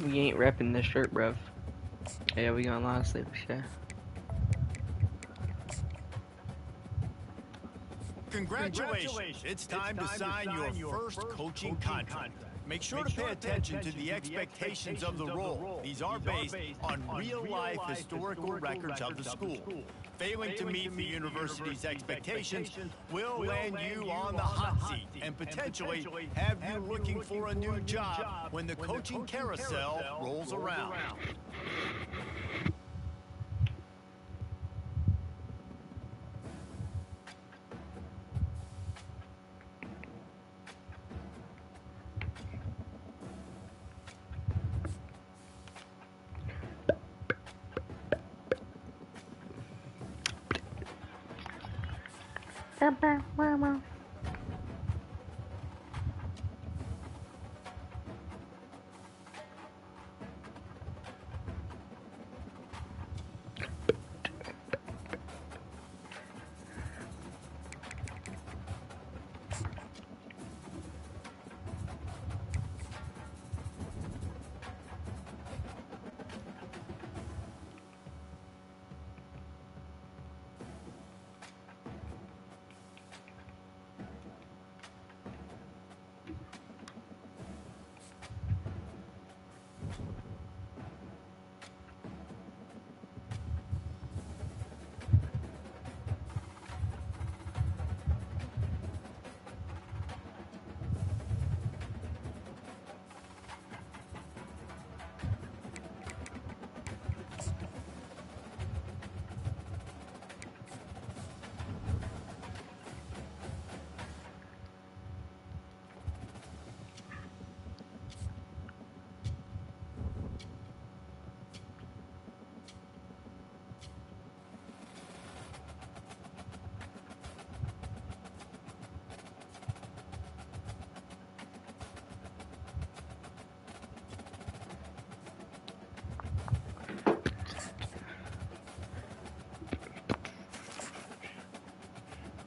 We ain't repping this shirt, bruv. Yeah, we gonna lie sleep, yeah. Congratulations! It's time to sign your first coaching contract. Make sure to pay attention to the expectations of the role. These are based on real-life historical records of the school. Failing to meet the university's expectations will land you on the hot seat and potentially have you looking for a new job when the coaching carousel rolls around.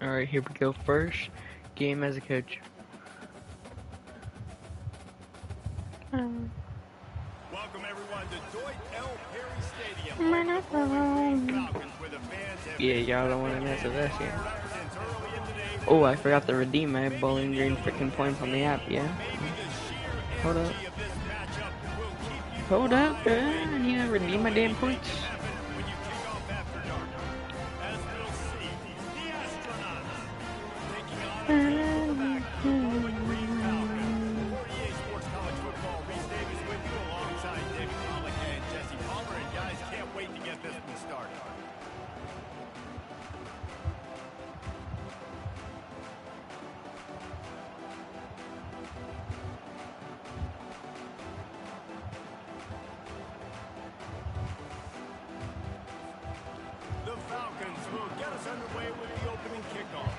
Alright, here we go. First game as a coach. Welcome everyone to Dwight L. Perry Stadium. Falcons, where the fans have Yeah, y'all don't want to mess with us, yeah. Oh, I forgot to redeem my Bowling Green freaking points on the app, yeah? Hold up. Hold up, I need to redeem my damn points. The Falcons will get us underway with the opening kickoff.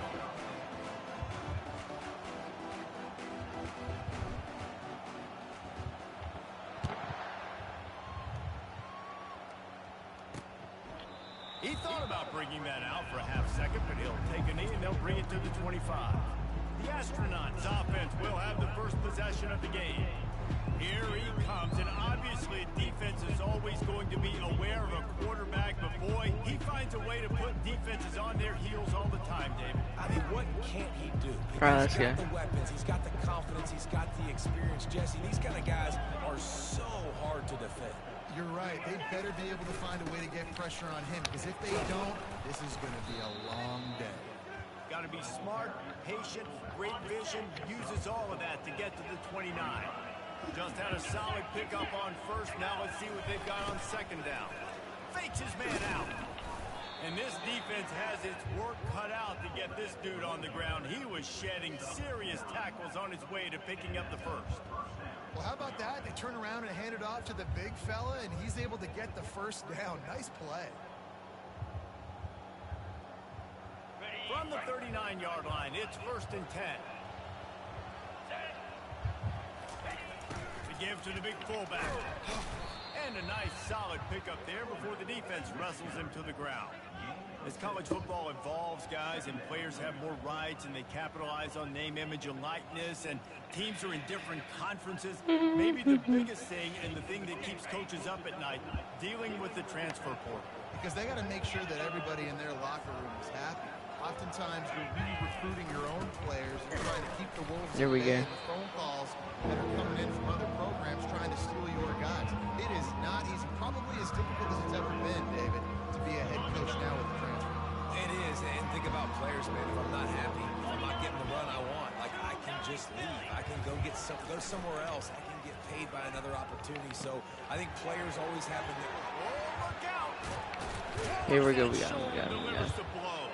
He thought about bringing that out for a half second, but he'll take a knee and they'll bring it to the 25. The Astronauts offense will have the first possession of the game. Here he comes, and obviously defense is always going to be aware of a quarterback, but boy, he finds a way to put defenses on their heels all the time, David. I mean, what can't he do? Alright, He's let's got go. the weapons, he's got the confidence, he's got the experience. Jesse, these kind of guys are so hard to defend. You're right. They better be able to find a way to get pressure on him, because if they don't, this is going to be a long day. Got to be smart, patient, great vision, uses all of that to get to the 29. Just had a solid pickup on first. Now let's see what they've got on second down. Fakes his man out. And this defense has its work cut out to get this dude on the ground. He was shedding serious tackles on his way to picking up the first. Well, how about that? They turn around and hand it off to the big fella, and he's able to get the first down. Nice play. From the 39-yard line, it's 1st and 10. To give to the big fullback. And a nice solid pickup there before the defense wrestles him to the ground. As college football evolves, guys, and players have more rights and they capitalize on name, image, and likeness, and teams are in different conferences, maybe the biggest thing and the thing that keeps coaches up at night, dealing with the transfer portal. Because they got to make sure that everybody in their locker room is happy. Oftentimes, you're re-recruiting your own players and trying to keep the Wolves There we go. and the phone calls that are coming in from other programs trying to steal your guys. It is not easy, probably as difficult as it's ever been, David, to be a head coach now with the transfer. It is, and think about players, man. If I'm not happy, if I'm not getting the run I want, like I can just leave. I can go somewhere else. I can get paid by another opportunity. So I think players always have the. Look out! Here we go. We got him. Delivers the blow.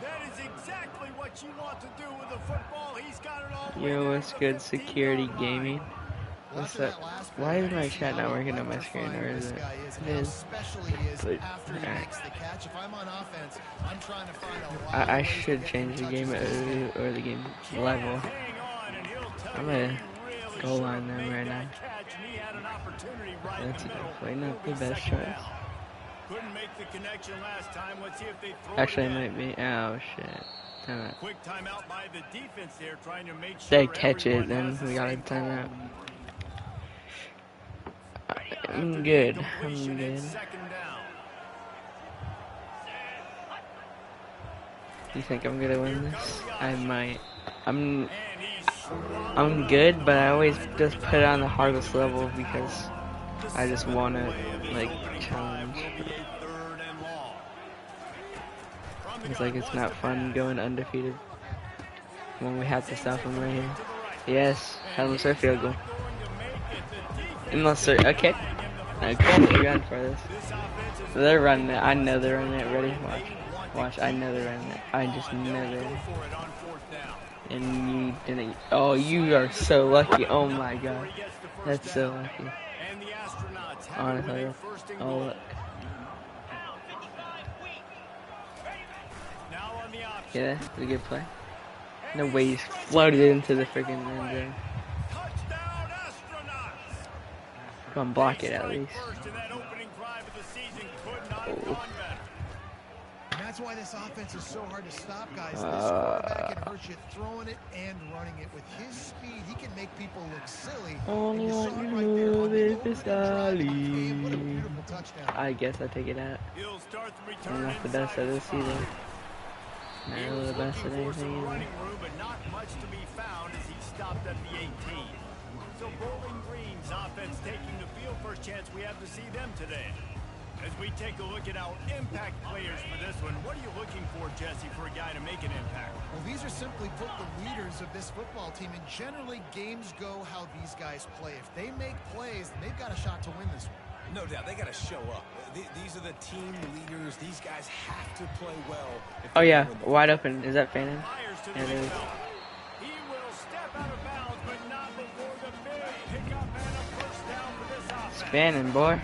That is exactly what you want to do with the football. He's got it all. Yo, what's good, Security Gaming? What's up? Why is my chat not working on my screen, or is it? It is. But, I should change the game or the game level. I'm gonna goal line them right now. That's definitely not the best choice. Couldn't make the connection last time. Let's see if they throw Actually, it it might be. Oh shit. Timeout. Quick timeout by the defense there, trying to make sure They catch it, everyone then has the we gotta same timeout. call. I'm good. I'm Completion, good. it's second down. You think I'm gonna win this? I might. And he's I'm good, but I always just put it on the hardest level because I just want to like challenge. It's like it's not fun going undefeated when we have to stop them right here. Yes, have them start field goal. Unless they're okay. Okay, they're going for this. They're running it. I know they're running it. Ready? Watch. Watch. I know they're running it. I just know they're. And you didn't. Oh, you are so lucky. Oh my god. That's so lucky. Honestly. Oh, look. Yeah, that's a good play. No way he's floated into the freaking end zone. Come on, block it at least. Oh. That's why this offense is so hard to stop, guys. This quarterback can hurt you throwing it and running it. With his speed, he can make people look silly. Only And you one saw it you right there know on the is opening drive. What a Sally. beautiful touchdown. I guess I take it out. I'm not the best at this either. Not really the best at anything either. But not much to be found as he stopped at the 18. So Bowling Green's offense taking the field. First chance we have to see them today. As we take a look at our impact players for this one, what are you looking for, Jesse, for a guy to make an impact? Well, these are simply put the leaders of this football team, and generally games go how these guys play. If they make plays, then they've got a shot to win this one. No doubt, they got to show up. These are the team leaders. These guys have to play well. Oh yeah, wide open. Is that Fannin? Yeah, it is. He will step out of bounds, but not before the big pickup and a first down for this offense. It's Fannin, boy.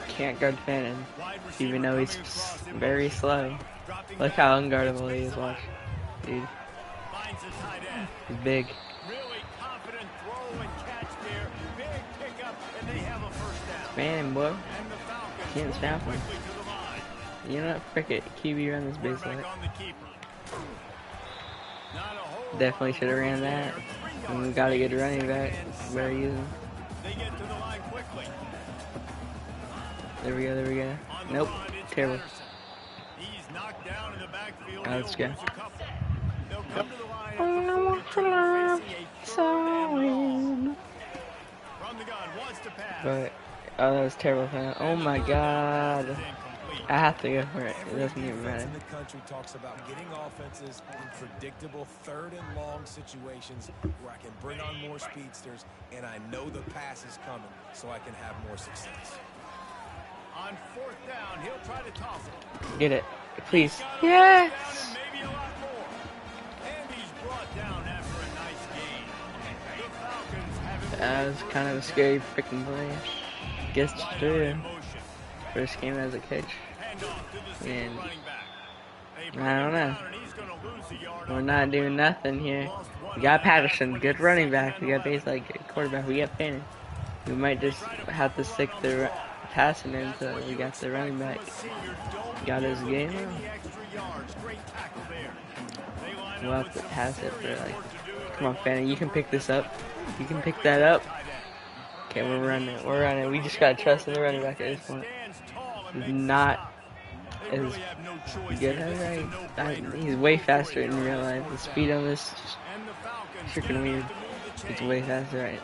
Can't guard Fannin, even though he's very slow. Look how unguardable he is. Watch, dude. He's big. Really confident throw and catch there. Big pickup, and they have a first down. Fannin, boy. And the Falcons Can't stop him. quickly to the line. You know what? Frick it. QB run this base Quarterback like. on the keeper. Not a whole Definitely lot should have of ran room that. there. 3 And we yards got a good gain, running back. second Better and use him. They get to the line quickly. There we go. There we go. On the Nope. run, it's Terrible. Patterson. He's knocked down in the backfield. Let's He'll go. lose a couple. They'll come to the line Oh, at the 42, facing a third and long. From the gun, wants to pass. But oh, that was terrible. Oh my god. It's incomplete. I have to go for it. It Every doesn't even defense matter. in the country talks about getting offenses in predictable third and long situations where I can bring on more speedsters and I know the pass is coming so I can have more success. On fourth down, he'll try to toss it. Get it, please. Got Yes. a first down and maybe a lot more. And he's brought down after a nice gain. The Falcons have it. That was kind of a scary freaking play. Guess Right true. on in motion. First game as a coach. Hand off to the senior And running back. They bring I don't him know. down, and he's gonna lose a yard We're on not that. doing nothing here. Lost one We got on that Patterson, when good it's running second back. and We got 11. Bates like good quarterback. We got Fannin. We might just have to stick to passing it until we got the running back. Got his game on. We'll have to pass it for like, come on, Fanny, you can pick this up. You can pick that up. Okay, we're running. We're running. We just gotta trust in the running back at this point. He's not as good as he's way faster in real life. The speed on this is freaking weird. It's way faster, right?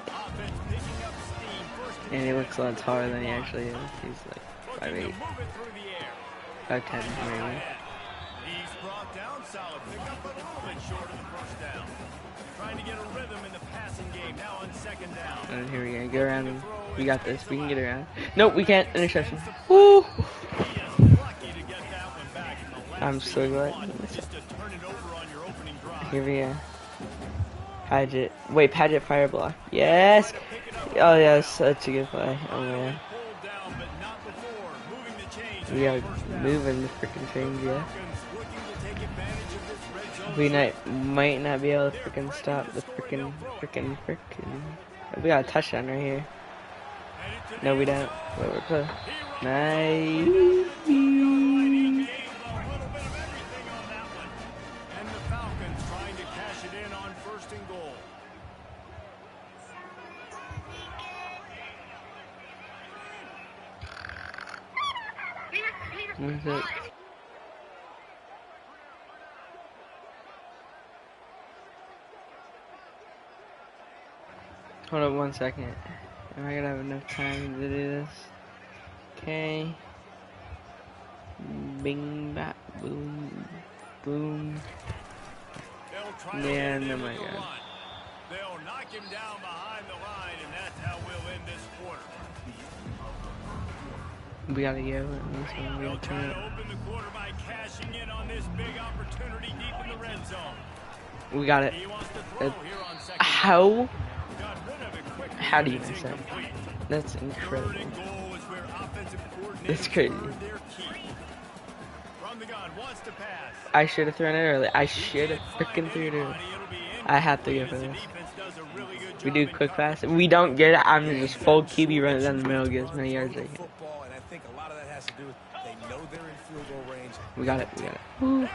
And he looks a lot taller than he actually is. He's like 5'8", 5'10", maybe. He's brought down, solid pickup, but a little bit short of the first down. Trying to get a rhythm in the passing game now on second down. And here we go. Go around him. We got this. We can get around. Nope, we can't. Interception. Woo! I'm so glad. Here we go. Padgett. Wait, Padgett fire block. Yes! Oh, yeah, such a good play. Oh, man. We are moving the freaking change, yeah. We might not be able to freaking stop the freaking. We got a touchdown right here. No, we don't. But we're close. Nice. What's it? Hold up 1 second. Am I gonna have enough time to do this? Okay. Bing, bap, boom, boom. Yeah, oh my god. They'll knock him down behind the line, and that's how we'll end this quarter. We gotta go. We They'll try to open the quarter by cashing in on this big opportunity deep in the red zone. We got it. How do you miss that? That's incredible. That's crazy. I should have thrown it early. I should have freaking threw it early. I have to go for this. We do quick pass. If we don't get it, I'm gonna just full QB run it down the middle, get as many yards as I can. We got it. We got it. Woo.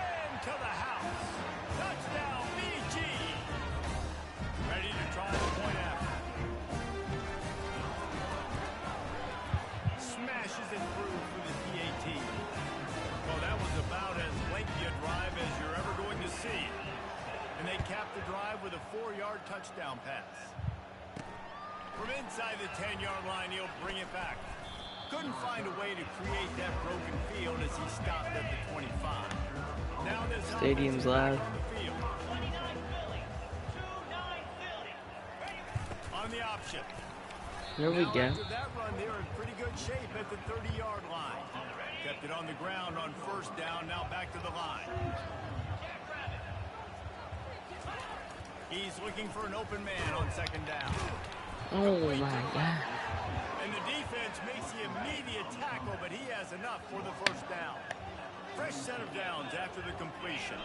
With a 4-yard touchdown pass. From inside the 10-yard line, he'll bring it back. Couldn't find a way to create that broken field as he stopped at the 25. Now this stadium's loud. On the option. Here we go. After that run, they're in pretty good shape at the 30-yard line. Kept it on the ground on first down, now back to the line. He's looking for an open man on second down. Oh my god. And the defense makes the immediate tackle, but he has enough for the first down. Fresh set of downs after the completion.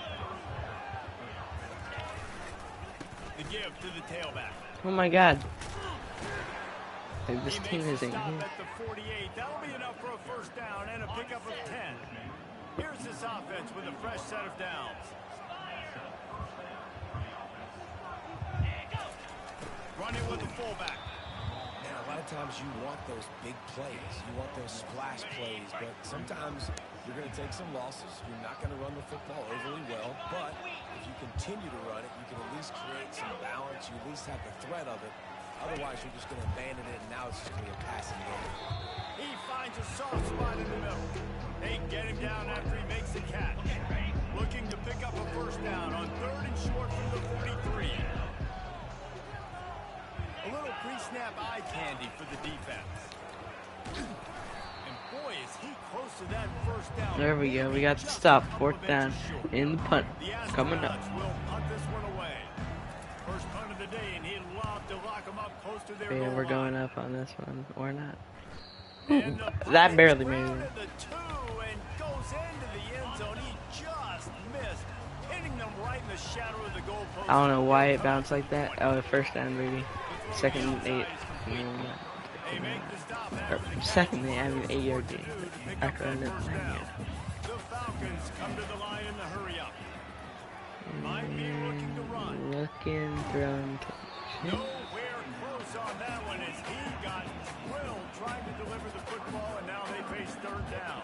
The give to the tailback. Oh my god. Like, this team isn't here. At the 48. That'll be enough for a first down and a pickup of 10. Here's this offense with a fresh set of downs. Running with the fullback. Man, a lot of times you want those big plays. You want those splash plays, but sometimes you're going to take some losses. You're not going to run the football overly well, but if you continue to run it, you can at least create some balance. You at least have the threat of it. Otherwise, you're just going to abandon it, and now it's just going to be a passing game. He finds a soft spot in the middle. They get him down after he makes the catch. Looking to pick up a first down on 3rd and short from the 43. A little pre-snap eye candy for the defense. And boy, is he close to that first down. There we go. We got the stop. 4th down in the punt. Coming up. Will punt this one away. First punt of the day, and he'd love to lock him up close to their Yeah, goal we're line. going up on this one, or not. Ooh, that barely made it. The 2 and goes into the end zone. He just missed, hitting them right in the shadow of the goalpost. I don't know why it bounced like that. Oh, the first down, baby. 2nd and 8. They make the stop Or after the catch. second, they have an 8-yard gain. Pick up After that I first left 9 down. yards. The Falcons come to the line in the hurry up. Might be looking to run. Looking, throwing, Nowhere close on that one as he got drilled trying to deliver the football, and now they face third down.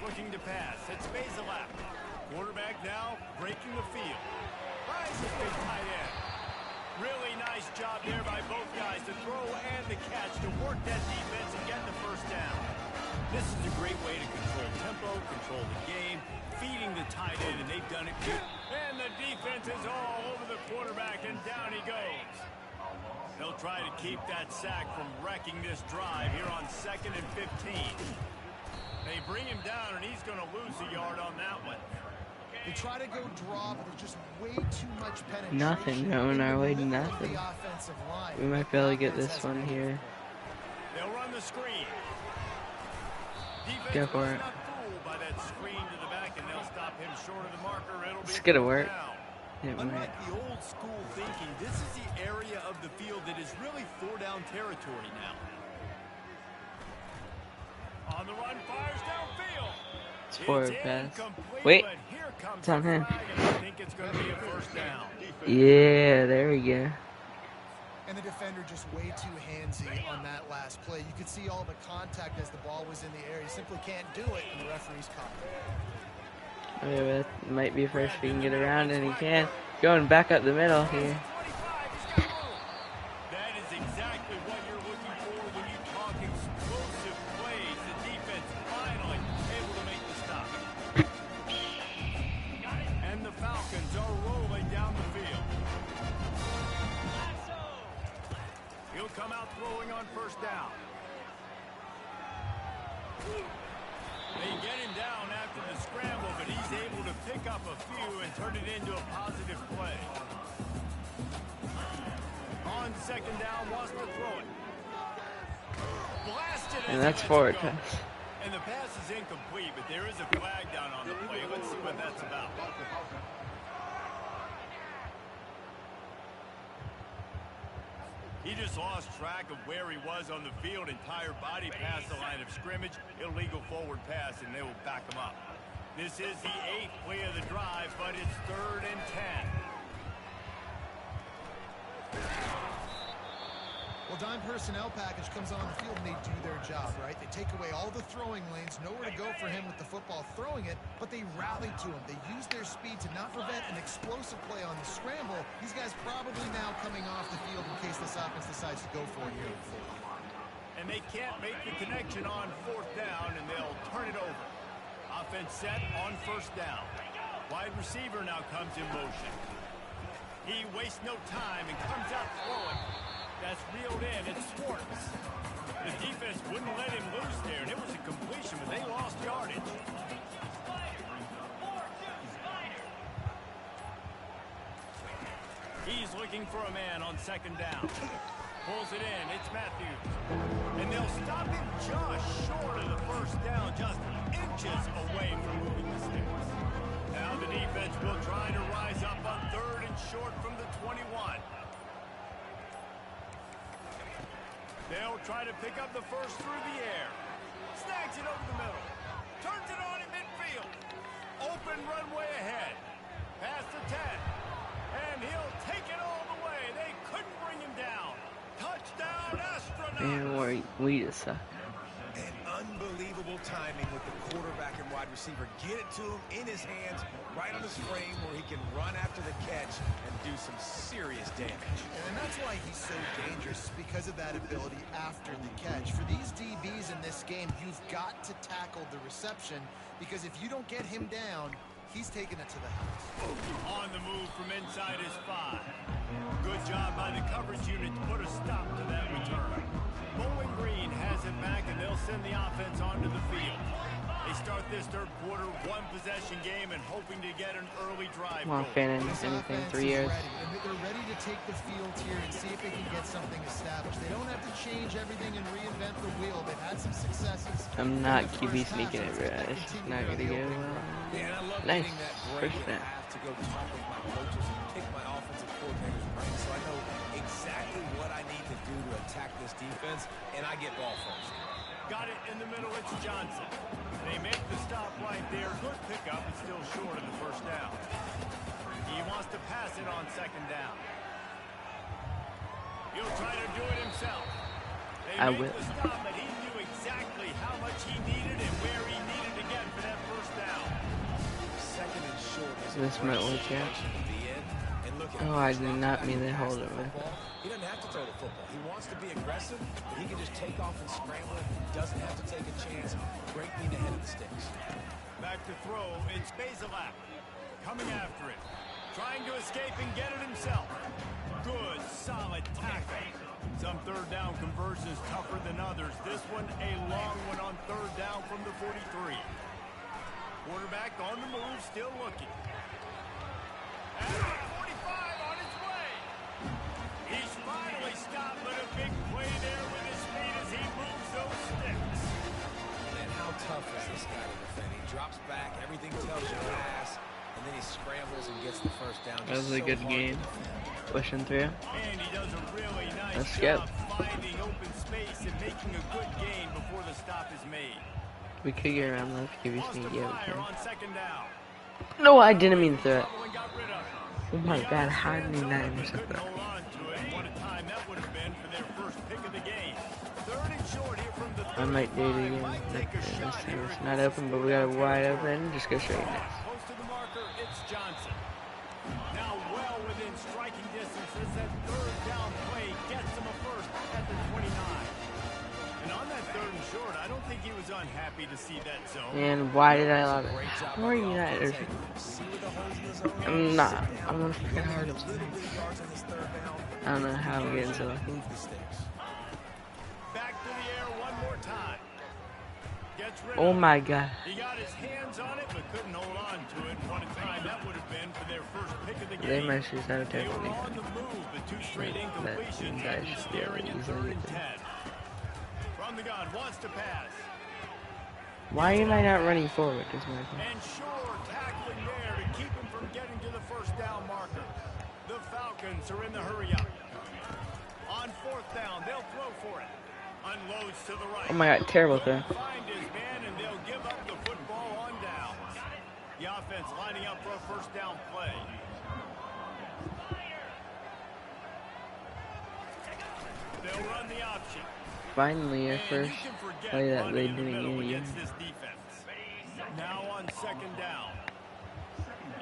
Looking to pass. It's Bazelak. Quarterback now breaking the field. Finds his big tight end. Really nice job there by both guys to throw and the catch to work that defense and get the first down. This is a great way to control tempo, control the game, feeding the tight end, and they've done it good. And the defense is all over the quarterback, and down he goes. They'll try to keep that sack from wrecking this drive here on 2nd and 15. They bring him down, and he's going to lose a yard on that one. They try to go draw, but there's just way too much penetration. Nothing going our way to in the middle of nothing. the offensive line. We might be able to get this one here. They'll run the screen. Go for it. Not fooled by that screen to the back, and they'll stop him short of the marker. It'll be It's gonna work. down. It might. Unlike the old school thinking, this is the area of the field that is really 4-down territory now. On the run, fires downfield. It's forward pass. Incomplete, Wait, but here comes it's on the him. flag, and I think it's going to be a first down. Yeah, there we go. And the defender just way too handsy on that last play. You could see all the contact as the ball was in the air. He simply can't do it, and the referee's caught it. Okay, well, that might be first we can get around, and he can. Going back up the middle here. That is exactly what you're looking for when you talk explosive plays. The defense finally able to make the stop. And the Falcons are rolling down the field. He'll come out throwing on first down. They get him down after the scramble, but he's able to pick up a few and turn it into a positive play. On second down, wants to throw it. Blasted And that's forward pass. And the pass is incomplete, but there is a flag down on the play. Let's see what that's about. He just lost track of where he was on the field. Entire body past the line of scrimmage. Illegal forward pass, and they will back him up. This is the 8th play of the drive, but it's 3rd and 10. Well, dime personnel package comes on the field and they do their job, right? They take away all the throwing lanes, nowhere to go for him with the football throwing it, but they rally to him. They use their speed to not prevent an explosive play on the scramble. These guys probably now coming off the field in case this offense decides to go for it here in 4th. And they can't make the connection on 4th down, and they'll turn it over. Offense set on first down. Wide receiver now comes in motion. He wastes no time and comes out throwing. That's reeled in. It's Schwartz. The defense wouldn't let him loose there, and it was a completion, but they lost yardage. He's looking for a man on second down. Pulls it in. It's Matthews. And they'll stop him just short of the first down, just inches away from moving the sticks. Now the defense will try to rise up on 3rd and short from the 21. They'll try to pick up the first through the air. Snags it over the middle. Turns it on in midfield. Open runway ahead. Past the 10. And he'll take it all the way. They couldn't bring him down. Touchdown, Astronauts. Man, we just suck. And unbelievable timing with the quarterback and wide receiver. Get it to him in his hands, right on his frame where he can run after the catch and do some serious damage. And that's why he's so dangerous, because of that ability after the catch. For these DBs in this game, you've got to tackle the reception, because if you don't get him down, he's taking it to the house. On the move from inside his 5. Good job by the coverage unit to put a stop to that return. Bowling Green has it back, and they'll send the offense onto the field. They start this third quarter, 1-possession game, and hoping to get an early drive Come on, goal. Fannin, This anything, offense 3 is years. ready, and they're ready to take the field here and see if they can get something established. They don't have to change everything and reinvent the wheel. They've had some successes. I'm not in the QB first half, sneaking so it, bro. it's gonna It's continue not to gonna the go open well. ground. Yeah, and I love Nice. getting that break First and a down. half to go talk with my coaches and pick my offensive coordinator's brain so I know exactly attack this defense, and I get ball first. Got it in the middle, it's Johnson. They make the stop right there. Good pickup, it's still short of the first down. He wants to pass it on second down. He'll try to do it himself. They make the stop, but he knew exactly how much he needed and where he needed to get for that first down. Second and short. This might work out. Oh, I did not mean to hold it with. He doesn't have to throw the football. He wants to be aggressive, but he can just take off and scramble it. He doesn't have to take a chance. Great being ahead of the sticks. Back to throw. It's Bazelak. Coming after it. Trying to escape and get it himself. Good, solid tackle. Some third down conversions tougher than others. This one, a long one on third down from the 43. Quarterback on the move, still looking. And 45 on its way. He's finally stopped, but a big play there with his feet as he moves those sticks. Man, how tough is this guy to defend? He drops back, everything tells you pass, and then he scrambles and gets the first down. That was a good game. Pushing through. And he does a really nice Let's job finding open space and making a good gain before the stop is made. We could get around left, give you sneak out. On second down. No, I didn't mean to throw it. Oh my god, how did he not intercept that? I might do it again. This time it's not open, but we got it wide open. Just go straight next. Close to the marker, it's Johnson. Now well within striking distance as that third down play gets him a first at the 29. And on that third and short, I don't think he was unhappy to see that zone. And why did I allow it? How are you not? I'm not. I'm gonna freaking hard up. I don't know how I'm getting so lucky. Back to the air one more time. Oh my god. He got his hands on it, but couldn't hold on to it. One time that would have been for their first pick of the game. They might just have a They were technique. on the move, but two straight incompletions That and should be able staring to at easily 3rd and get 10. From the gun, wants to pass. Why am I not running forward? Is my question. And sure, tackling there to keep him from getting to the first down marker. The Falcons are in the hurry up. On 4th down, they'll throw for it. Unloads to the right. Oh my god, terrible throw. Find his man, and they'll give up the football on downs. The offense lining up for a first down play. They'll run the option. Finally, our first play that they didn't use. Now on second down.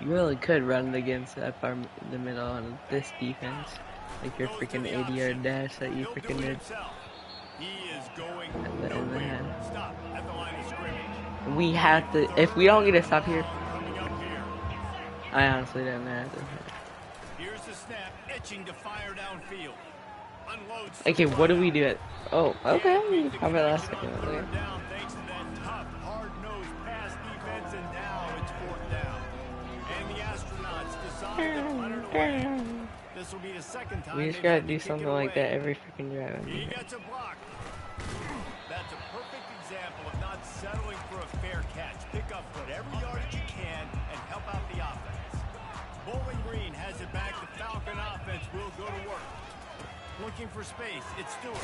You really could run it against that far in the middle on this defense. Like your freaking 80-yard dash that you freaking did. He is going nowhere. Stop at the line of scrimmage. We have to, if we don't get a stop here, Coming up here. I honestly don't know. Here's the snap, itching to fire downfield. Unloads. Okay, what do we do at, oh, okay, how about last second? Third down thanks to that tough, hard-nosed pass defense, and now it's 4th down. And the astronauts decide to punt it away. This will be the second time. We just gotta do something like that every freaking drive. He gets a block. That's a perfect example of not settling for a fair catch. Pick up whatever yardage you can and help out the offense. Bowling Green has it back. The Falcon offense will go to work. Looking for space. It's Stewart.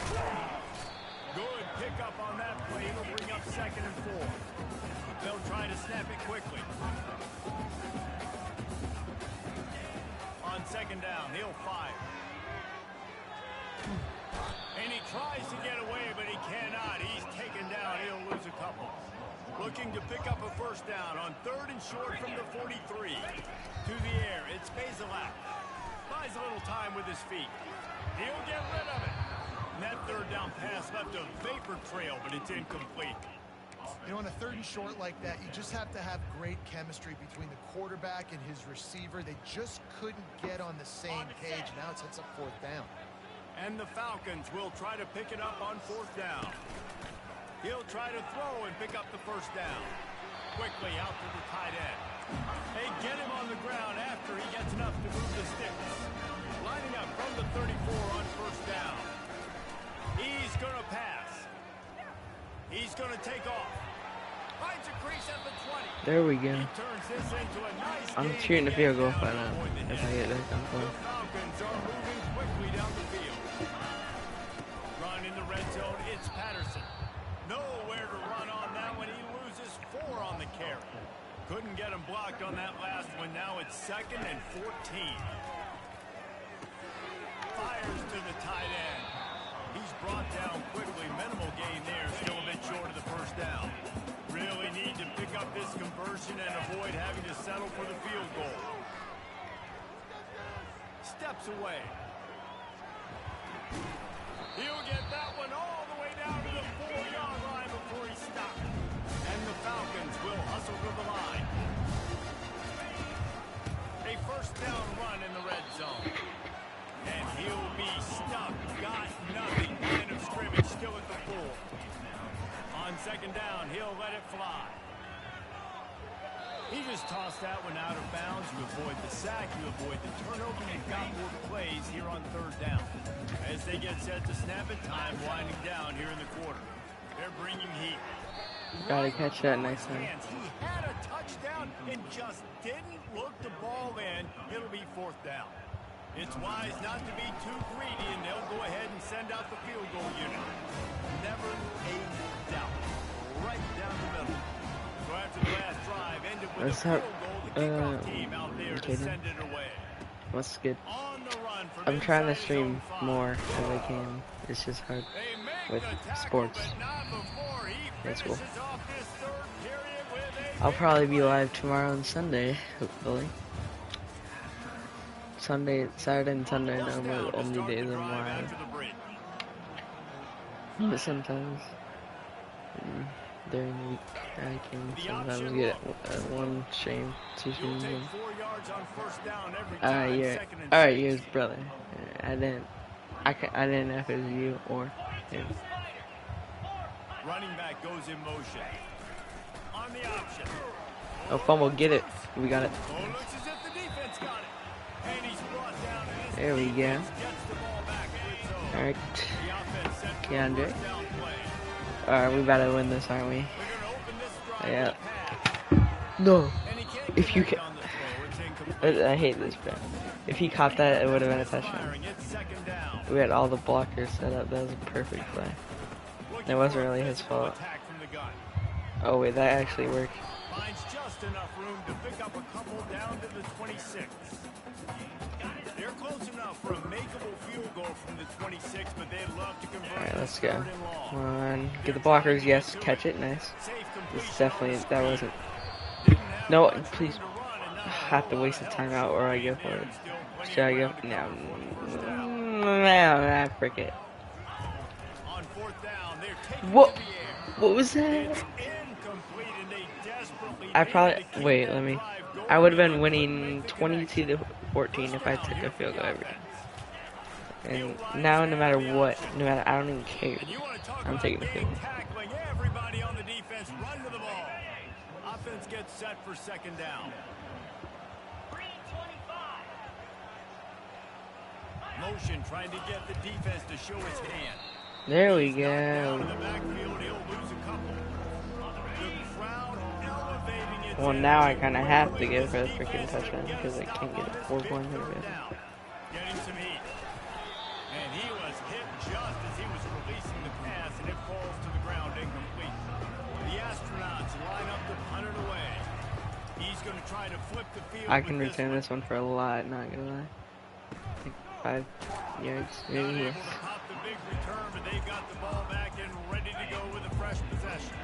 Good pickup on that play. It'll bring up 2nd and 4. They'll try to snap it quickly. On 2nd down, he'll fire. And he tries to get away, but he cannot. He's taken down. He'll lose a couple. Looking to pick up a first down on 3rd and short from the 43. To the air, it's Bazelak. Buys a little time with his feet. He'll get rid of it. And that 3rd down pass left a vapor trail, but it's incomplete. You know, on a 3rd and short like that, you just have to have great chemistry between the quarterback and his receiver. They just couldn't get on the same page. Now it sets up 4th down. And the Falcons will try to pick it up on 4th down. He'll try to throw and pick up the first down. Quickly out to the tight end. They get him on the ground after he gets enough to move the sticks. Lining up from the 34 on 1st down. He's going to pass. He's going to take off. Finds a crease at the 20. There we go. He turns this into a nice I'm game shooting a field goal to if I get don't, the point if I ahead. get that done for. The Falcons are moving quickly down the field. Run it's 2nd and 14. Fires to the tight end. He's brought down quickly. Minimal gain there. Still a bit short of the first down. Really need to pick up this conversion and avoid having to settle for the field goal. Steps away. He'll get that one all the way down to the 4-yard line before he stops. And the Falcons will hustle to the line. A first down run in the red zone. And he'll be stuck. Got nothing. Line of scrimmage still at the 4. On 2nd down, he'll let it fly. He just tossed that one out of bounds. You avoid the sack, you avoid the turnover. You've got more plays here on 3rd down. As they get set to snap it, time winding down here in the quarter. They're bringing heat. Gotta catch that next time. He had a touchdown and just didn't look the ball in. It'll be 4th down. It's wise not to be too greedy, and they'll go ahead and send out the field goal unit. Never a doubt. Right down the middle. So after the last drive, ended with a field goal. The kickoff team out there to send it away. What's good? On the run from I'm trying to inside stream zone 5. more as I can. It's just hard They make with the tackle, sports. but not before he That's cool. finishes off this 3rd period with a I'll probably be big live tomorrow and Sunday, hopefully. Saturday and Sunday are normally the only days I'm live. But sometimes during the week I can sometimes get one stream, 2 streams. Yeah. Alright, yours, brother. I didn't know if it was you or him. Running back goes in motion. On the option. Oh, fumble, get it. We got it. Oh, looks as if the defense got it. And he's brought down. And There we go. gets the ball back to its own. Alright. The offense set for a Keandre. first down play. Alright, we better win this, aren't we? They're gonna open this drive Yeah. with a pass. No. And he can't If you connect can. on the throw. It's incomplete. I hate this play. If he caught that, it would have been a touchdown. Firing. It's 2nd down. We had all the blockers set up. That was a perfect play. It wasn't really his fault. Attack from the gun. Oh wait, that actually worked. Finds just enough room to pick up a couple down to the 26. They're close enough for a makeable field goal from the 26, but they'd love to convert. Alright, let's this go. 3rd and long. Come on, get the blockers. Yes, catch it. Nice. Safe This completion definitely, on the that screen. wasn't. Didn't have No, much please. room to run and not I have to waste a else. timeout or I go for it. Still plenty Should I of go? ground to No. cover for first down. No, frick it. On 4th down, they're taking What? to the air. What was that? It's incomplete, and they desperately I needed probably, to keep wait, that let me. drive going I would have been to winning make the 22 connection. to 14 if I took a field goal every time. He'll And now, no matter what, no matter, I don't even care. And you want to talk I'm about taking the gang field. tackling. Everybody on the defense run to the ball. Offense gets set for 2nd down. Motion trying to get the defense to show his hand. There we Down in go. the backfield, he'll lose a couple. The crowd elevating its Well, now I energy. kind of have to go for the Defense freaking to touchdown get a because I stop can't get on a this 4 big points in 3rd it. down. Getting some heat. And he was hit just as he was releasing the pass, and it falls to the ground incomplete. The astronauts line up to punt it away. He's going to try to flip the field. I can with return one. this one for a lot, not gonna lie. Like 5 yards, Not maybe. able Yes. to pop the big return, but they've got the ball back and ready to go with a fresh possession.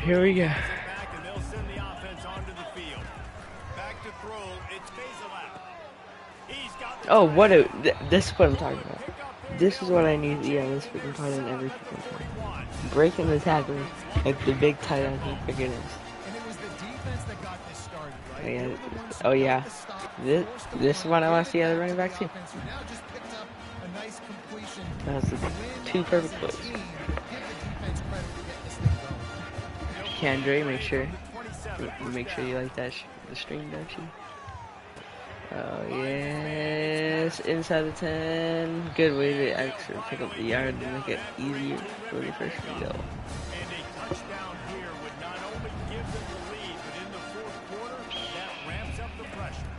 Here we go. Pass it back, and they'll send the offense onto the field. Back to throw. It's Basilap. He's got the Oh, what a. touchdown. This is what I'm talking about. Pick up there This is goes. what I need. Yeah, this freaking part in every freaking time. Breaking the tackles like the big tight end he freaking is. And it was the defense that got this started, right? Yeah. They were the ones Oh, who yeah. got the stop, This- forced the this is what I want to see out of the running back, too. offense, who now just picked up a nice completion. That's the Win two perfect as a plays. team. Give the defense credit for getting this thing going. Kendra, make sure. 27, Make first sure you down. like that the stream, don't you? Oh yes, inside the 10. Good way to actually pick up the yard and make it easier for the first go. And a touchdown here would not only give them the lead, but in the 4th quarter, that ramps up the pressure.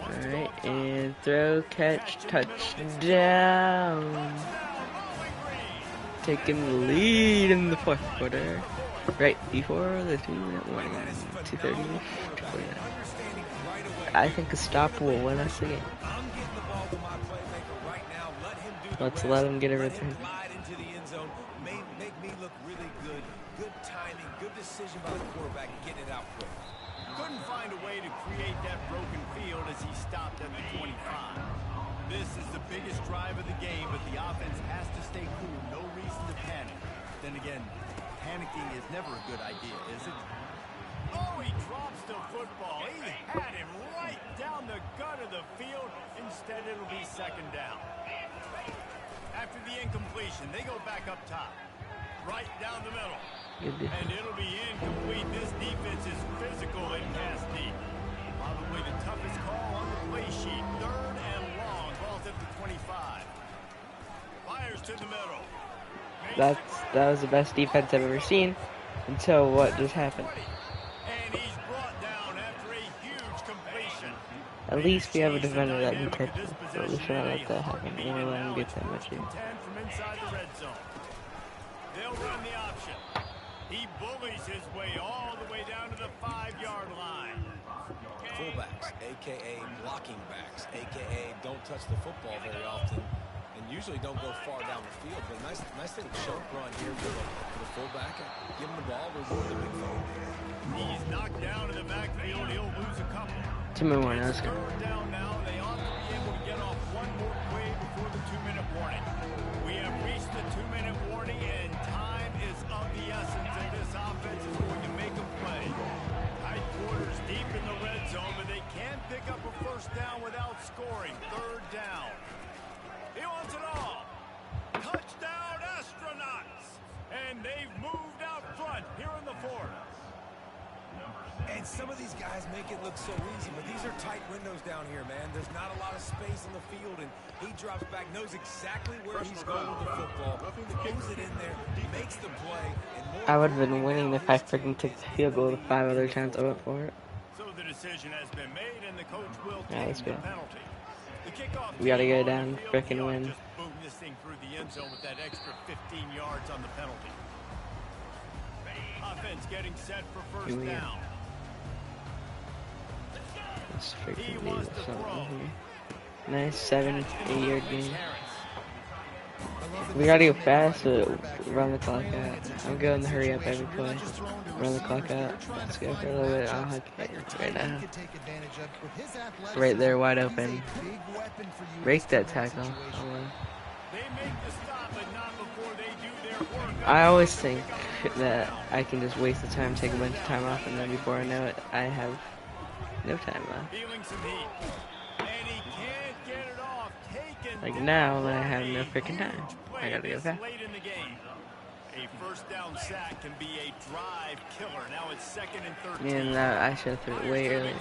Once to go Alright, up top. and throw, catch, touchdown. Touchdown, Bowling Green. Taking the lead in the 4th quarter. Right before the 2-minute warning. 2:30. Understanding right I think a stop will win us the game. I'm getting the ball to my playmaker right now. Let him do the Let's rest. let him get a Let him return. glide into the end zone. Make me look really good. Good timing, good decision by the quarterback, getting it out quick. Couldn't find a way to create that broken field as he stopped at the 25. This is the biggest drive of the game, but the offense has to stay cool. No reason to panic. Then again, panicking is never a good idea, is it? Oh, he drops the football. He had him right down the gut of the field. Instead, it'll be second down. After the incompletion, they go back up top. Right down the middle. And it'll be incomplete. This defense is physical and pass deep. Probably the toughest call on the play sheet. Third and long. Ball's at the 25. Fires to the middle. That was the best defense I've ever seen until what just happened. And he's brought down after a huge completion. At least we have a defender that can catch it, but we should not let that happen. We won't let him get that much here. 10 from inside the red zone. They'll run the option. He bullies his way all the way down to the 5-yard line. Fullbacks, a.k.a. blocking backs, a.k.a. don't touch the football very often, and usually don't go far down the field. But nice little choke run here for the fullback. Give him the ball, reward the big throw. He's knocked down in the backfield. He'll lose a couple. 2 more one, let's go. Third down now. They ought to be able to get off one more play before the 2-minute warning. We have reached the 2-minute warning, and time is of the essence. And this offense is going to make a play. Tight quarters deep in the red zone, but they can't pick up a first down without scoring. Third down. He wants it all. Touchdown, Astronauts! And they've moved out front here in the fourth. And some of these guys make it look so easy, but these are tight windows down here, man. There's not a lot of space on the field, and he drops back, knows exactly where he's going with the football, throws it in there, makes the play. And I would have been winning if I freaking took the field goal the 5 other times I went for it. So the decision has been made, and the coach will Yeah, let's take go. the penalty. The kickoff We gotta team go on the down, field, frickin' they ought win. just boom this thing through the end zone with that extra 15 yards on the penalty. Offense getting set for first Here we go. down. Let's He freaking wants leave to something throw. here. Nice 7-8 yard game. Harris. We gotta go fast to run the clock out. I'm going to hurry up every play. Run the clock out. Let's go for a little bit. I'll hook it right now. Right there, wide open. Break that tackle. Oh, well. They make the stop, but not before they do their work. I always think that I can just waste the time, take a bunch of time off, and then before I know it, I have no time left. Feeling some heat. And he can't get it off. Taken Like now, when I have no freaking time, play I gotta go this fast. late in the game. A first down sack can be a drive killer. Now it's 2nd and 13. Man, I should have threw it way earlier.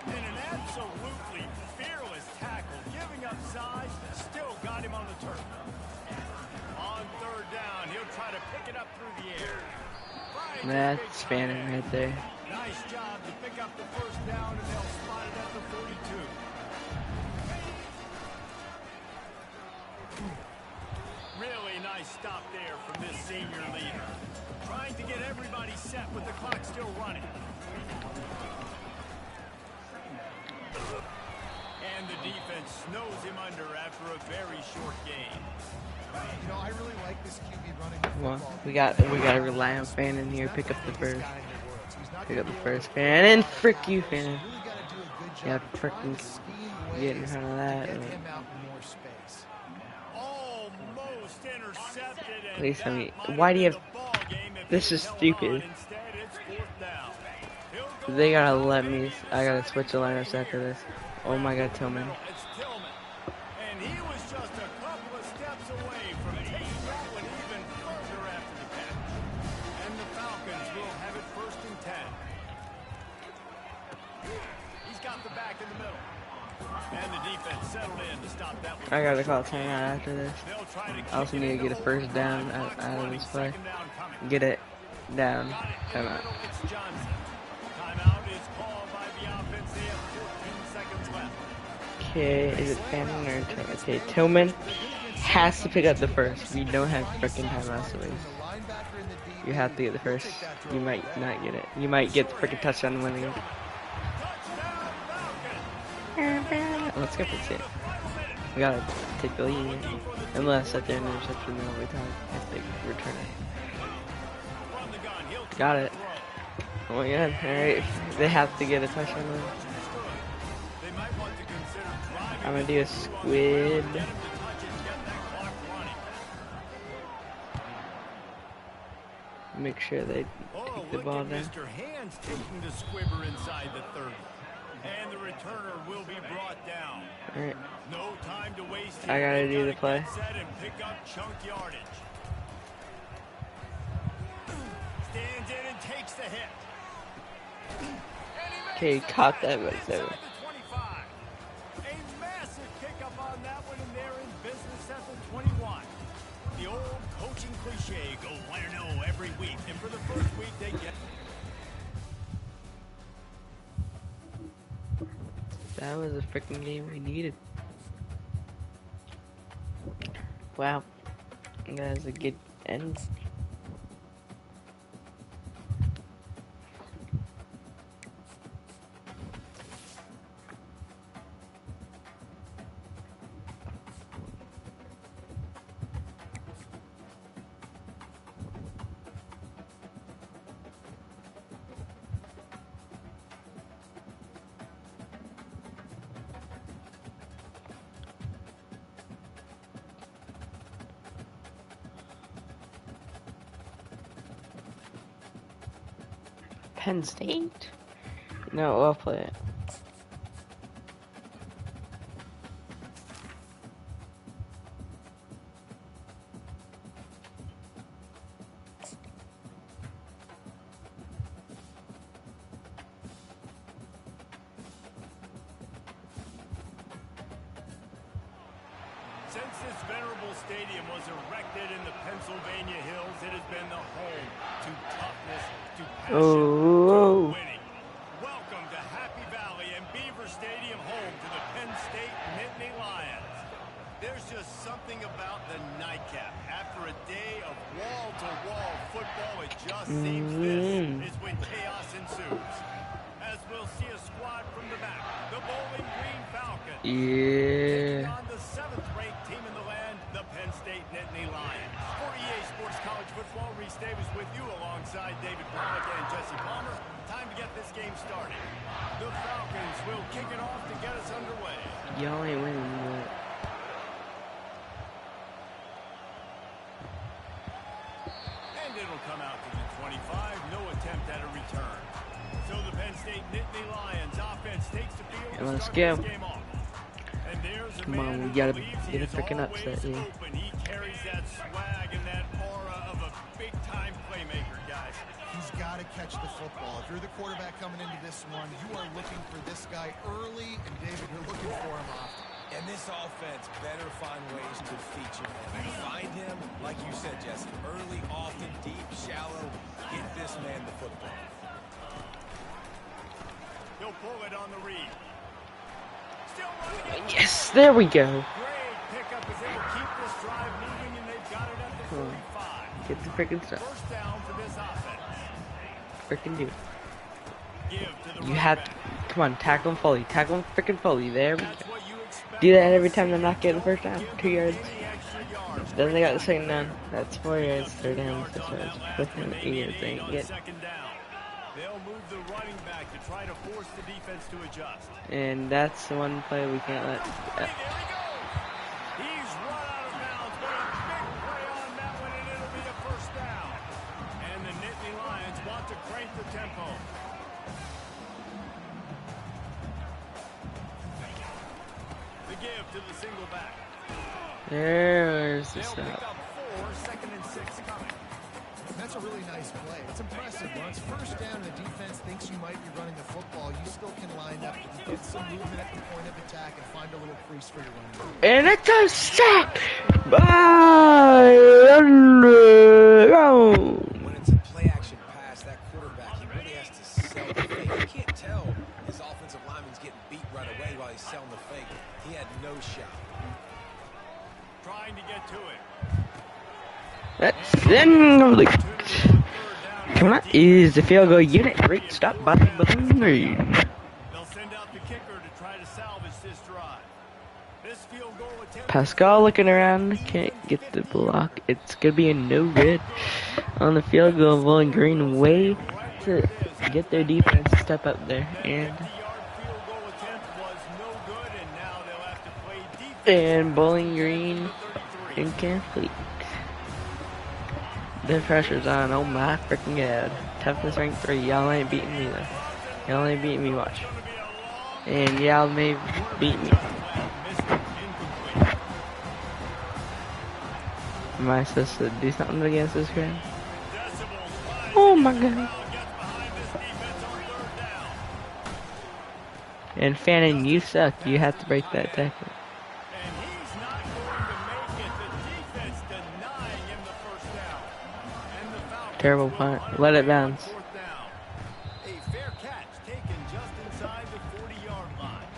And an absolutely fearless tackle, giving up size, still got him on the turf. On third down, he'll try to pick it up through the air. Finds a That's big spanning time. right there. Nice job to pick up the first down, and they'll spot it at the 42. Really nice stop there from this senior leader. Trying to get everybody set with the clock still running. And the defense snows him under after a very short game. You know, I really like this QB running the Well, football. we gotta rely on Fannin here. Pick up the first. Pick up the first. Fannin, frick you, Fannin. Really got to do a good job Yeah, of trying frickin' to scheme get in ways front of to that. get him out in more space. Almost intercepted. And Please tell me, that might why do you been have- the ball game if this he is held stupid. on. Instead, it's fourth down. He'll go They gotta up let top, me. maybe I gotta the switch the second lineups play after here. this. Oh my God, Tillman. It's Tillman. And he was just a couple of steps away from taking that one even further after the catch. And the Falcons will have it 1st and 10. He's got the back in the middle. And the defense settled in to stop that one. I gotta call timeout after this. They'll try to I also kick it need to into get a first overtime. down Clock's out of running. this play. 2nd down coming. Get it down. Got it in the Timeout. middle. It's Johnson. Timeout is called by the offense. They have 14 seconds left. Okay, is it Fannin or Tillman? Okay, Tillman has to pick up the first. You don't have freaking timeouts to waste. You have to get the first. You might not get it. You might get the freaking touchdown and win the game. Touchdown, Let's go for it. We gotta take the lead. Unless at the end interception, then we have to return it. Got it. Oh my god, alright. They have to get a touchdown then. I'm gonna do a squid. Make sure they take the ball down. Mr. Hands taking the squibber inside the 30. And the returner will be brought down. Alright. No time to waste. I gotta do the play. Set and pick up chunk yardage. Stands in and takes the hit. Okay, caught that, but it's over. A massive pickup on that one, and they're in business at the 21. The old coaching cliche, go win or no every week. And for the first week, they get... That was a freaking game we needed. Wow. That was a good end. Penn State? No, I'll play it. Since this venerable stadium was erected in the Pennsylvania Hills, it has been the home to toughness, to passion, to winning. Welcome to Happy Valley and Beaver Stadium, home to the Penn State Nittany Lions. There's just something about the nightcap. After a day of wall-to-wall football, it just seems this is when chaos ensues. As we'll see a squad from the back, the Bowling Green Falcons. Yeah. On the 7th-ranked team in the land, the Penn State Nittany Lions. For EA Sports College Football, Reese Davis with you alongside David Pollock and Jesse Palmer. Time to get this game started. The Falcons will kick it off to get us underway. Y'all ain't winning yet. And it'll come out to the 25. No attempt at a return. So the Penn State Nittany Lions offense takes the field. And let's start go. this game off. And there's a Come man on, we who gotta believes he get a is freaking always upset here. open. He carries that swag and that aura of a big-time playmaker, guys. He's got to catch the football. If you're the quarterback coming into this one, you are looking for this guy early, and David, you're looking for him often. And this offense better find ways to feature him. And find him, like you said, Jesse, early, often, deep, shallow. Get this man the football. He'll pull it on the read. Still running it. Yes, there we go. Great pickup as they will keep this drive moving, and they've got it at the 45. Get the freaking stuff. First down for this offense. Freaking do. Give to the You running have back. to, come on, tackle him fully. Tackle him freaking fully. There we That's go. what you expect. Do that every time they're not getting first down. 2 yards. Any extra yards. Then they got the second down. That's 4 yards. Third down. 6 yards. Within 8 yards. They ain't get. Second down. They'll move the running back to try to force the defense to adjust. And that's the one play we can't let. There he goes. He's run out of bounds, but a big play on that one, and it'll be a first down. And the Nittany Lions want to crank the tempo. The give to the single back. There's the They'll pick stop. up 4, 2nd and 6 coming. That's a really nice play. It's impressive. Once first down, the defense thinks you might be running the football. You still can line up, get some movement at the point of attack, and find a little crease for your running back. And it's a sack by Underground. When it's a play-action pass, that quarterback, he really has to sell the fake. You can't tell his offensive lineman's getting beat right away while he's selling the fake. He had no shot. Trying to get to it. That's incomplete. Coming up is the field goal unit. Great stop by Balloon. They'll send out the kicker to try to salvage Pascal looking around, can't get the block. It's gonna be a no good on the field goal. Bowling Green way to get their defense to step up there, and Bowling Green incomplete. The pressure's on. Oh my freaking god! Toughness rank 3. Y'all ain't beating me though. Y'all ain't beating me. Watch. And y'all may beat me. Am I supposed to do something against this guy? Oh my god. And Fannin, you suck. You have to break that tackle. Terrible punt. Let it bounce. A fair catch taken just inside the 40-yard line.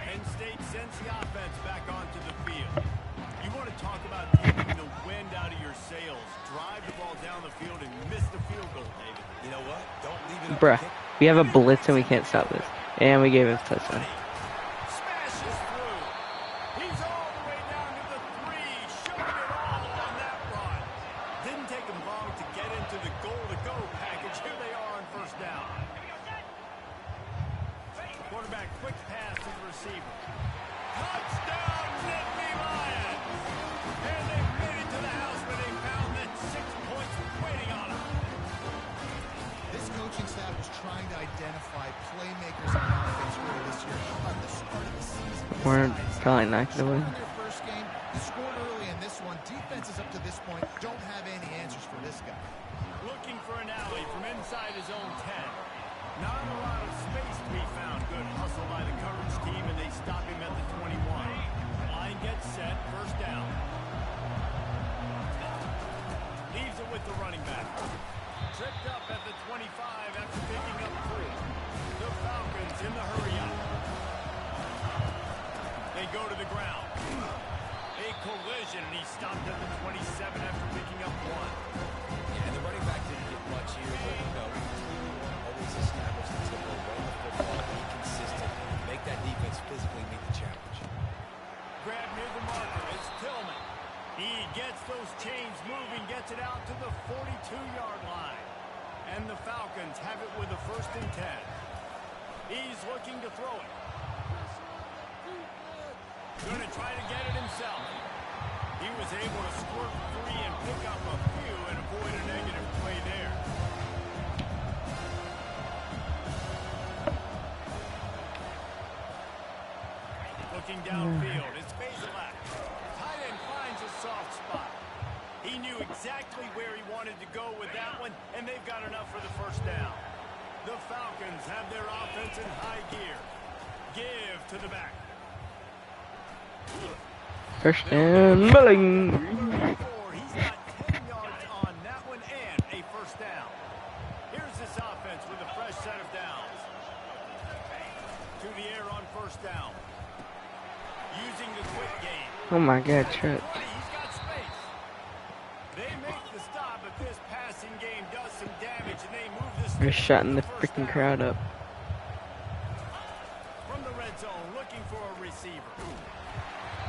Penn State sends the offense back onto the field. You want to talk about taking the wind out of your sails. Drive the ball down the field and miss the field goal, David. You know what? Don't leave it up. Bruh, we have a blitz and we can't stop this. And we gave him a touchdown. Smashes through. He's all the way down to the 3. Showing it all on that run. Didn't take him long to get into the goal-to-go package. Here they are on first down. Quarterback quick pass to the receiver. Touchdown, Nittany Lions! And they've made it to the house where they found that 6 points waiting on them. This coaching staff is trying to identify playmakers on offense early this year. At the start of the season, We're probably not gonna win. their first game, they scored early in this one. Defenses up to this point don't have any answers for this guy. Looking for an alley from inside his own 10. Not a lot of space to be found. Good hustle by the coverage team, and they stop him at the 21. Line gets set, first down. Leaves it with the running back. Tripped up at the 25 after picking up 3. The Falcons in the hurry-up. They go to the ground. A collision, and he stopped at the 27 after picking up 1. Yeah, the running back didn't get much here, but you know, always establish the tempo, run the football, be consistent, make that defense physically meet the challenge. Grab near the marker. It's Tillman. He gets those chains moving, gets it out to the 42-yard line. And the Falcons have it with a 1st and 10. He's looking to throw it. Going to try to get it himself. He was able to squirt free and pick up a few and avoid a negative play there. Looking downfield, it's Bazelak. Tight end finds a soft spot. He knew exactly where he wanted to go with that one, and they've got enough for the first down. The Falcons have their offense in high gear. Give to the back. First down, Bowling. He's got 10 yards on that one and a first down. Here's this offense with a fresh set of downs. To the air on first down. Using the quick game. Oh my god, Trent. He's got space. They make the stop, but this passing game does some damage, and they move this. They're shutting the freaking crowd up. From the red zone, looking for a receiver.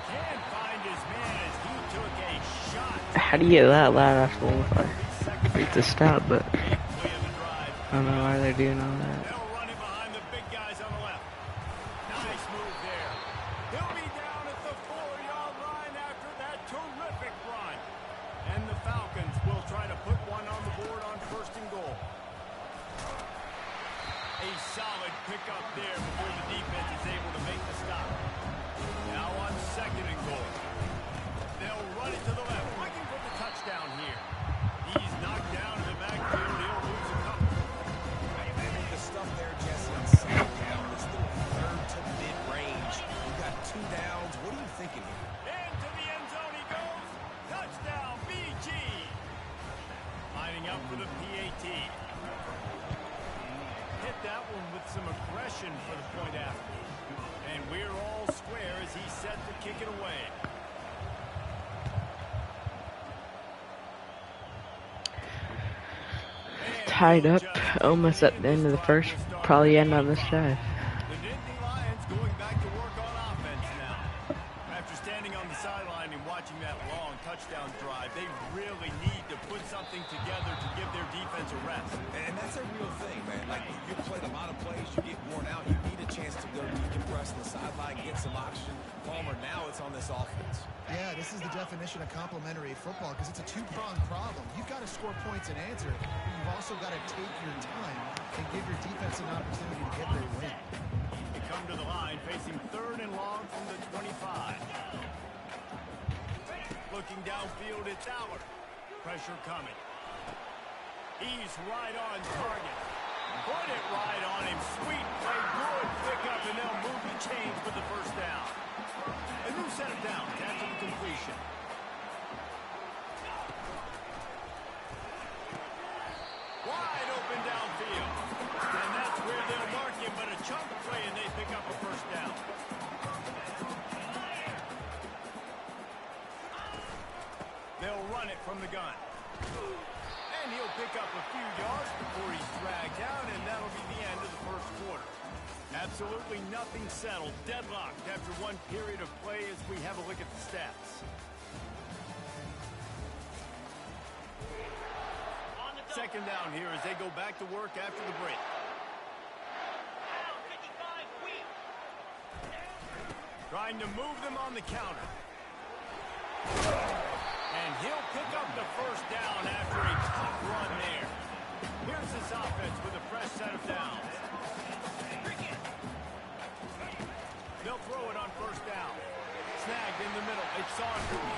Can't find his man as he took a shot. How do you get that loud after the fire? It's a stop, but I don't know why they're doing all that. They'll run him behind the big guys on the left. Nice move there. He'll be down at the 4-yard line after that terrific run. And the Falcons will try to put one on the board on 1st and goal. A solid pickup there before the defense is able to make the stop. Now on 2nd and goal. They'll run it to the left, looking for the touchdown here. He's knocked down in the backfield. He'll lose a couple. The stuff there, Jesse, on 2nd down. It's the 3rd to mid-range. You got 2 downs. What are you thinking here? Into the end zone he goes. Touchdown, BG. Lining up for the PAT. Hit that one with some aggression for the point after. And we're all square as he's set to kick it away. Tied up, almost at the end of the first, probably end on this drive. The Nittany Lions going back to work on offense now. standing on the sideline and watching that long touchdown drive, they really need to put something together to give their defense a rest. And that's a real thing, man. Like, you've played a lot of plays, you get worn out, you need a chance to go decompress on the sideline, get some oxygen. Palmer, now it's on this offense. Yeah, this is the definition of complementary football because it's a two-pronged problem. You've got to score points and answer, but you've also got to take your time and give your defense an opportunity to get their win. They come to the line facing 3rd and long from the 25. Looking downfield, it's Allard. Pressure coming. He's right on target. Put it right on him. Sweet play, good pickup, and they'll move the chains for the first down. And who set it down? That's a completion. Wide open downfield. And that's where they'll mark him, but a chunk play, and they pick up a first down. They'll run it from the gun. And he'll pick up a few yards before he's dragged out, and that'll be the end of the first quarter. Absolutely nothing settled. Deadlocked after one period of play as we have a look at the stats. Second down here as they go back to work after the break. Trying to move them on the counter. And he'll pick up the first down after a tough run there. Here's this offense with a fresh set of downs. They'll throw it on first down. Snagged in the middle. It's Saunders.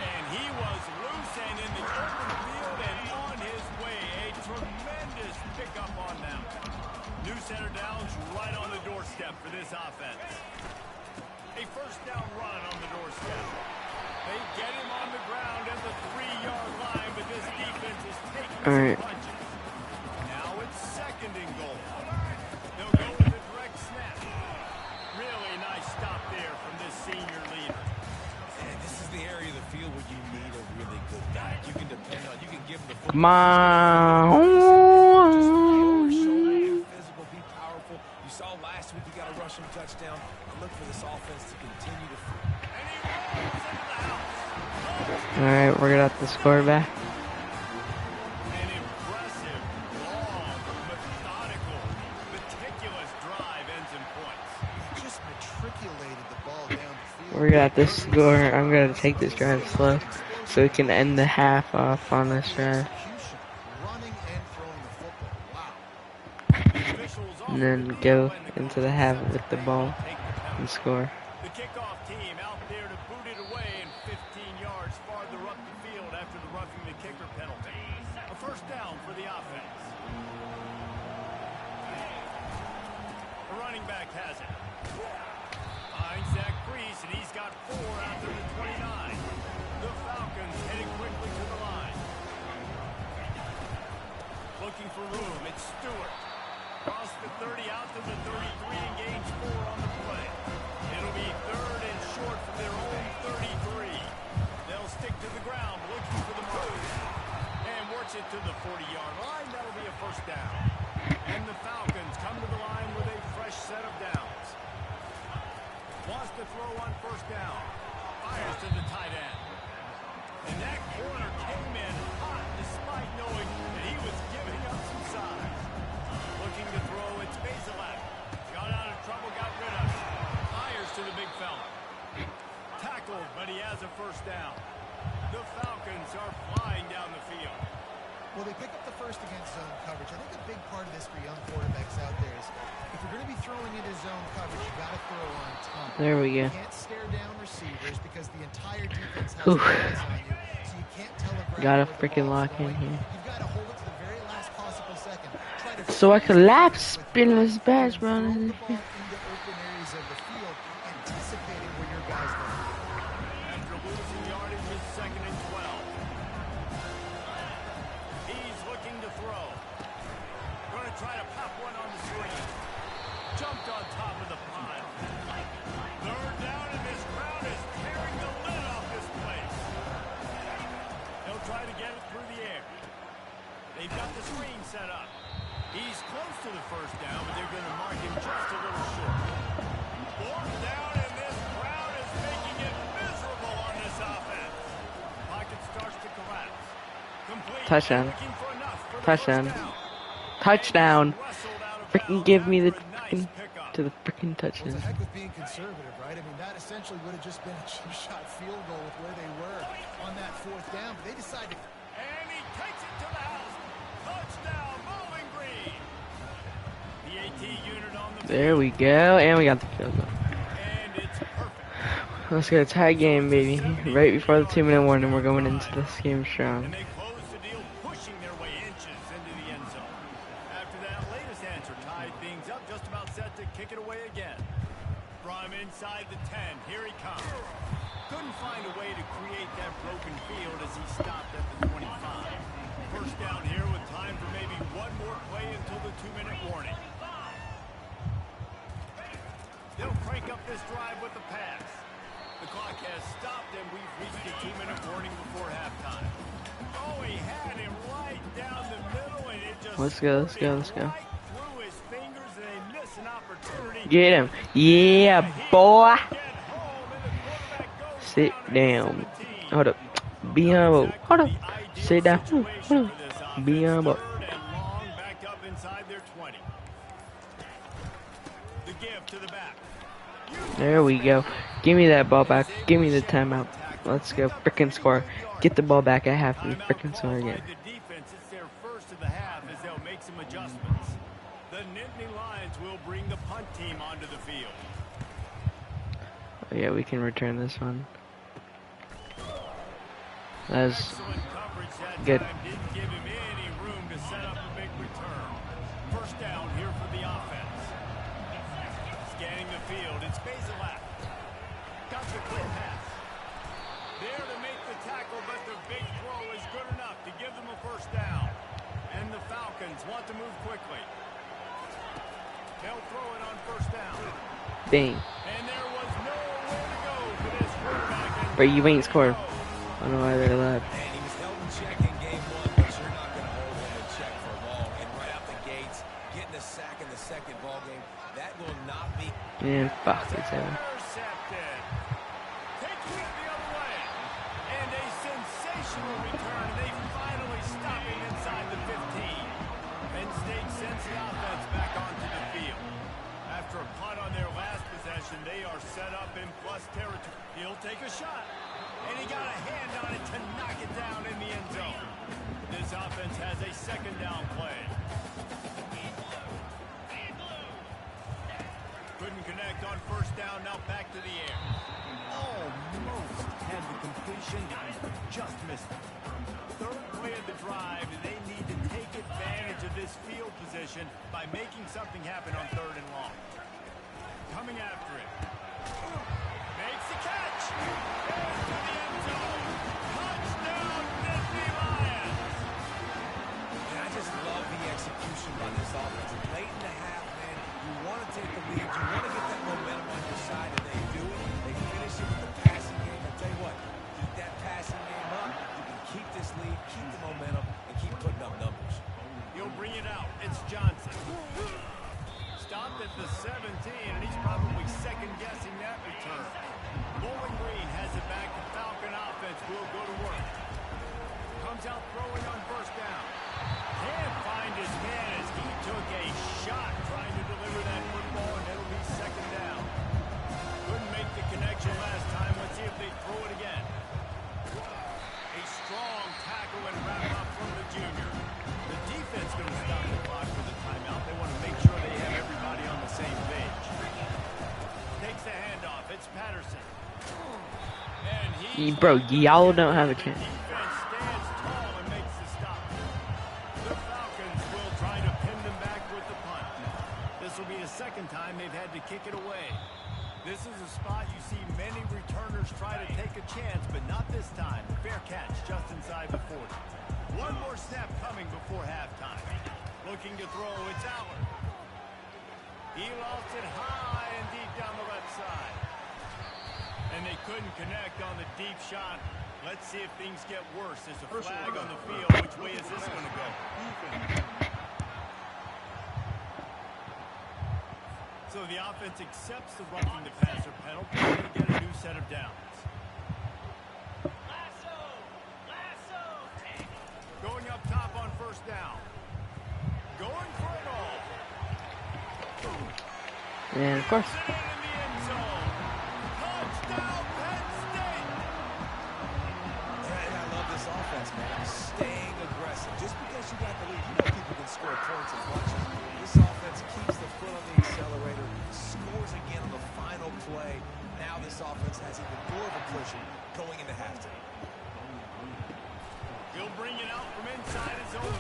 And he was loose and in the open field and on his way. A tremendous pickup on them. New center downs right on the doorstep for this offense. A first down run on the doorstep. They get him on the ground at the 3-yard line, but this defense is taking some punches. Now it's 2nd and goal. They'll go with a direct snap. Really nice stop there from this senior leader. And this is the area of the field where you need a really good guy. You can depend on, you can give him the football. Come on. Physical, be powerful. You saw last week he got a rushing touchdown. I look for this offense to continue to. Alright, we're gonna have to score back. An impressive, long, methodical, meticulous drive ends in points. Just matriculated the ball down the field. We're gonna have to score. I'm gonna take this drive slow so we can end the half off on this drive. Running and throwing the football. Wow. And then go into the half with the ball and score. The kickoff team out there to boot it away and 15 yards farther up the field after the roughing the kicker penalty. A first down for the offense. The running back has it. Finds Zach Priest, and he's got 4 after the 29. The Falcons heading quickly to the line. Looking for room, it's Stewart. Cross the 30 out to the 33 and gains 4 on the play. It'll be 3rd and short from their own 33. They'll stick to the ground looking for the mark. And works it to the 40-yard line. That'll be a first down. And the Falcons come to the line with a fresh set of downs. Wants to throw on first down. Fires to the tight end. And that corner came in hot despite knowing that he was giving up some size. Looking to throw, it's Bazelak. Got out of trouble, got rid of it. Fires to the big fella. Tackled, but he has a first down. The Falcons are flying down the field. Well, they pick up the first against zone coverage. I think a big part of this for young quarterbacks out there is if you're going to be throwing into zone coverage, you got to throw on time. There we go. You can't stare down receivers because the entire defense has eyes on you, so you can't telegraph. Gotta freaking lock in here. You've got to hold it to the very last possible second. Try to So I can lap spin this badge running. throw the ball into open areas of the field, anticipating where your guys go. After losing yardage, it's 2nd and 12. He's looking to throw. Going to try to pop one on the screen. Jumped on top of the pile. 3rd down, and this crowd is tearing the lid off this place. They'll try to get it through the air. They've got the screen set up. He's close to the first down, but they're going to mark him just a little short. 4th down, and this crowd Touchdown. Touchdown. Touchdown. Freaking give me the freaking to the freaking touchdown. Well, it's a heck of being conservative, right? I mean, that essentially would have just been a cheap shot field goal with where they were on that 4th down, but they decided. And he takes it to the house. Touchdown, Bowling Green. The AT unit on the There we go, and we got the field goal. and it's perfect. Let's get a tie game, baby. Right before the 2-minute warning, we're going into this game strong. And they close the deal, pushing their way inches into the end zone. After that latest answer tied things up, just about set to kick it away again. From inside the 10, here he comes. Couldn't find a way to create that broken field as he stopped at the 25. First down here with time for maybe one more play until the 2-minute warning. They'll crank up this drive with the pass. The clock has stopped and we've reached the 2-minute warning before halftime. Oh, he had him right down the middle and it just Let's go, let's go, let's go. right through his fingers and they miss an opportunity. Get him. Yeah, boy. Get home and the quarterback goes Sit down. 17. Hold up. Be humble. Hold up. Sit down. Hold up. Be humble. Third and long, backed up inside their 20. The give to the back. There we go. Give me that ball back. Give me the timeout. Let's go. Frickin' score. Get the ball back at half and frickin' score again. The defense, it's their first of the half as they'll make some adjustments. The Nittany Lions will bring the punt team onto the field. Oh, yeah, we can return this one. That's Excellent coverage that good. time didn't give him any room to set up a big return. First down here for the offense. Scanning the field, it's Basilak. Got the quick pass. There to make the tackle, but the big throw is good enough to give them a first down. And the Falcons want to move quickly. They'll throw it on first down. Dang. And there was nowhere to go for this quarterback. But you ain't scored. I don't know why they're allowed. And he was held in check in game 1, but you're not going to hold him in check for long. And right out the gates, getting a sack in the second ball game, that will not be. And fuck it's him. Intercepted. Taking it the other way. And a sensational return. They finally stop him inside the 15. Penn State sends the offense back onto the field. After a punt on their last possession, they are set up in plus territory. He'll take a shot. And he got a hand on it to knock it down in the end zone. This offense has a second down play. Couldn't connect on first down, now back to the air. Almost had the completion, just missed it. Third play of the drive, and they need to take advantage of this field position by making something happen on third and long. Coming after it. Makes the catch. Goes to the end zone. Touchdown, Nittany Lions. And I just love the execution by this offense. Late in the half, man, you want to take the lead. You want to get that momentum on your side, and they do it. They finish it with the passing game. I tell you what, keep that passing game up. You can keep this lead, keep the momentum, and keep putting up numbers. He'll bring it out. It's Johnson. Stopped at the 17, and he's probably second-guessing that return. Bowling Green has it back. The Falcon offense will go to work. Comes out throwing on first down. Can't find his man as he took a shot trying to deliver that football, and it'll be second down. Couldn't make the connection last time. Let's see if they throw it again. A strong tackle and wrap up from the junior. The defense going to stop the clock for the timeout. They want to make sure they have everybody on the same page. Takes the handoff. It's Patterson. And Bro, y'all don't have a chance. defense stands tall and makes the stop. The Falcons will try to pin them back with the punt. This will be the second time they've had to kick it away. This is a spot you see many returners try to take a chance, but not this time. Fair catch just inside the 40. One more snap coming before halftime. Looking to throw, it's Allard. He lost it high and deep down the left side. And they couldn't connect on the deep shot. Let's see if things get worse. There's a flag on the field. Which way is this going to go? So the offense accepts the roughing the passer penalty and get a new set of downs. Going up And of course. I love this offense, man. Staying aggressive. Just because you got the lead, you know people can score points in bunches. This offense keeps the foot on the accelerator, scores again on the final play. Now this offense has even more of a cushion going into halftime. He'll bring it out from inside his own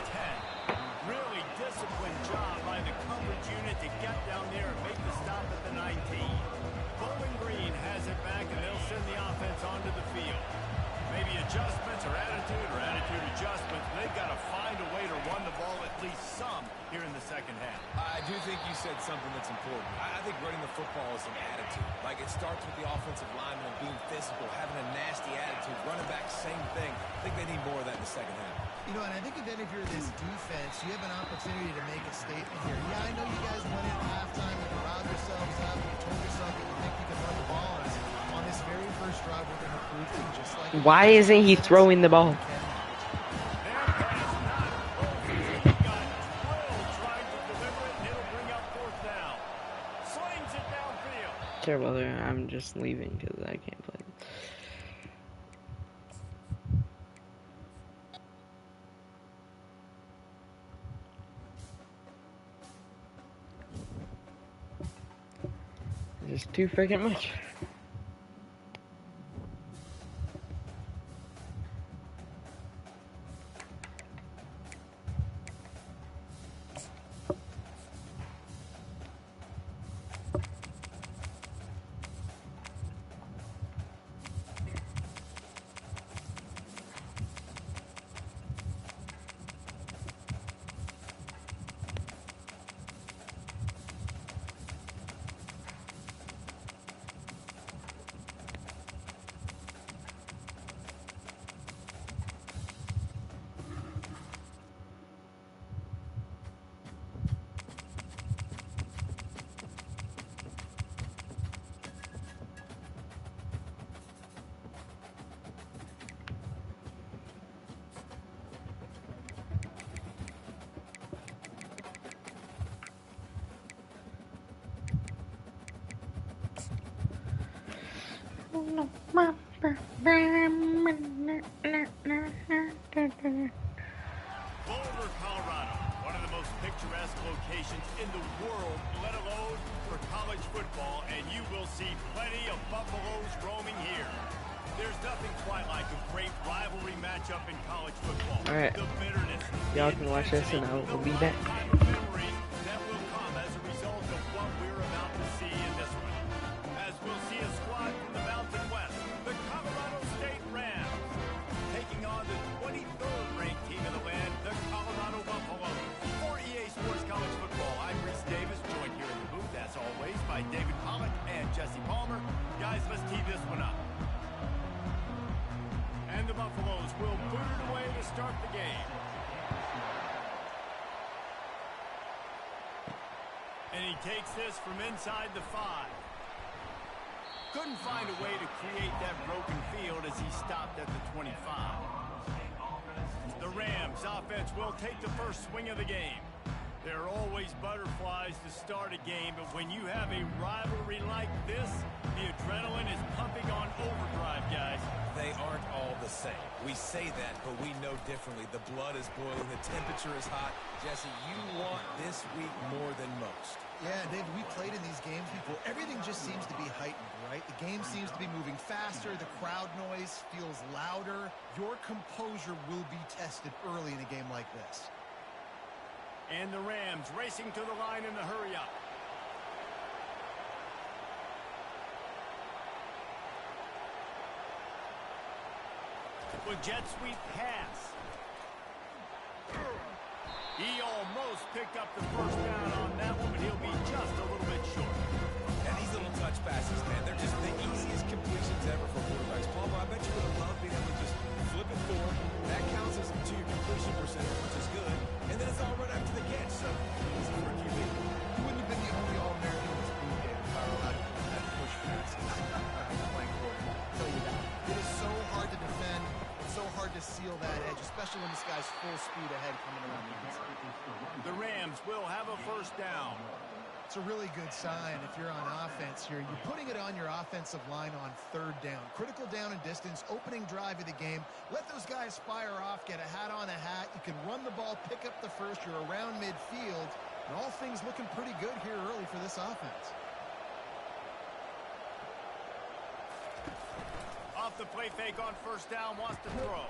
10. Really disciplined job by the coverage unit to get down there and make the stop at the 19. Bowling Green has it back, and they'll send the offense onto the field. Maybe adjustments or attitude adjustments. They've got to find a way to run the ball at least some here in the second half. I do think you said something that's important. I think running the football is an attitude. Like, it starts with the offensive lineman being physical, having a nasty attitude. Running back, same thing. I think they need more of that in the second half. You know, and I think then if you're this defense, you have an opportunity to make a statement here. Yeah, I know you guys went in at halftime and you riled yourselves up and you told yourself that you think you can run the ball. On this very first drive, we're going to prove to you just like... Why isn't he throwing the ball? Terrible there. I'm just leaving because I can't play. Just too freaking much. Boulder, Colorado, one of the most picturesque locations in the world, let alone for college football, and you will see plenty of Buffaloes roaming here. There's nothing quite like a great rivalry matchup in college football. All right, y'all can watch this and I will be back. That will come as a result of what we're about to see in this one. As we'll see a squad from the Mountain West, the Colorado State Rams, taking on the 23rd ranked team in the land, the Colorado Buffaloes. For EA Sports College Football, I'm Reese Davis, joined here in the booth, as always, by David Pollock and Jesse Palmer. Guys, let's tee this one up. And the Buffaloes will boot it away to start the game. And he takes this from inside the 5. Couldn't find a way to create that broken field as he stopped at the 25. The Rams offense will take the first swing of the game. There are always butterflies to start a game, but when you have a rivalry like this, the adrenaline is pumping on overdrive, guys. They aren't all the same. We say that, but we know differently. The blood is boiling. The temperature is hot. Jesse, you want this week more than most. Yeah, David, we played in these games before. Everything just seems to be heightened, right? The game seems to be moving faster. The crowd noise feels louder. Your composure will be tested early in a game like this. And the Rams racing to the line in the hurry-up. With jet sweep pass. He almost picked up the first down on that one, but he'll be just a little bit short. And these little touch passes, man, they're just the easiest completions ever for quarterbacks. Palmer, I bet you would have loved being able to just flip it forward. That counts as to your completion percentage, which is good. And then it's all right after the catch, so easy for a QB. You wouldn't have been the only All-American in this boot game if I were allowed to do that push pass. Playing quarterback, I'll tell you that. It is so hard to defend. It's so hard to seal that edge, especially when this guy's full speed ahead coming around the inside. The Rams will have a first down. It's a really good sign if you're on offense here. You're putting it on your offensive line on third down. Critical down and distance, opening drive of the game. Let those guys fire off, get a hat on a hat. You can run the ball, pick up the first. You're around midfield. And all things looking pretty good here early for this offense. Off the play fake on first down, wants to throw.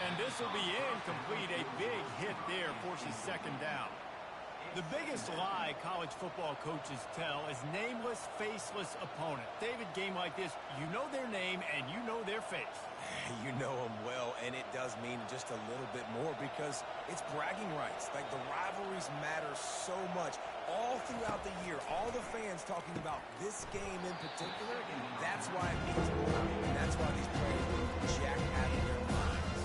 And this will be incomplete. A big hit there forces second down. The biggest lie college football coaches tell is nameless, faceless opponent. David, game like this, you know their name and you know their face. You know them well, and it does mean just a little bit more because it's bragging rights. Like, the rivalries matter so much all throughout the year. All the fans talking about this game in particular, and that's why it means more. And that's why these players are jacked out of their minds.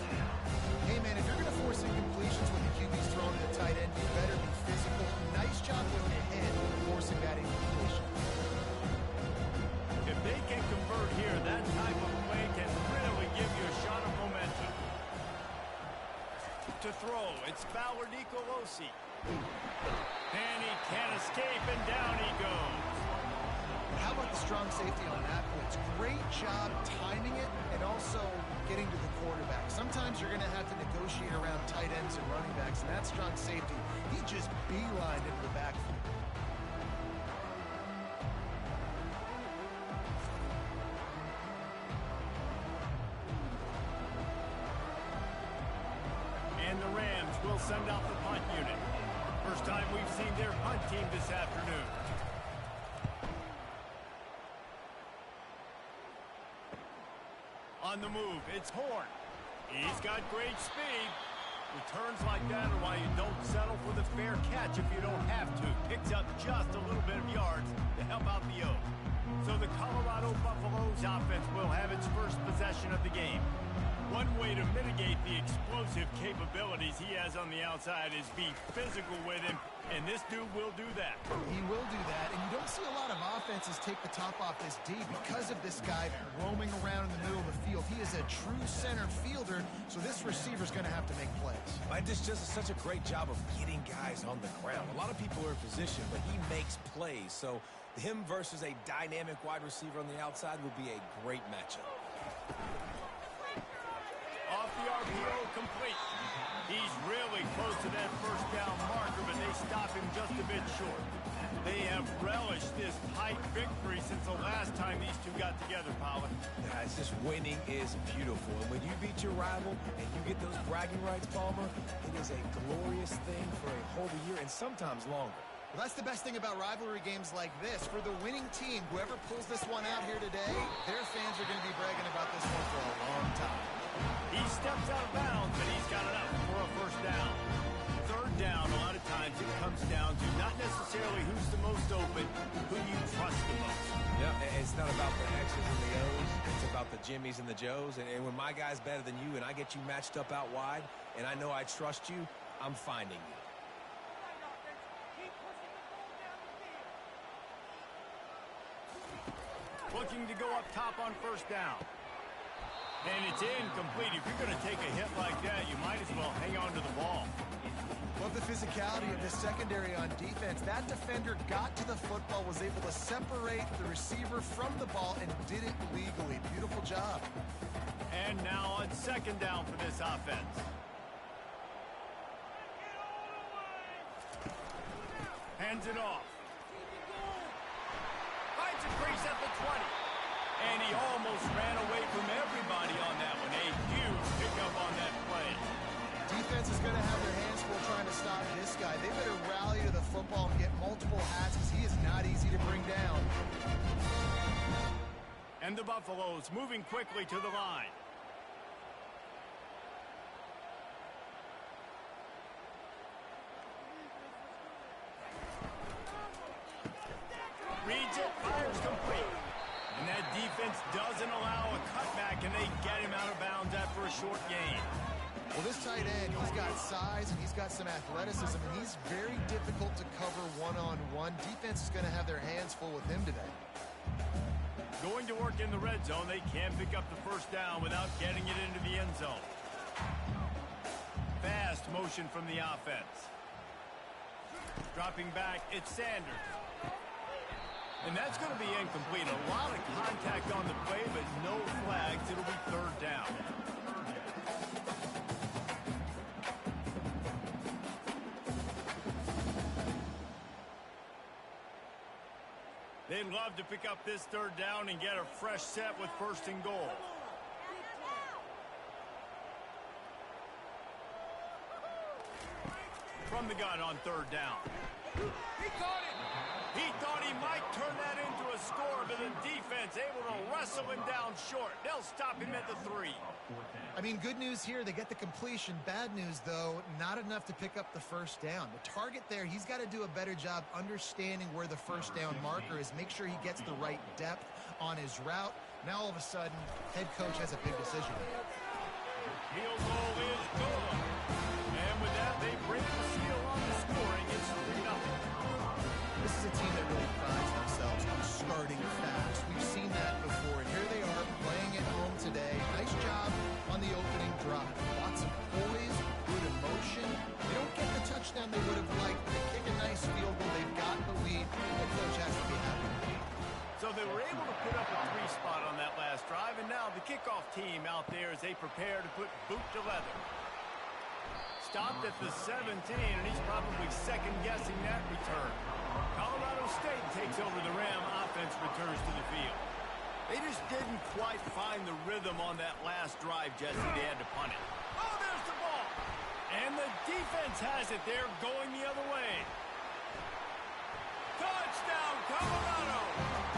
Hey, man, if you're going to force incompletions when the QB's throwing to the tight end, you better be physical. Nice job with the head forcing that incompletion. If they can convert here, that type of play can really give you a shot of momentum. To throw, it's Fowler Nicolosi. And he can't escape, and down he goes. How about the strong safety on that blitz? Great job timing it and also getting to the quarterback. Sometimes you're going to have to negotiate around tight ends and running backs, and that strong safety, he just beelined into the backfield. And the Rams will send out the punt unit. First time we've seen their punt team this afternoon. On the move, it's Horn. He's got great speed. Returns like that are why you don't settle for the fair catch if you don't have to. Picks up just a little bit of yards to help out the O. So the Colorado Buffaloes offense will have its first possession of the game. One way to mitigate the explosive capabilities he has on the outside is be physical with him, and this dude will do that. He will do that, and you don't see a lot of offenses take the top off this D because of this guy roaming around in the middle of the field. He is a true center fielder, so this receiver's going to have to make plays. Mike just does such a great job of getting guys on the ground. A lot of people are in position, but he makes plays, so him versus a dynamic wide receiver on the outside would be a great matchup. Off the RPO, complete. He's really close to that first down marker, but they stop him just a bit short. They have relished this tight victory since the last time these two got together, Pollard. Yeah, it's just winning is beautiful. And when you beat your rival and you get those bragging rights, Palmer, it is a glorious thing for a whole year and sometimes longer. Well, that's the best thing about rivalry games like this. For the winning team, whoever pulls this one out here today, their fans are going to be bragging about this one for a long time. He steps out of bounds, but he's got enough for a first down. Third down, a lot of times it comes down to not necessarily who's the most open, who you trust the most. Yeah, it's not about the X's and the O's. It's about the Jimmies and the Joes. And when my guy's better than you and I get you matched up out wide and I know I trust you, I'm finding you. Looking to go up top on first down. And it's incomplete. If you're going to take a hit like that, you might as well hang on to the ball. Love the physicality of the secondary on defense. That defender got to the football, was able to separate the receiver from the ball, and did it legally. Beautiful job. And now on second down for this offense. Hands it off. Finds a crease at the 20. And he almost ran away from everybody on that one. A huge pickup on that play. Defense is going to have their hands full trying to stop this guy. They better rally to the football and get multiple hats because he is not easy to bring down. And the Buffaloes moving quickly to the line. Reads it, fires complete. And that defense doesn't allow a cutback, and they get him out of bounds after a short gain. Well, this tight end, he's got size and he's got some athleticism, and he's very difficult to cover one-on-one. Defense is going to have their hands full with him today. Going to work in the red zone, they can't pick up the first down without getting it into the end zone. Fast motion from the offense. Dropping back, it's Sanders. And that's going to be incomplete. A lot of contact on the play, but no flags. It'll be third down. They'd love to pick up this third down and get a fresh set with first and goal. From the gun on third down. He caught it. He thought he might turn that into a score, but the defense able to wrestle him down short. They'll stop him at the 3. I mean, good news here, they get the completion. Bad news, though, not enough to pick up the first down. The target there, he's got to do a better job understanding where the first down marker is, make sure he gets the right depth on his route. Now, all of a sudden, head coach has a big decision. Field goal is good. And with that, they break the seal on the scoring. It's 3-0. This is a team that really prides themselves on starting fast. We've seen that before. And here they are playing at home today. Nice job on the opening drive. Lots of poise, good emotion. They don't get the touchdown they would have liked, but they kick a nice field goal. They've got the lead. The coach has to be happy. So they were able to put up a 3 spot on that last drive, and now the kickoff team out there as they prepare to put boot to leather. Stopped at the 17, and he's probably second-guessing that return. Colorado State takes over the Ram offense, returns to the field. They just didn't quite find the rhythm on that last drive, Jesse. They had to punt it. Oh, there's the ball. And the defense has it. They're going the other way. Touchdown, Colorado.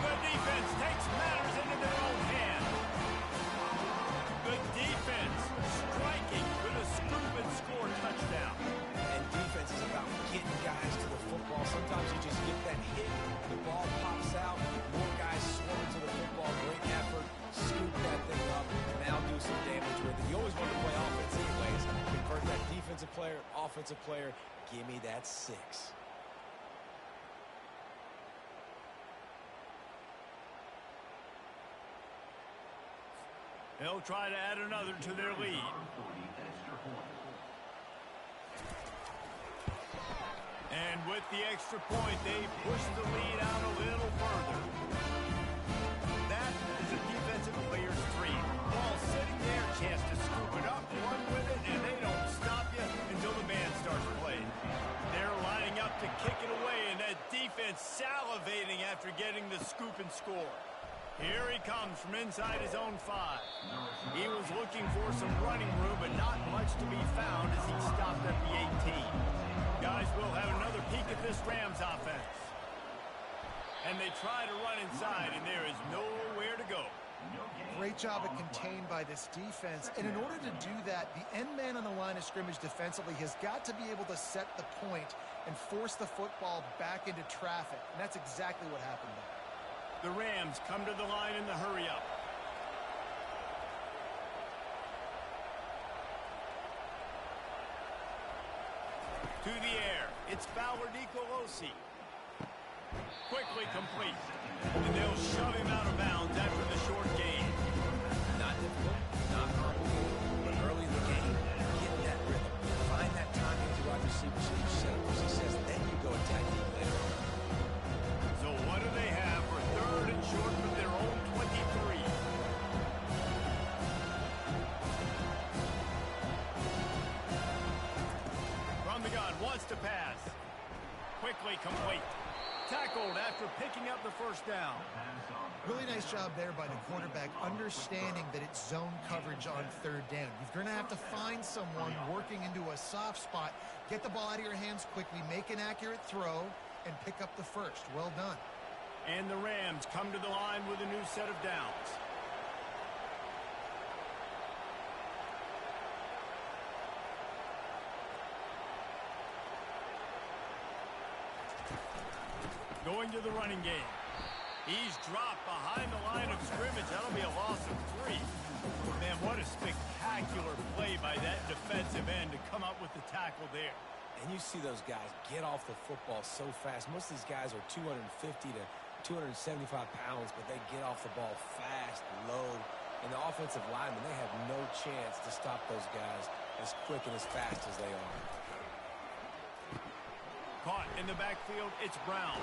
The defense takes matters into their own hands. The defense striking with a scoop and score touchdown. And defense is about getting guys to the football. Sometimes you just get that hit, the ball pops out, more guys swarm to the football. Great effort, scoop that thing up, now do some damage with it. You always want to play offense anyways. Convert that defensive player, offensive player. Give me that 6. They'll try to add another to their lead. And with the extra point, they push the lead out a little further. That is a defensive player's 3. Ball sitting there, chance to scoop it up, run with it, and they don't stop you until the band starts playing. They're lining up to kick it away, and that defense salivating after getting the scoop and score. Here he comes from inside his own 5. He was looking for some running room, but not much to be found as he stopped at the 18. Guys, we'll have another peek at this Rams offense. And they try to run inside, and there is nowhere to go. Great job at contained by this defense. And in order to do that, the end man on the line of scrimmage defensively has got to be able to set the point and force the football back into traffic. And that's exactly what happened there. The Rams come to the line in the hurry-up. To the air, it's Fowler Nicolosi. Quickly complete. And they'll shove him out of bounds after the short gain. Not difficult, not complicated, but early in the game, get that rhythm. Find that timing to wide receivers who she says, then you go attack them later on. So what do they have for third and short from their own 23? From the gun, wants to pass. Quickly complete. Tackled after picking up the first down. Really nice job there by the quarterback, understanding that it's zone coverage on third down. You're going to have to find someone working into a soft spot, get the ball out of your hands quickly, make an accurate throw, and pick up the first. Well done. And the Rams come to the line with a new set of downs. Going to the running game. He's dropped behind the line of scrimmage. That'll be a loss of 3. Man, what a spectacular play by that defensive end to come up with the tackle there. And you see those guys get off the football so fast. Most of these guys are 250 to 275 pounds, but they get off the ball fast, low. And the offensive linemen, they have no chance to stop those guys as quick and as fast as they are. Caught in the backfield, it's Brown.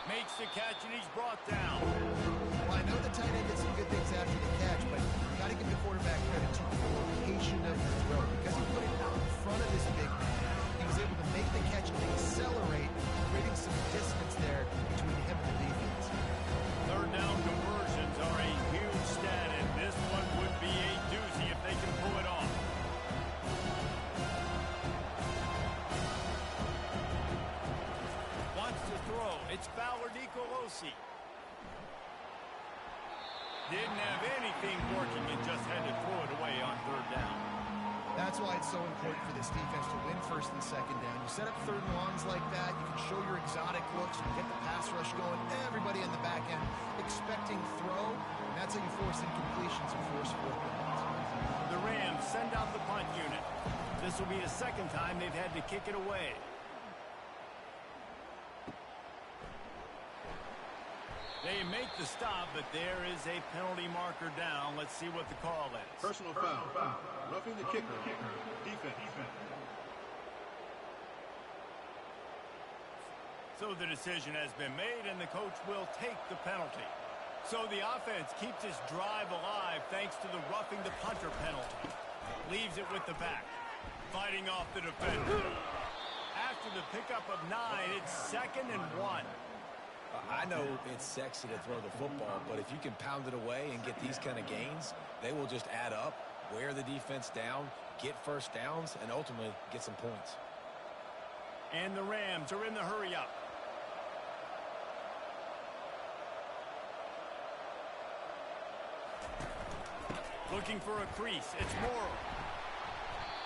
Makes the catch, and he's brought down. Well, I know the tight end did some good things after the catch, but you got to give the quarterback credit too for the location of the throw. Because he put it out in front of his big man, he was able to make the catch and accelerate, creating some distance there between him and the defense. Third down conversions are a huge stat, and this one would be a doozy if they can pull it off. Wants to throw. It's Fowler Nicolosi. Didn't have anything working and just had to throw it away on third down. That's why it's so important for this defense to win first and second down. You set up third and longs like that, you can show your exotic looks, you get the pass rush going, everybody in the back end expecting throw, and that's how you force incompletions and force fourth downs. The Rams send out the punt unit. This will be the second time they've had to kick it away. They make the stop, but there is a penalty marker down. Let's see what the call is. Personal foul. Roughing the kicker. Defense. So the decision has been made, and the coach will take the penalty. So the offense keeps its drive alive thanks to the roughing the punter penalty. Leaves it with the back. Fighting off the defender. After the pickup of 9, it's 2nd and 1. I know it's sexy to throw the football, but if you can pound it away and get these kind of gains, they will just add up, wear the defense down, get first downs, and ultimately get some points. And the Rams are in the hurry-up. Looking for a crease. It's Morrow.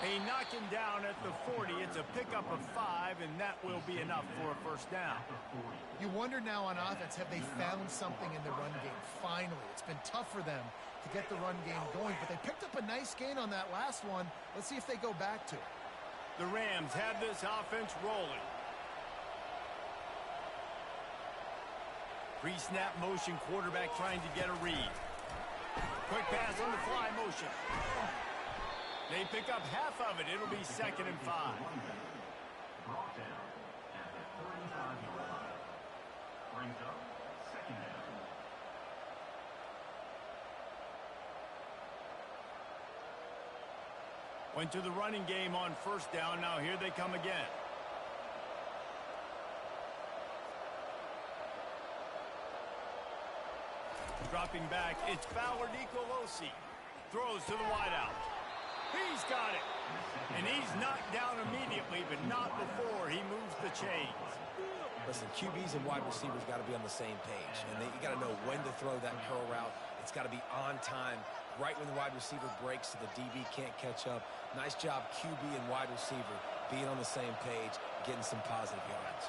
They knock him down at the 40. It's a pickup of 5, and that will be enough for a first down. You wonder now on offense, have they found something in the run game? Finally, it's been tough for them to get the run game going, but they picked up a nice gain on that last one. Let's see if they go back to it. The Rams have this offense rolling. Pre-snap motion, quarterback trying to get a read. Quick pass on the fly motion. They pick up half of it. It'll be 2nd and 5. Went to the running game on first down. Now here they come again. Dropping back, it's Fowler Nicolosi. Throws to the wideout. He's got it. And he's knocked down immediately, but not before he moves the chains. Listen, QBs and wide receivers got to be on the same page. And you got to know when to throw that curl route. It's got to be on time, right when the wide receiver breaks so the DB can't catch up. Nice job, QB and wide receiver, being on the same page, getting some positive yards.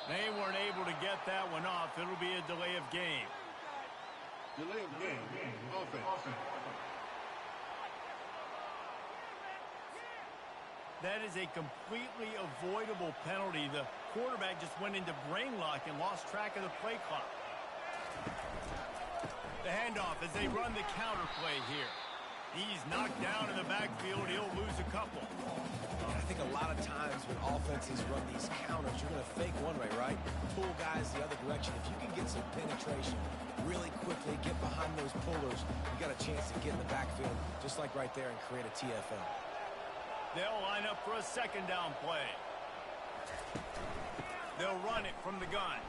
They weren't able to get that one off. It'll be a delay of game. Delay of game. Offense. That is a completely avoidable penalty. The quarterback just went into brain lock and lost track of the play clock. The handoff as they run the counter play here. He's knocked down in the backfield. He'll lose a couple. I think a lot of times when offenses run these counters, you're going to fake one way, right? Pull guys the other direction. If you can get some penetration really quickly, get behind those pullers, you got a chance to get in the backfield, just like right there, and create a TFL. They'll line up for a 2nd down play. They'll run it from the gun.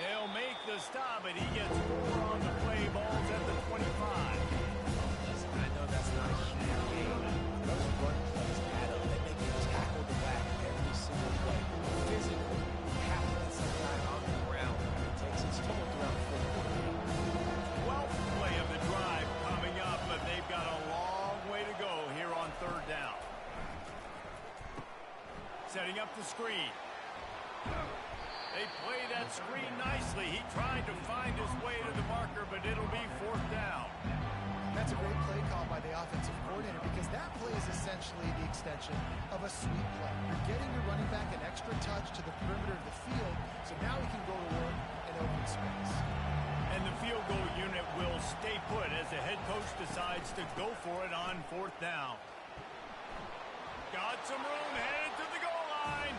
They'll make the stop, but he gets 4 on the play. Balls at the 25. I know that's not a huge game. Those run plays add up. They make you tackle the back every single play. Physically, you have to get some guy on the ground. It takes its toll throughout the football game. 12th play of the drive coming up, but they've got a long way to go here on 3rd down. Setting up the screen. They play that screen nicely. He tried to find his way to the marker, but it'll be 4th down. That's a great play call by the offensive coordinator because that play is essentially the extension of a sweep play. You're getting your running back an extra touch to the perimeter of the field, so now he can go to work in open space. And the field goal unit will stay put as the head coach decides to go for it on 4th down. Got some room, headed to the goal line.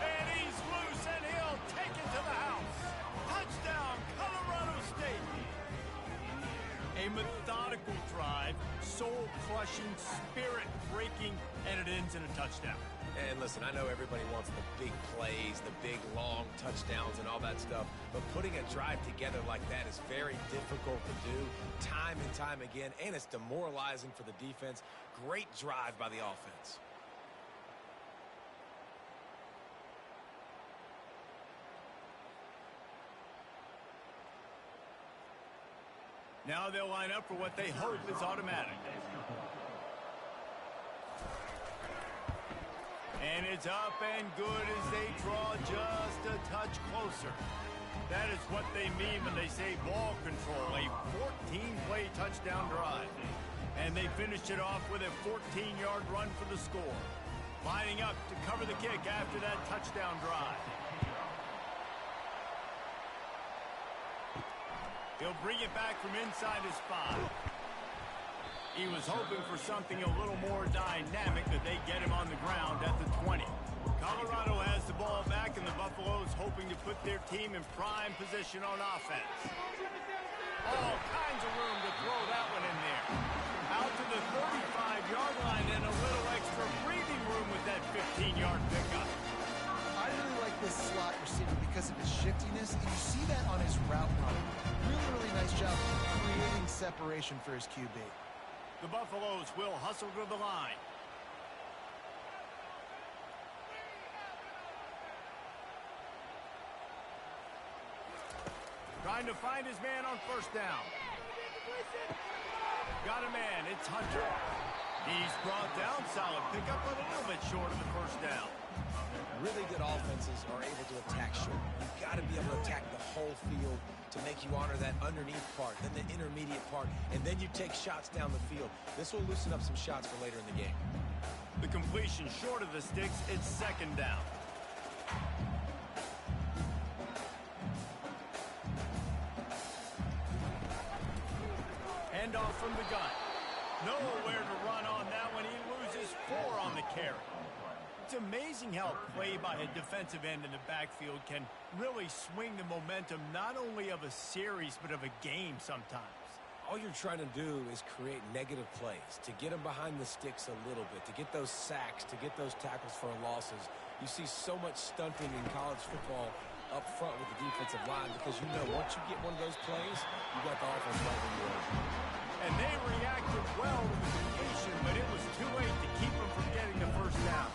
And he's loose, and he'll take it to the house. Touchdown, Colorado State. A methodical drive, soul-crushing, spirit-breaking, and it ends in a touchdown. And listen, I know everybody wants the big plays, the big, long touchdowns and all that stuff, but putting a drive together like that is very difficult to do time and time again, and it's demoralizing for the defense. Great drive by the offense. Now they'll line up for what they hope is automatic. And it's up and good as they draw just a touch closer. That is what they mean when they say ball control, a 14-play touchdown drive. And they finished it off with a 14-yard run for the score. Lining up to cover the kick after that touchdown drive. He'll bring it back from inside his 5. He was hoping for something a little more dynamic, that they get him on the ground at the 20. Colorado has the ball back, and the Buffaloes hoping to put their team in prime position on offense. All kinds of room to throw that one in there. Out to the 35-yard line, and a little extra breathing room with that 15-yard pickup. I really like this slot receiver because of his shiftiness, and you see that on his route running. Really nice job creating separation for his QB. The Buffaloes will hustle to the line. Trying to find his man on 1st down. Got a man, it's Hunter. He's brought down, solid pickup, but a little bit short of the 1st down. Really good offenses are able to attack short. You've got to be able to attack the whole field to make you honor that underneath part, then the intermediate part, and then you take shots down the field. This will loosen up some shots for later in the game. The completion short of the sticks, it's 2nd down. Hand off from the gun. Nowhere to run on that one. He loses 4 on the carry. It's amazing how play by a defensive end in the backfield can really swing the momentum not only of a series but of a game sometimes. All you're trying to do is create negative plays, to get them behind the sticks a little bit, to get those sacks, to get those tackles for losses. You see so much stunting in college football up front with the defensive line because you know once you get one of those plays, you got the offense right where you are. And they reacted well to the completion, but it was too late to keep them from getting the 1st down.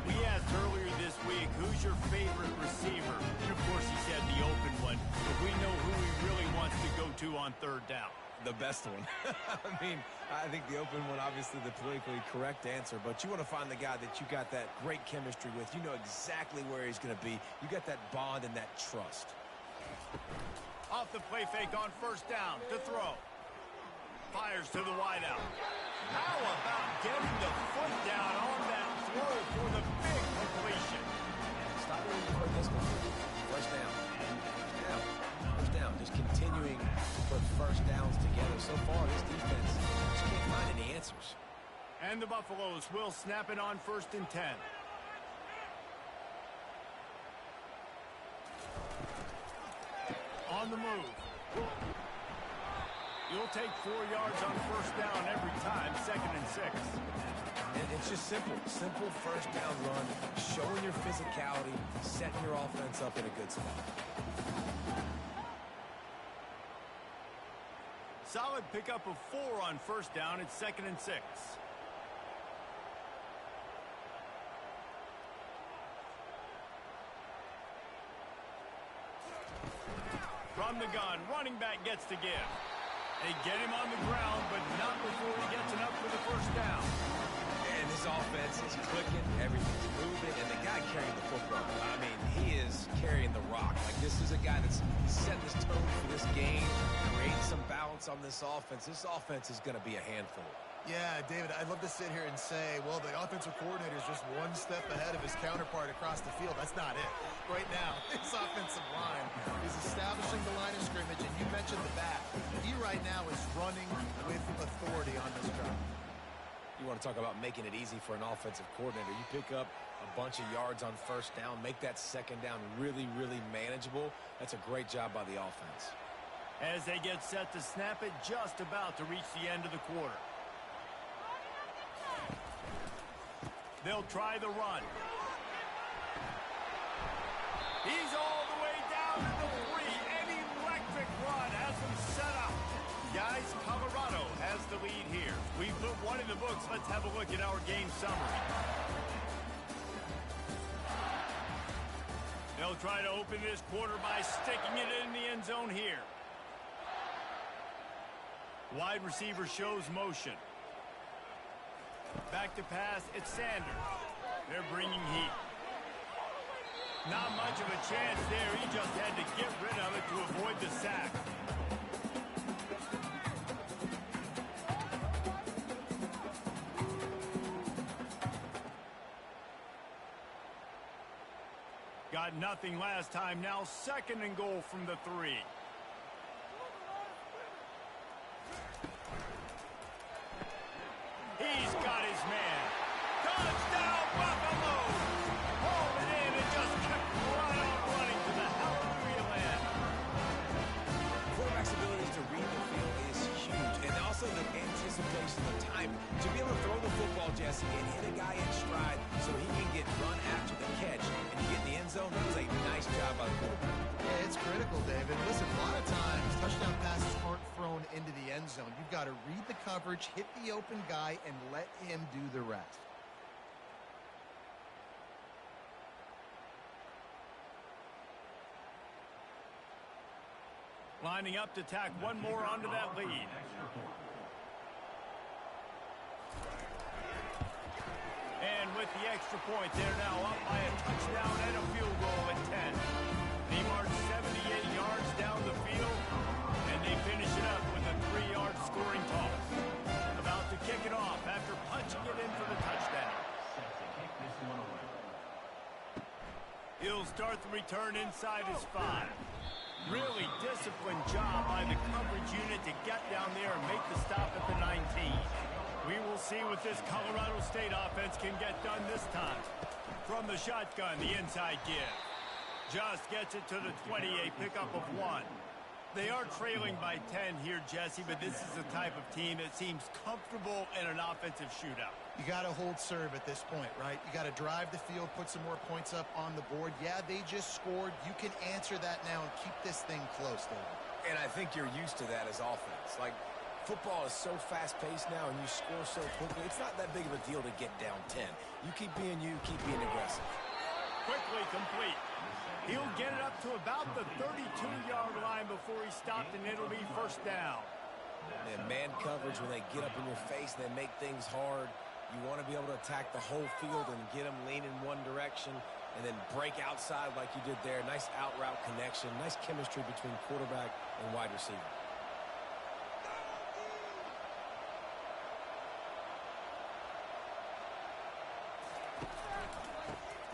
We asked earlier this week, who's your favorite receiver? And of course he said the open one, but we know who he really wants to go to on 3rd down. The best one. I mean, I think the open one, obviously the politically correct answer, but you want to find the guy that you got that great chemistry with. You know exactly where he's going to be. You got that bond and that trust. Off the play fake on 1st down to throw. Fires to the wideout. How about getting the foot down on that throw for the big completion? Stop waiting for this one. 1st down. 1st down. Just continuing to put 1st downs together. So far, this defense just can't find any answers. And the Buffaloes will snap it on 1st and 10. On the move. You'll take 4 yards on 1st down every time, 2nd and 6. And it's just simple. Simple 1st down run, showing your physicality, setting your offense up in a good spot. Solid pickup of 4 on 1st down. It's 2nd and 6. From the gun, running back gets to give. They get him on the ground, but not before he gets enough for the 1st down. And this offense is clicking, everything's moving, and the guy carrying the football, I mean, he is carrying the rock. Like, this is a guy that's setting this tone for this game, creating some balance bounce on this offense. This offense is going to be a handful. Yeah, David, I'd love to sit here and say, well, the offensive coordinator is just one step ahead of his counterpart across the field. That's not it. Right now, his offensive line is establishing the line of scrimmage, and you mentioned the back. He right now is running with authority on this drive. You want to talk about making it easy for an offensive coordinator. You pick up a bunch of yards on first down, make that second down really, really manageable. That's a great job by the offense. As they get set to snap it, just about to reach the end of the quarter. They'll try the run. He's all the way down to the 3. An electric run has him set up. Guys, Colorado has the lead here. We put one in the books. Let's have a look at our game summary. They'll try to open this quarter by sticking it in the end zone here. Wide receiver shows motion. Back to pass, it's Sanders. They're bringing heat. Not much of a chance there. He just had to get rid of it to avoid the sack. Got nothing last time. Now 2nd and goal from the 3. He's got his man. Touchdown, Buffalo! Home and in, and just kept right on running to the hallelujah land. Quarterback's ability to read the field is huge, and also the anticipation, the time to be able to throw the football, Jesse, and hit a guy in stride so he can get run after the catch and get in the end zone. That was a nice job by the quarterback. Yeah, it's critical, David. Listen, a lot of times, touchdown passes aren't thrown into the end zone. You've got to read the coverage, hit the open guy, and let him do the rest. Lining up to tack one more onto that lead. And with the extra point, they're now up by a touchdown and a field goal at 10. They march 78 yards down the field, and they finish it up with a 3-yard scoring toss. About to kick it off after punching it in for the touchdown. He'll start the return inside his 5. Really disciplined job by the coverage unit to get down there and make the stop at the 19. We will see what this Colorado State offense can get done this time. From the shotgun, the inside give. Just gets it to the 20, a pickup of 1. They are trailing by 10 here, Jesse, but this is the type of team that seems comfortable in an offensive shootout. You got to hold serve at this point, right? You got to drive the field, put some more points up on the board. Yeah, they just scored. You can answer that now and keep this thing close, David. And I think you're used to that as offense. Like, football is so fast-paced now, and you score so quickly. It's not that big of a deal to get down 10. You keep being you, keep being aggressive. Quickly complete. He'll get it up to about the 32-yard line before he stopped, and it'll be 1st down. And man coverage, when they get up in your face, they make things hard. You want to be able to attack the whole field and get them leaning one direction and then break outside like you did there. Nice out-route connection, nice chemistry between quarterback and wide receiver.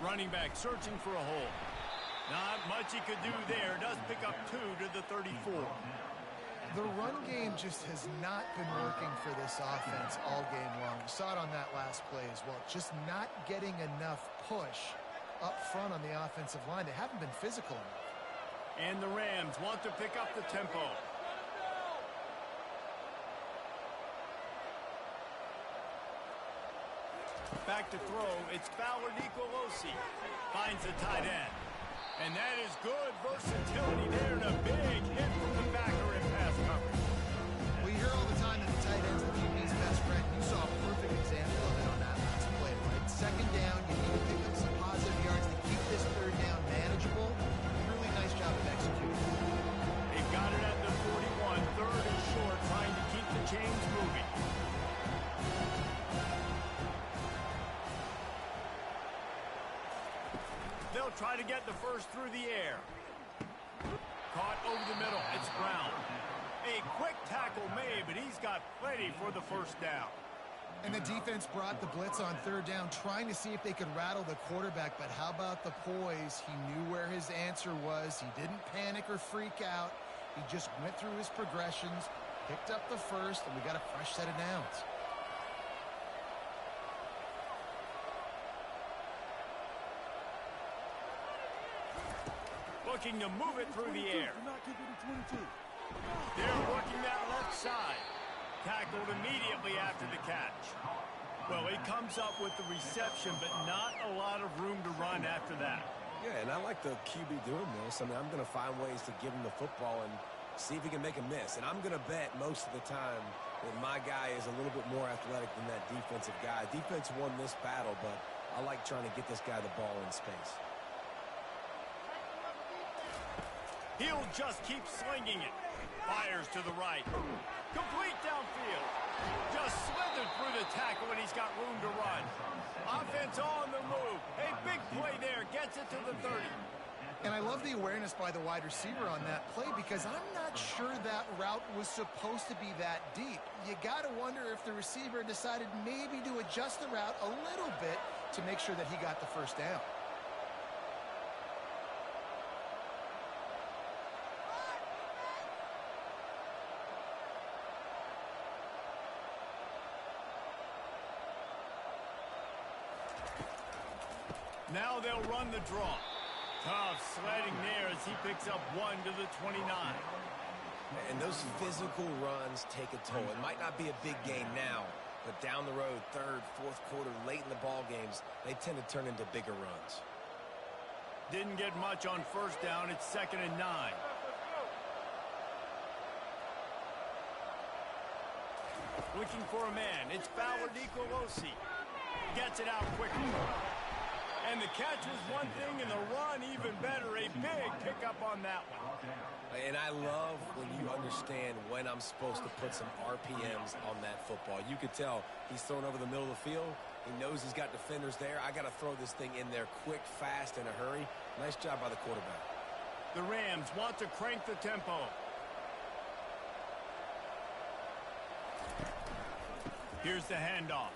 Running back searching for a hole. Not much he could do there. Does pick up 2 to the 34. The run game just has not been working for this offense all game long. We saw it on that last play as well. Just not getting enough push up front on the offensive line. They haven't been physical enough. And the Rams want to pick up the tempo. Back to throw. It's Fowler Nicolosi. Finds the tight end. And that is good versatility there and a big hit from the backer in pass coverage. We hear all the time that the tight end's the QB's best friend. You saw a perfect example of it on that last play, right? 2nd down, you need to pick up some positive yards to keep this 3rd down manageable. Really nice job of executing. They've got it at the 41, 3rd and short, trying to keep the chains moving. They'll try to get the first through the air. Caught over the middle. It's Brown. A quick tackle made, but he's got plenty for the first down. And the defense brought the blitz on third down, trying to see if they could rattle the quarterback. But how about the poise? He knew where his answer was. He didn't panic or freak out. He just went through his progressions, picked up the first, and we got a fresh set of downs. Looking to move it through the air. They're working that left side. Tackled immediately after the catch. Well, he comes up with the reception, but not a lot of room to run after that. Yeah, and I like the QB doing this. I mean, I'm going to find ways to give him the football and see if he can make a miss. And I'm going to bet most of the time that my guy is a little bit more athletic than that defensive guy. Defense won this battle, but I like trying to get this guy the ball in space. He'll just keep slinging it. Fires to the right. Complete downfield. Just slithered through the tackle, and he's got room to run. Offense on the move. A big play there. Gets it to the 30. And I love the awareness by the wide receiver on that play because I'm not sure that route was supposed to be that deep. You got to wonder if the receiver decided maybe to adjust the route a little bit to make sure that he got the first down. Now they'll run the draw. Tough sledding there as he picks up 1 to the 29. And those physical runs take a toll. It might not be a big game now, but down the road, third, fourth quarter, late in the ball games, they tend to turn into bigger runs. Didn't get much on first down. It's 2nd and 9. Looking for a man. It's Fowler Nicolosi. Gets it out quickly. And the catch was one thing, and the run even better. A big pickup on that one. And I love when you understand when I'm supposed to put some RPMs on that football. You could tell he's thrown over the middle of the field. He knows he's got defenders there. I got to throw this thing in there quick, fast, in a hurry. Nice job by the quarterback. The Rams want to crank the tempo. Here's the handoff.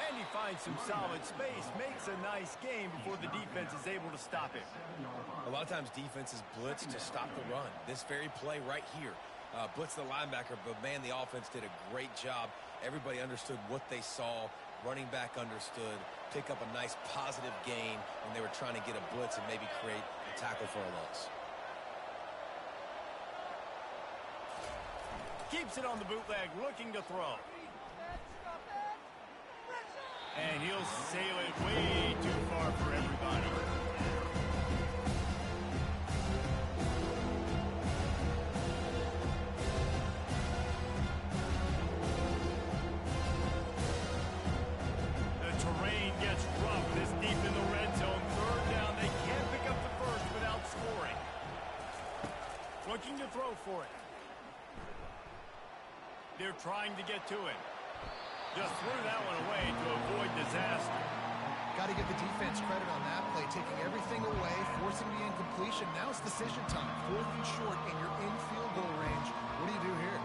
And he finds some solid space, makes a nice game before the defense is able to stop him. A lot of times defenses blitz to stop the run. This very play right here, blitz the linebacker, but man, the offense did a great job. Everybody understood what they saw. Running back understood. Pick up a nice positive gain when they were trying to get a blitz and maybe create a tackle for a loss. Keeps it on the bootleg, looking to throw. And he'll sail it way too far for everybody. The terrain gets rough this deep in the red zone. Third down, they can't pick up the first without scoring. Looking to throw for it. They're trying to get to it. Just threw that one away to avoid disaster. Got to give the defense credit on that play, taking everything away, forcing the incompletion. Now it's decision time. 4th and short, and you're in field goal range. What do you do here?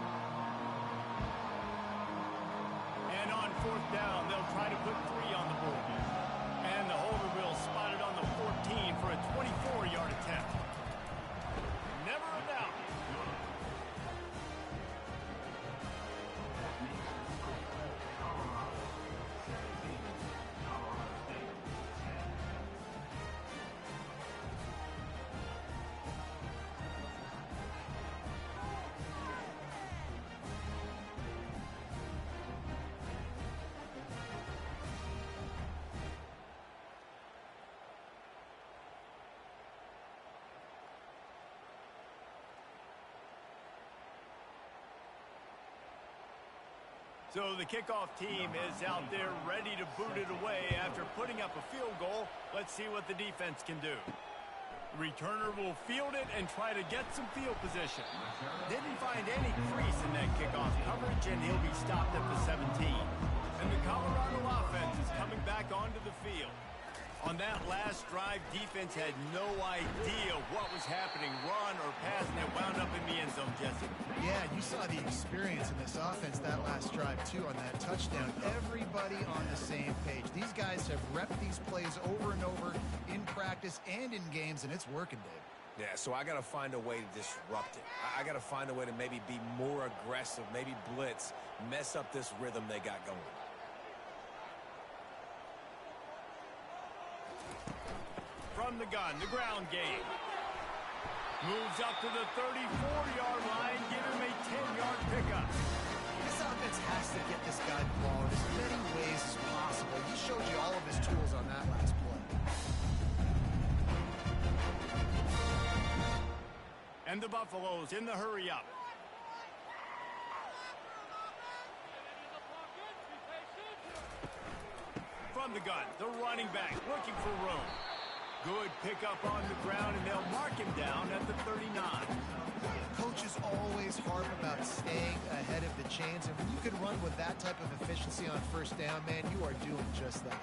And on 4th down, they'll try to put 3 on the board. And the holder will spot it on the 14 for a 24-yard attempt. Never a doubt. So the kickoff team is out there ready to boot it away after putting up a field goal. Let's see what the defense can do. Returner will field it and try to get some field position. Didn't find any crease in that kickoff coverage, and he'll be stopped at the 17. And the Colorado offense is coming back onto the field. On that last drive, defense had no idea what was happening, run or pass, and it wound up in the Jesse. Yeah, you saw the experience in this offense that last drive, too, on that touchdown. Everybody on the same page. These guys have repped these plays over and over in practice and in games, and it's working, Dave. Yeah, so I got to find a way to disrupt it. I got to find a way to maybe be more aggressive, maybe blitz, mess up this rhythm they got going. From the gun, the ground game. Moves up to the 34-yard line, give him a 10-yard pickup. This offense has to get this guy the ball in as many ways as possible. He showed you all of his tools on that last play. And the Buffaloes in the hurry-up. From the gun, the running back looking for room. Good pickup on the ground, and they'll mark him down at the 39. Coaches always harp about staying ahead of the chains, and when you can run with that type of efficiency on first down, man, you are doing just that.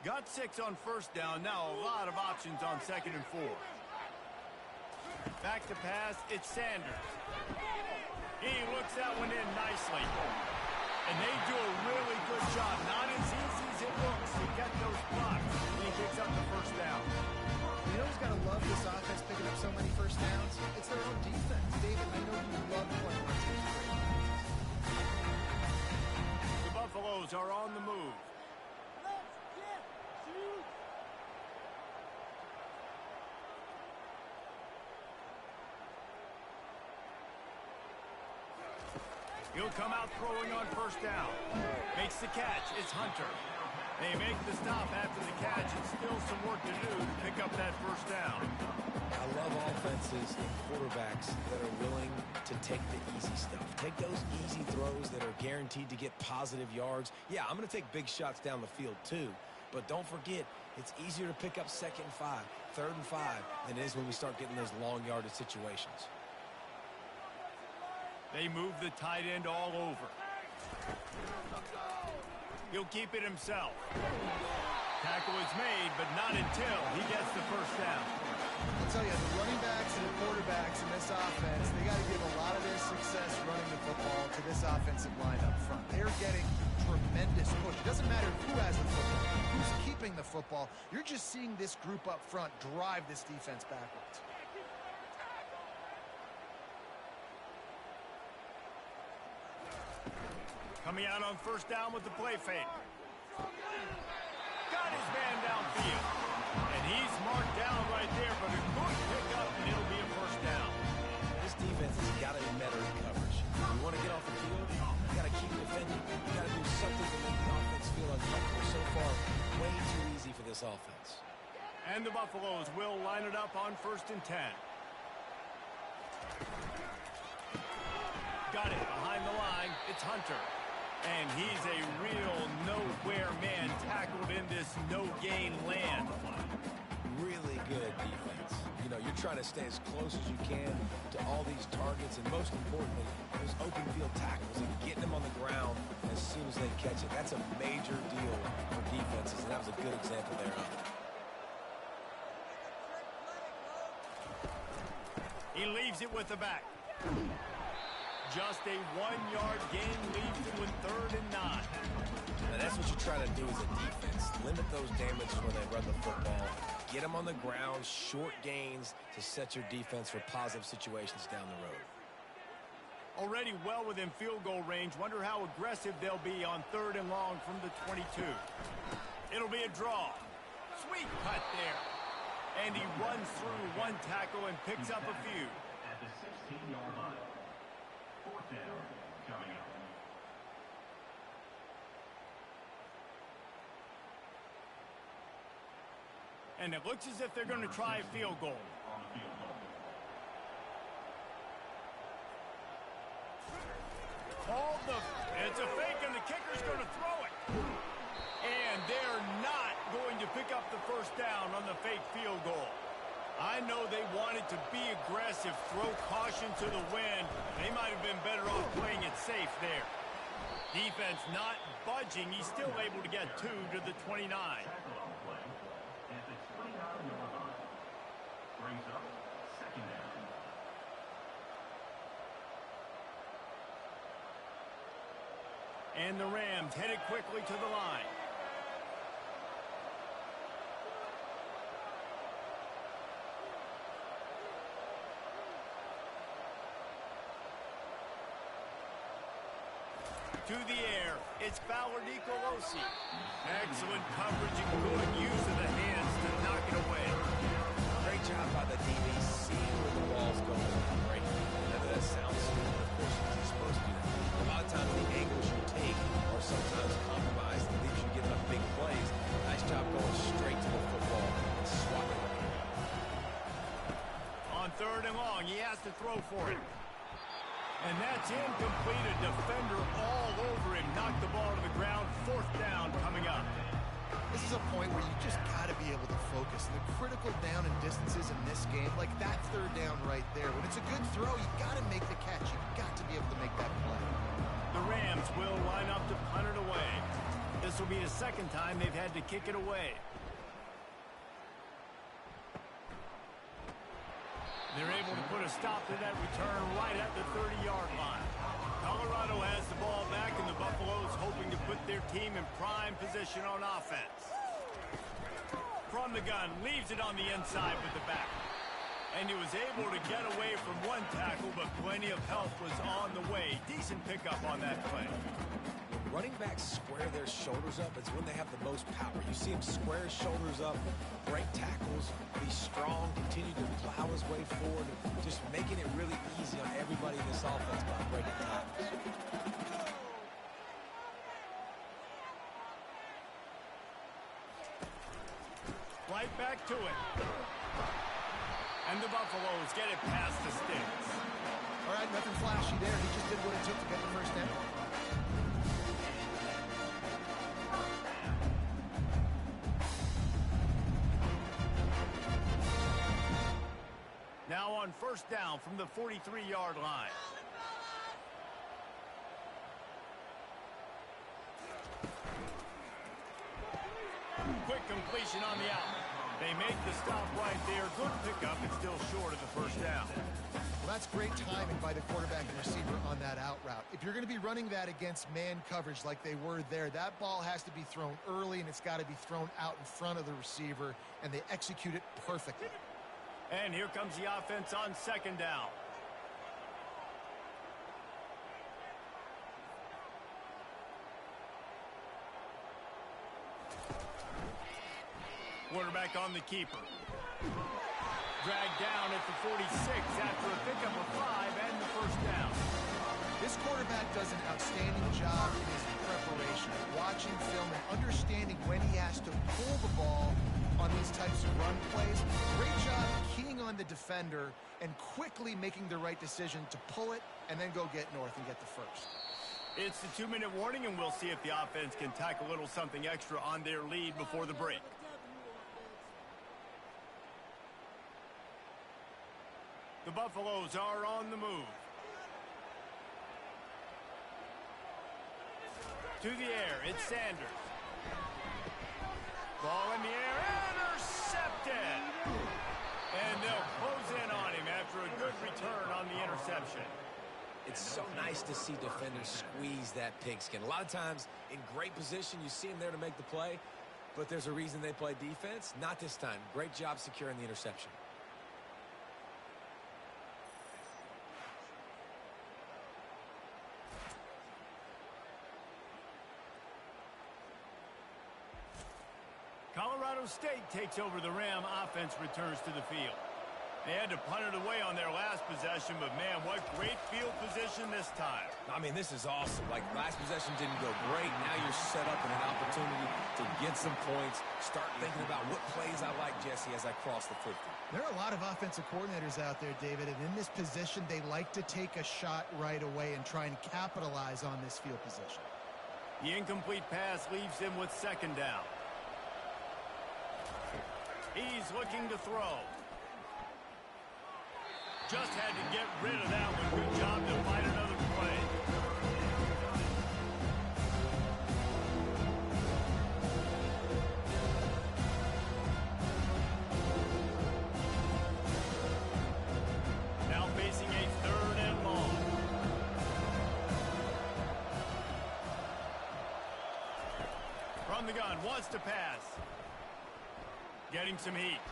Got 6 on first down. Now a lot of options on 2nd and 4. Back to pass, it's Sanders. He looks that one in nicely. And they do a really good job. Not as easy as it looks to get those blocks. And he picks up the first down. You know who's got to love this offense picking up so many first downs? It's their own defense. David, I know you love playing on teams. The Buffaloes are on the move. He'll come out throwing on first down. Makes the catch. It's Hunter. They make the stop after the catch, and still some work to do to pick up that first down. I love offenses and quarterbacks that are willing to take the easy stuff. Take those easy throws that are guaranteed to get positive yards. Yeah, I'm going to take big shots down the field too. But don't forget, it's easier to pick up 2nd and 5, 3rd and 5 than it is when we start getting those long yardage situations. They move the tight end all over. He'll keep it himself. Tackle is made, but not until he gets the first down. I'll tell you, the running backs and the quarterbacks in this offense, they got to give a lot of their success running the football to this offensive line up front. They're getting tremendous push. It doesn't matter who has the football, who's keeping the football. You're just seeing this group up front drive this defense backwards. Coming out on first down with the play fake. Got his man downfield. And he's marked down right there, but a good pickup, and it'll be a first down. This defense has got to be better in coverage. You want to get off the field, you got to keep defending. You got to do something to make the offense feel uncomfortable. So far, way too easy for this offense. And the Buffaloes will line it up on 1st and 10. Got it behind the line. It's Hunter. And he's a real nowhere man tackled in this no-gain land. Really good defense. You know, you're trying to stay as close as you can to all these targets, and most importantly, those open field tackles and getting them on the ground as soon as they catch it. That's a major deal for defenses, and that was a good example there of it. He leaves it with the back. Just a 1-yard gain leaves him with 3rd and 9. Now that's what you try to do as a defense. Limit those damages when they run the football. Get them on the ground, short gains to set your defense for positive situations down the road. Already well within field goal range. Wonder how aggressive they'll be on 3rd and long from the 22. It'll be a draw. Sweet cut there. And he runs through one tackle and picks up a few. At the 16-yard line. 4th down coming up. And it looks as if they're going to try a field goal. It's a fake, and the kicker's going to throw it. And they're not going to pick up the first down on the fake field goal. I know they wanted to be aggressive, throw caution to the wind. They might have been better off playing it safe there. Defense not budging. He's still able to get 2 to the 29. Brings up 2nd down. And the Rams headed quickly to the line. To the air, it's Fowler Nicolosi. Excellent coverage and good use of the hands to knock it away. Great job by the DB, seeing where the ball's going. Great. None of that sounds smooth. Of course, he's supposed to do that. A lot of times the angles you take are sometimes compromised and leaves you giving up big plays. Nice job going straight to the football and swatting it. On 3rd and long, he has to throw for it. And that's incomplete. A defender all over him. Knocked the ball to the ground. 4th down coming up. This is a point where you just got to be able to focus. The critical down and distances in this game, like that 3rd down right there. When it's a good throw, you got to make the catch. You got to be able to make that play. The Rams will line up to punt it away. This will be the 2nd time they've had to kick it away. They're able to put a stop to that return right at the 30-yard line. Colorado has the ball back, and the Buffaloes hoping to put their team in prime position on offense. From the gun, leaves it on the inside with the back. And he was able to get away from one tackle, but plenty of help was on the way. Decent pickup on that play. Running backs square their shoulders up. It's when they have the most power. You see him square his shoulders up, break tackles, be strong, continue to plow his way forward, just making it really easy on everybody in this offense by breaking tackles. Right back to it. And the Buffaloes get it past the sticks. All right, nothing flashy there. He just did what it took to get the 1st down. Now on 1st down from the 43-yard line. Quick completion on the out. They make the stop right there. Good pickup, but still short of the 1st down. Well, that's great timing by the quarterback and receiver on that out route. If you're going to be running that against man coverage like they were there, that ball has to be thrown early, and it's got to be thrown out in front of the receiver, and they execute it perfectly. And here comes the offense on 2nd down. Quarterback on the keeper. Dragged down at the 46 after a pickup of 5 and the 1st down. This quarterback does an outstanding job in his preparation, watching film and understanding when he has to pull the ball on these types of run plays. Great job keying on the defender and quickly making the right decision to pull it and then go get north and get the 1st. It's the 2-minute warning, and we'll see if the offense can tack a little something extra on their lead before the break. The Buffaloes are on the move. To the air, it's Sanders. Ball in the air, intercepted! And they'll close in on him after a good return on the interception. It's so nice to see defenders squeeze that pigskin. A lot of times, in great position, you see them there to make the play, but there's a reason they play defense. Not this time. Great job securing the interception. Colorado State takes over the Ram. Offense returns to the field. They had to punt it away on their last possession, but man, what great field position this time. I mean, this is awesome. Like, last possession didn't go great. Now you're set up in an opportunity to get some points. Start thinking about what plays I like, Jesse, as I cross the football. There are a lot of offensive coordinators out there, David, and in this position, they like to take a shot right away and try and capitalize on this field position. The incomplete pass leaves them with 2nd down. He's looking to throw. Just had to get rid of that one. Good job to find another play. Now facing a 3rd and long. from the gun, wants to pass. Getting some heat.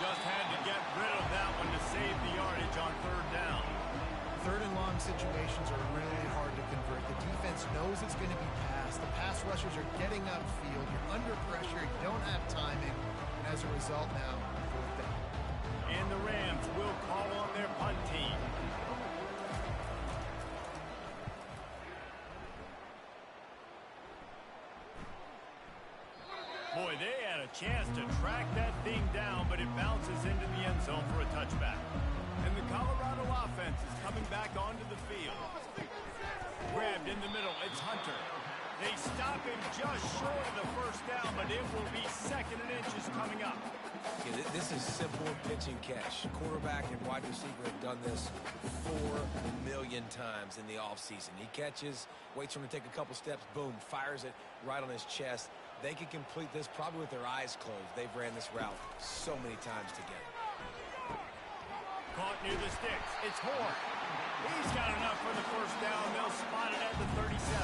Just had to get rid of that one to save the yardage on 3rd down. 3rd and long situations are really hard to convert. The defense knows it's going to be passed. The pass rushers are getting upfield. You're under pressure. You don't have timing. And as a result now, 4th down. And the Rams will call on their punt team. Boy, they had a chance to track that thing down, but it bounces into the end zone for a touchback. And the Colorado offense is coming back onto the field. Grabbed in the middle, it's Hunter. They stop him just short of the 1st down, but it will be 2nd and inches coming up. Yeah, this is simple pitch and catch. Quarterback and wide receiver have done this 4 million times in the offseason. He catches, waits for him to take a couple steps, boom, fires it right on his chest. They can complete this probably with their eyes closed. They've ran this route so many times together. Caught near the sticks. It's Horn. He's got enough for the 1st down. They'll spot it at the 37.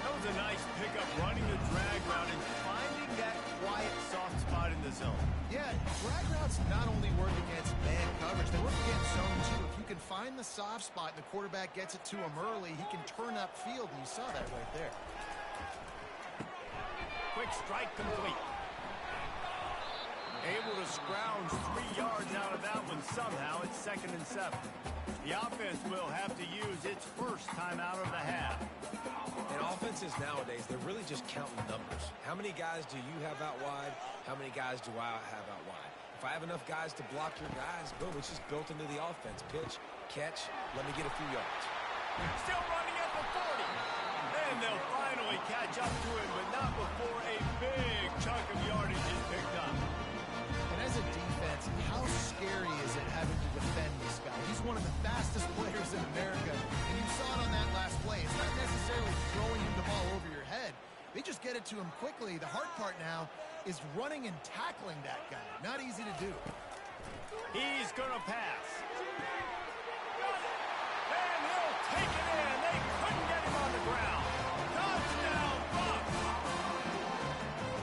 That was a nice pickup, running the drag route and finding that quiet, soft spot in the zone. Yeah, drag routes not only work against man coverage, they work against zone too. If you can find the soft spot and the quarterback gets it to him early, he can turn upfield, and you saw that right there. Quick strike complete. Able to scrounge 3 yards out of that one somehow. It's 2nd and 7. The offense will have to use its 1st time out of the half. And offenses nowadays, they're really just counting numbers. How many guys do you have out wide? How many guys do I have out wide? If I have enough guys to block your guys, boom, it's just built into the offense. Pitch, catch, let me get a few yards. Still running at the 40. And they'll finally catch up to him, but not before a big chunk of yardage is picked up. And as a defense, how scary is it having to defend this guy? He's one of the fastest players in America, and you saw it on that last play. It's not necessarily throwing him the ball over your head. They just get it to him quickly. The hard part now is running and tackling that guy. Not easy to do. He's going to pass. And he'll take it in. They couldn't get him on the ground. Touchdown, Bucs!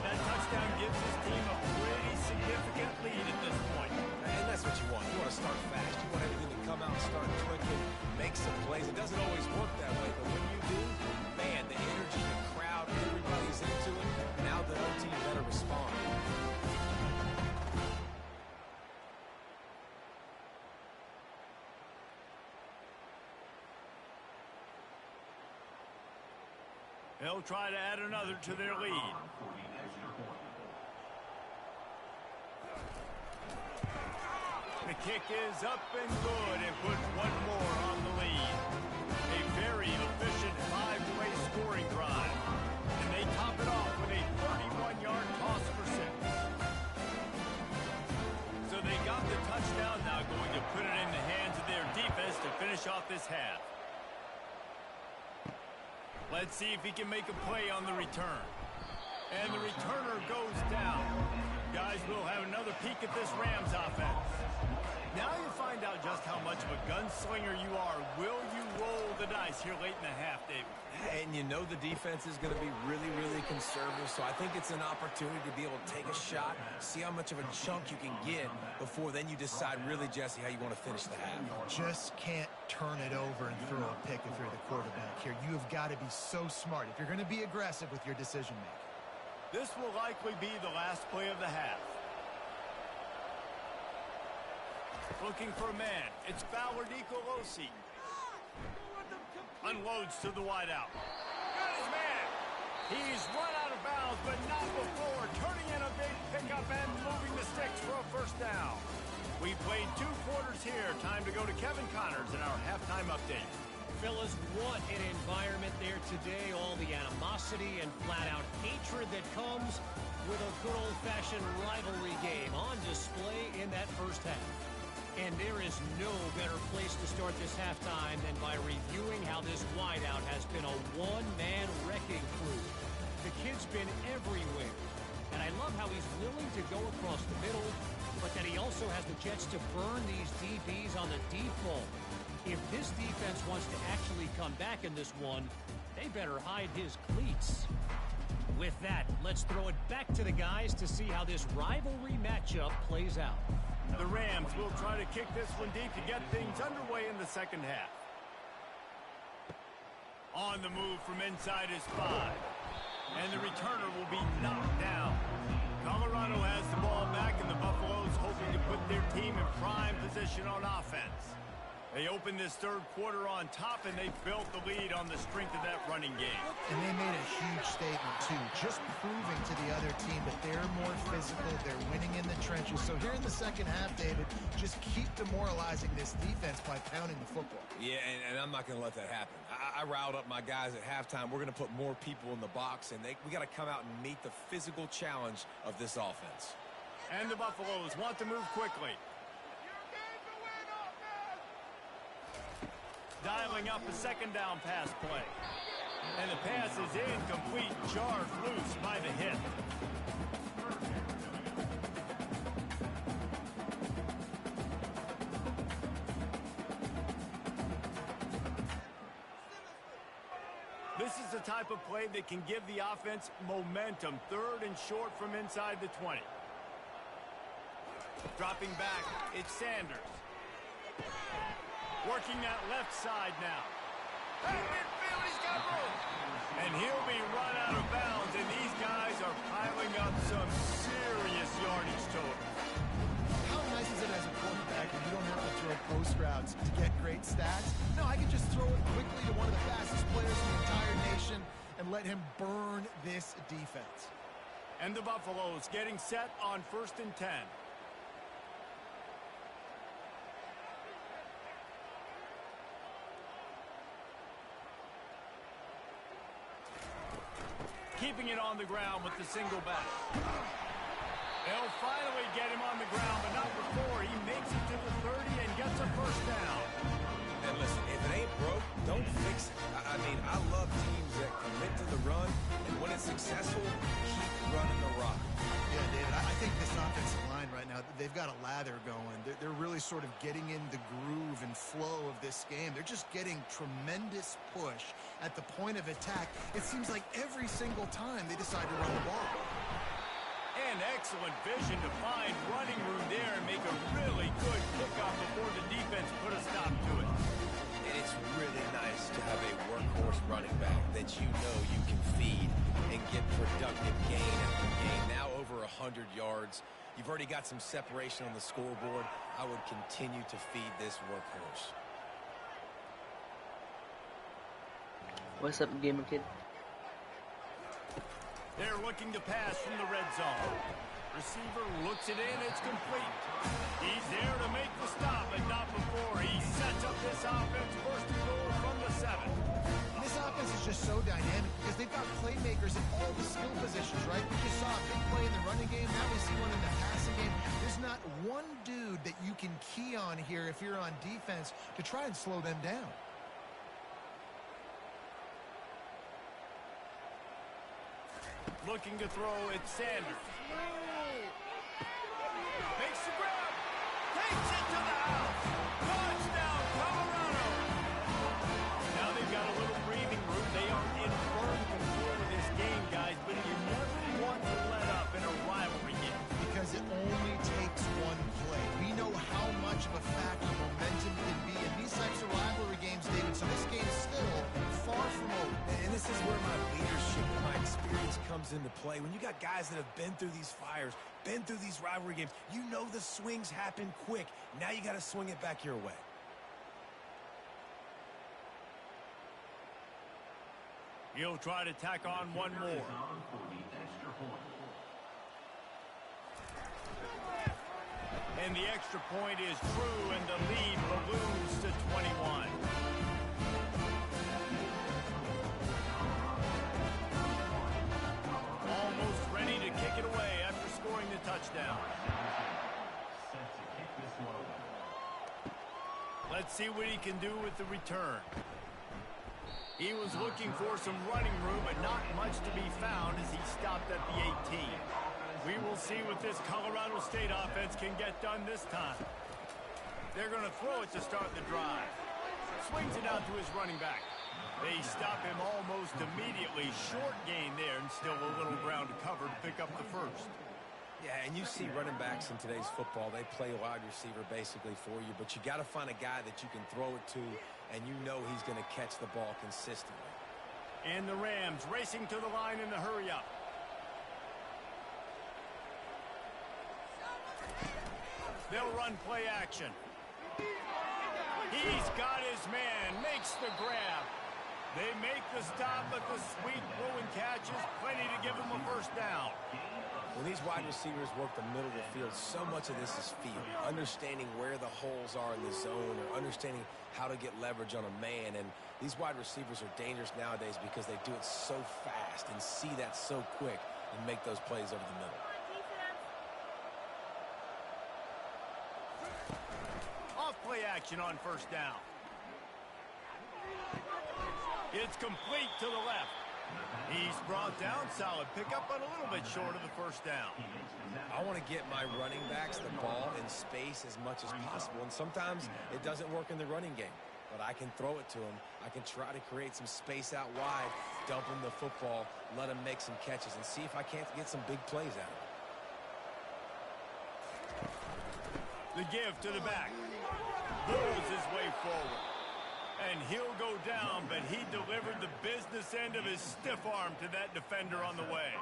That touchdown gives his team a pretty significant lead at this point. And that's what you want. You want to start fast. You want everything to come out and start clicking, make some plays. It doesn't always work that way, but when you do, man, the energy, the crowd, everybody's into it. Now the other team better respond. They'll try to add another to their lead. The kick is up and good and puts one more on the lead. A very efficient 5-way scoring drive. And they top it off with a 31-yard toss for 6. So they got the touchdown, now going to put it in the hands of their defense to finish off this half. Let's see if he can make a play on the return. And the returner goes down. Guys, we'll have another peek at this Rams offense. Now you find out just how much of a gunslinger you are. Will you roll the dice here late in the half, David? And you know the defense is going to be really, really conservative, so I think it's an opportunity to be able to take a shot, see how much of a chunk you can get before then you decide really, Jesse, how you want to finish the half. Just can't turn it over and throw a pick if you're the quarterback here. You have got to be so smart if you're going to be aggressive with your decision-making. This will likely be the last play of the half. Looking for a man. It's Ballard Nicolosi. Unloads to the wideout. Got his man. He's run out of bounds, but not before turning in a big pickup and moving the sticks for a 1st down. We played 2 quarters here. Time to go to Kevin Connors in our halftime update. Fellas, what an environment there today. All the animosity and flat-out hatred that comes with a good old-fashioned rivalry game on display in that 1st half. And there is no better place to start this halftime than by reviewing how this wideout has been a one-man wrecking crew. The kid's been everywhere. And I love how he's willing to go across the middle, but that he also has the jets to burn these DBs on the deep ball. If this defense wants to actually come back in this one, they better hide his cleats. With that, let's throw it back to the guys to see how this rivalry matchup plays out. The Rams will try to kick this one deep to get things underway in the second half. On the move from inside his 5. And the returner will be knocked down. Colorado has the ball back, and the Buffaloes hoping to put their team in prime position on offense. They opened this third quarter on top, and they built the lead on the strength of that running game. And they made a huge statement, too, just proving to the other team that they're more physical, they're winning in the trenches. So here in the second half, David, just keep demoralizing this defense by pounding the football. Yeah, and I'm not going to let that happen. I riled up my guys at halftime. We're going to put more people in the box, and we got to come out and meet the physical challenge of this offense. And the Buffaloes want to move quickly. Dialing up a second down pass play. And the pass is incomplete, jarred loose by the hit. This is the type of play that can give the offense momentum. Third and short from inside the 20. Dropping back, it's Sanders. Working that left side now. Hey, midfield, he's got room. And he'll be run out of bounds, and these guys are piling up some serious yardage total. How nice is it as a quarterback when you don't have to throw post routes to get great stats? No, I can just throw it quickly to one of the fastest players in the entire nation and let him burn this defense. And the Buffaloes getting set on 1st and 10. Keeping it on the ground with the single back. They'll finally get him on the ground, but not before he makes it to the 30 and gets a first down. And listen, if it ain't broke, don't fix it. I mean, I love teams that commit to the run, and when it's successful, keep running the rock. Yeah, David, I think this offensive line right now, they've got a lather going. They're really sort of getting in the groove and flow of this game. They're just getting tremendous push at the point of attack. It seems like every single time they decide to run the ball. And excellent vision to find running room there and make a really good kickoff before the defense put a stop to it. And it's really nice to have a workhorse running back that you know you can feed and get productive gain after gain. Now over 100 yards. You've already got some separation on the scoreboard. I would continue to feed this workhorse. What's up, gamer kid? They're looking to pass from the red zone. Receiver looks it in, it's complete. He's there to make the stop, but not before. He sets up this offense, first and goal from the 7. This offense is just so dynamic because they've got playmakers in all the skill positions, right? We just saw a big play in the running game. Now we see one in the passing game. There's not one dude that you can key on here if you're on defense to try and slow them down. Looking to throw, it's Sanders. Makes the grab. Takes it to the house. Touchdown, Colorado. Now they've got a little breathing room. They are in firm control of this game, guys, but you never want to let up in a rivalry game. Because it only takes one play. We know how much of a factor momentum can be in these types of rivalry games, David, so this game is still far from over. And this is where my leadership and my experience comes into play. When you got guys that have been through these fires, been through these rivalry games, you know the swings happen quick. Now you got to swing it back your way. He'll try to tack on one more. And the extra point is true, and the lead balloons to 21. Almost ready to kick it away after scoring the touchdown. Let's see what he can do with the return. He was looking for some running room, but not much to be found as he stopped at the 18. We will see what this Colorado State offense can get done this time. They're going to throw it to start the drive. Swings it out to his running back. They stop him almost immediately. Short gain there, and still a little ground to cover to pick up the first. Yeah, and you see running backs in today's football, they play wide receiver basically for you, but you got to find a guy that you can throw it to, and you know he's going to catch the ball consistently. And the Rams racing to the line in the hurry-up. They'll run play action. He's got his man, makes the grab. They make the stop, but the sweet throwing catch is plenty to give them a first down. When these wide receivers work the middle of the field, so much of this is feel. Understanding where the holes are in the zone or understanding how to get leverage on a man. And these wide receivers are dangerous nowadays because they do it so fast and see that so quick and make those plays over the middle. Off play action on first down. It's complete to the left. He's brought down, solid pickup, but a little bit short of the first down. I want to get my running backs the ball in space as much as possible, and sometimes it doesn't work in the running game, but I can throw it to him. I can try to create some space out wide, dump him the football, let him make some catches, and see if I can't get some big plays out of him. The give to the back. Bulls his way forward. And he'll go down, but he delivered the business end of his stiff arm to that defender on the way.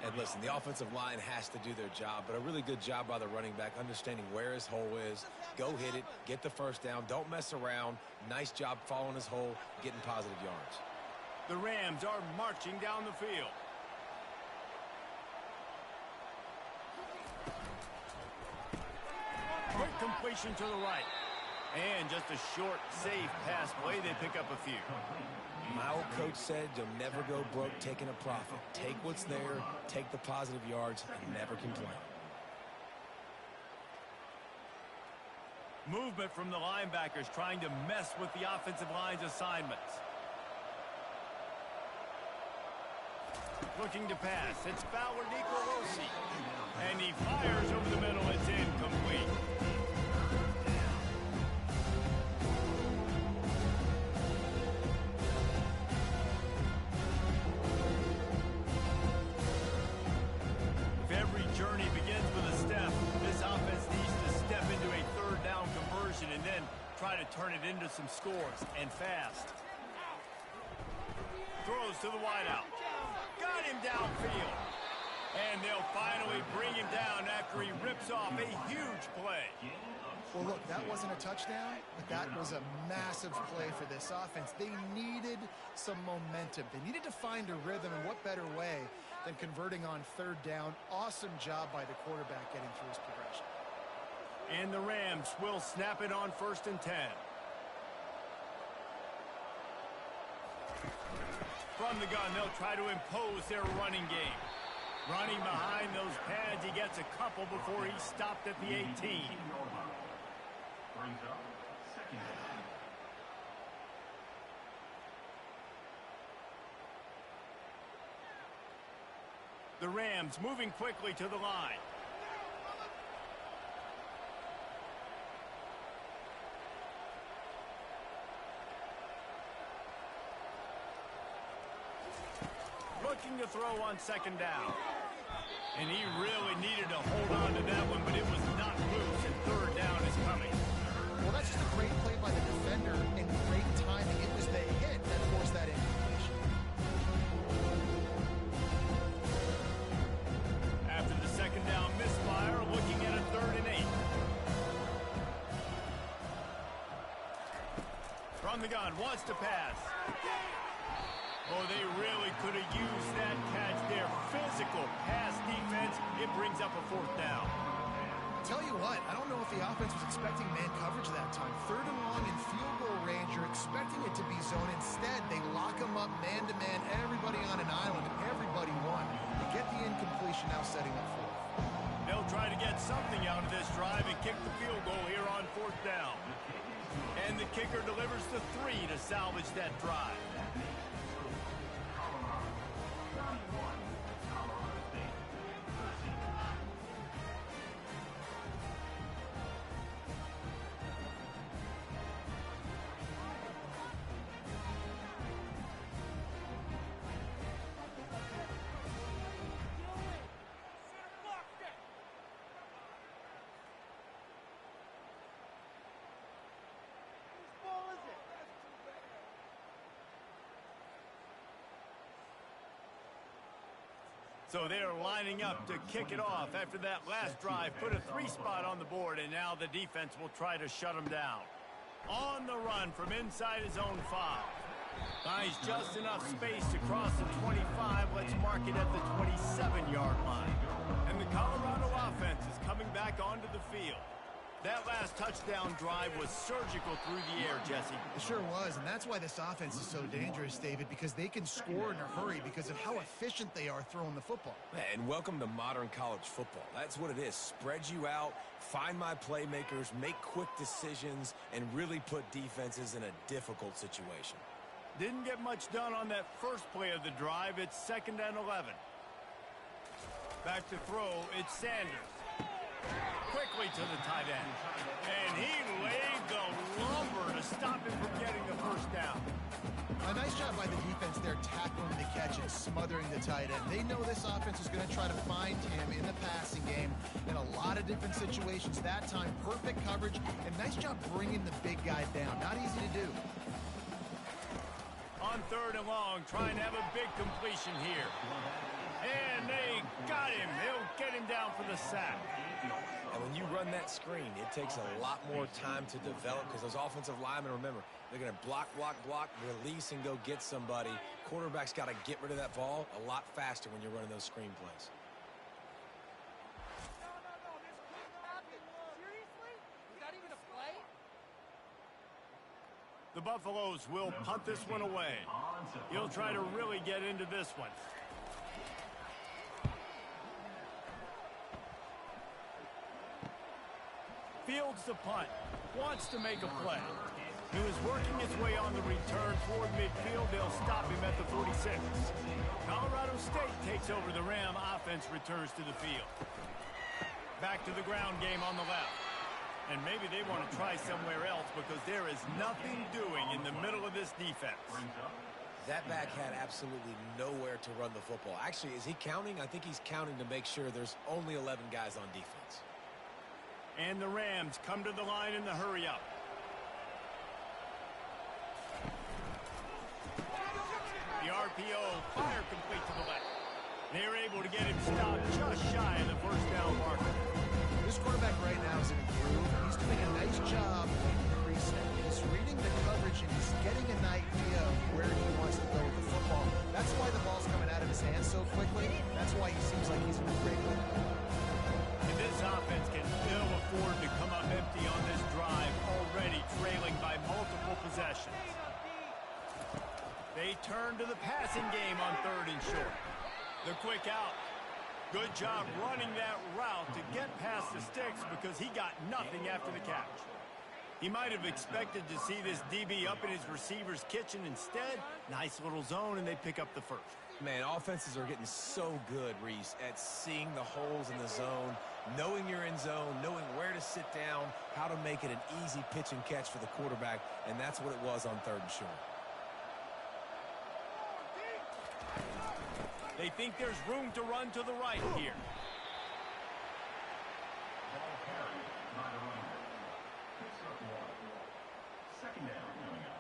And listen, the offensive line has to do their job, but a really good job by the running back, understanding where his hole is. Go hit it, get the first down, don't mess around. Nice job following his hole, getting positive yards. The Rams are marching down the field. Quick completion to the right. And just a short, safe pass play. They pick up a few. My old coach said you'll never go broke taking a profit. Take what's there, take the positive yards, and never complain. Movement from the linebackers trying to mess with the offensive line's assignments. Looking to pass. It's Fowler Nicolosi. And he fires over the middle. It's incomplete. Journey begins with a step. This offense needs to step into a third down conversion and then try to turn it into some scores, and fast. Throws to the wideout. Got him downfield. And they'll finally bring him down after he rips off a huge play. Well, look, that wasn't a touchdown, but that was a massive play for this offense. They needed some momentum. They needed to find a rhythm, and what better way than converting on third down. Awesome job by the quarterback getting through his progression. And the Rams will snap it on 1st and 10. From the gun, they'll try to impose their running game. Running behind those pads, he gets a couple before he's stopped at the 18. Brings up second down. The Rams moving quickly to the line. Looking to throw on 2nd down. And he really needed to hold on to that one, but it was not loose, and 3rd down is coming. Well, that's just a great play by the defender and great timing. It was the hit that forced that incompletion. After the 2nd down misfire, looking at a 3rd and 8. From the gun, wants to pass. Oh, they really could have used that catch there. Physical pass defense. It brings up a 4th down. Tell you what, I don't know if the offense was expecting man coverage that time. 3rd and long in field goal range. You're expecting it to be zone. Instead, they lock them up man-to-man. Everybody on an island. Everybody won. They get the incompletion, now setting up 4th. They'll try to get something out of this drive and kick the field goal here on 4th down. And the kicker delivers the 3 to salvage that drive. So they're lining up to kick it off after that last drive. Put a 3-spot on the board, and now the defense will try to shut them down. On the run from inside his own 5. Finds just enough space to cross the 25. Let's mark it at the 27-yard line. And the Colorado offense is coming back onto the field. That last touchdown drive was surgical through the air, Jesse. It sure was, and that's why this offense is so dangerous, David, because they can score in a hurry because of how efficient they are throwing the football. And welcome to modern college football. That's what it is. Spread you out, find my playmakers, make quick decisions, and really put defenses in a difficult situation. Didn't get much done on that first play of the drive. It's 2nd and 11. Back to throw, it's Sanders. Quickly to the tight end. And he laid the lumber to stop him from getting the first down. A nice job by the defense there tackling the catch and smothering the tight end. They know this offense is going to try to find him in the passing game in a lot of different situations. That time, perfect coverage, and nice job bringing the big guy down. Not easy to do. On 3rd and long, trying to have a big completion here. And they got him. They'll get him down for the sack. And when you run that screen, it takes a lot more time to develop because those offensive linemen, remember, they're going to block, release, and go get somebody. Quarterback's got to get rid of that ball a lot faster when you're running those screen plays. The Buffaloes will punt this one away. He'll try to really get into this one. Fields the punt. Wants to make a play. He was working his way on the return toward midfield. They'll stop him at the 46. Colorado State takes over the Ram. Offense returns to the field. Back to the ground game on the left. And maybe they want to try somewhere else because there is nothing doing in the middle of this defense. That back had absolutely nowhere to run the football. Actually, is he counting? I think he's counting to make sure there's only 11 guys on defense. And the Rams come to the line in the hurry-up. The RPO, fire complete to the left. They're able to get him stopped just shy of the first down marker. This quarterback right now is in a groove. He's doing a nice job in the preset. He's reading the coverage and he's getting an idea of where he wants to go with the football. That's why the ball's coming out of his hands so quickly. That's why he seems like he's in a great mood. And this offense can ill afford to come up empty on this drive, already trailing by multiple possessions. They turn to the passing game on 3rd and short. The quick out. Good job running that route to get past the sticks because he got nothing after the catch. He might have expected to see this DB up in his receiver's kitchen. Instead, nice little zone, and they pick up the first. Man, offenses are getting so good, Reese, at seeing the holes in the zone, knowing you're in zone, knowing where to sit down, how to make it an easy pitch and catch for the quarterback, and that's what it was on 3rd and short. They think there's room to run to the right here. Ball carried by the runner. Picks up 1. 2nd down coming up.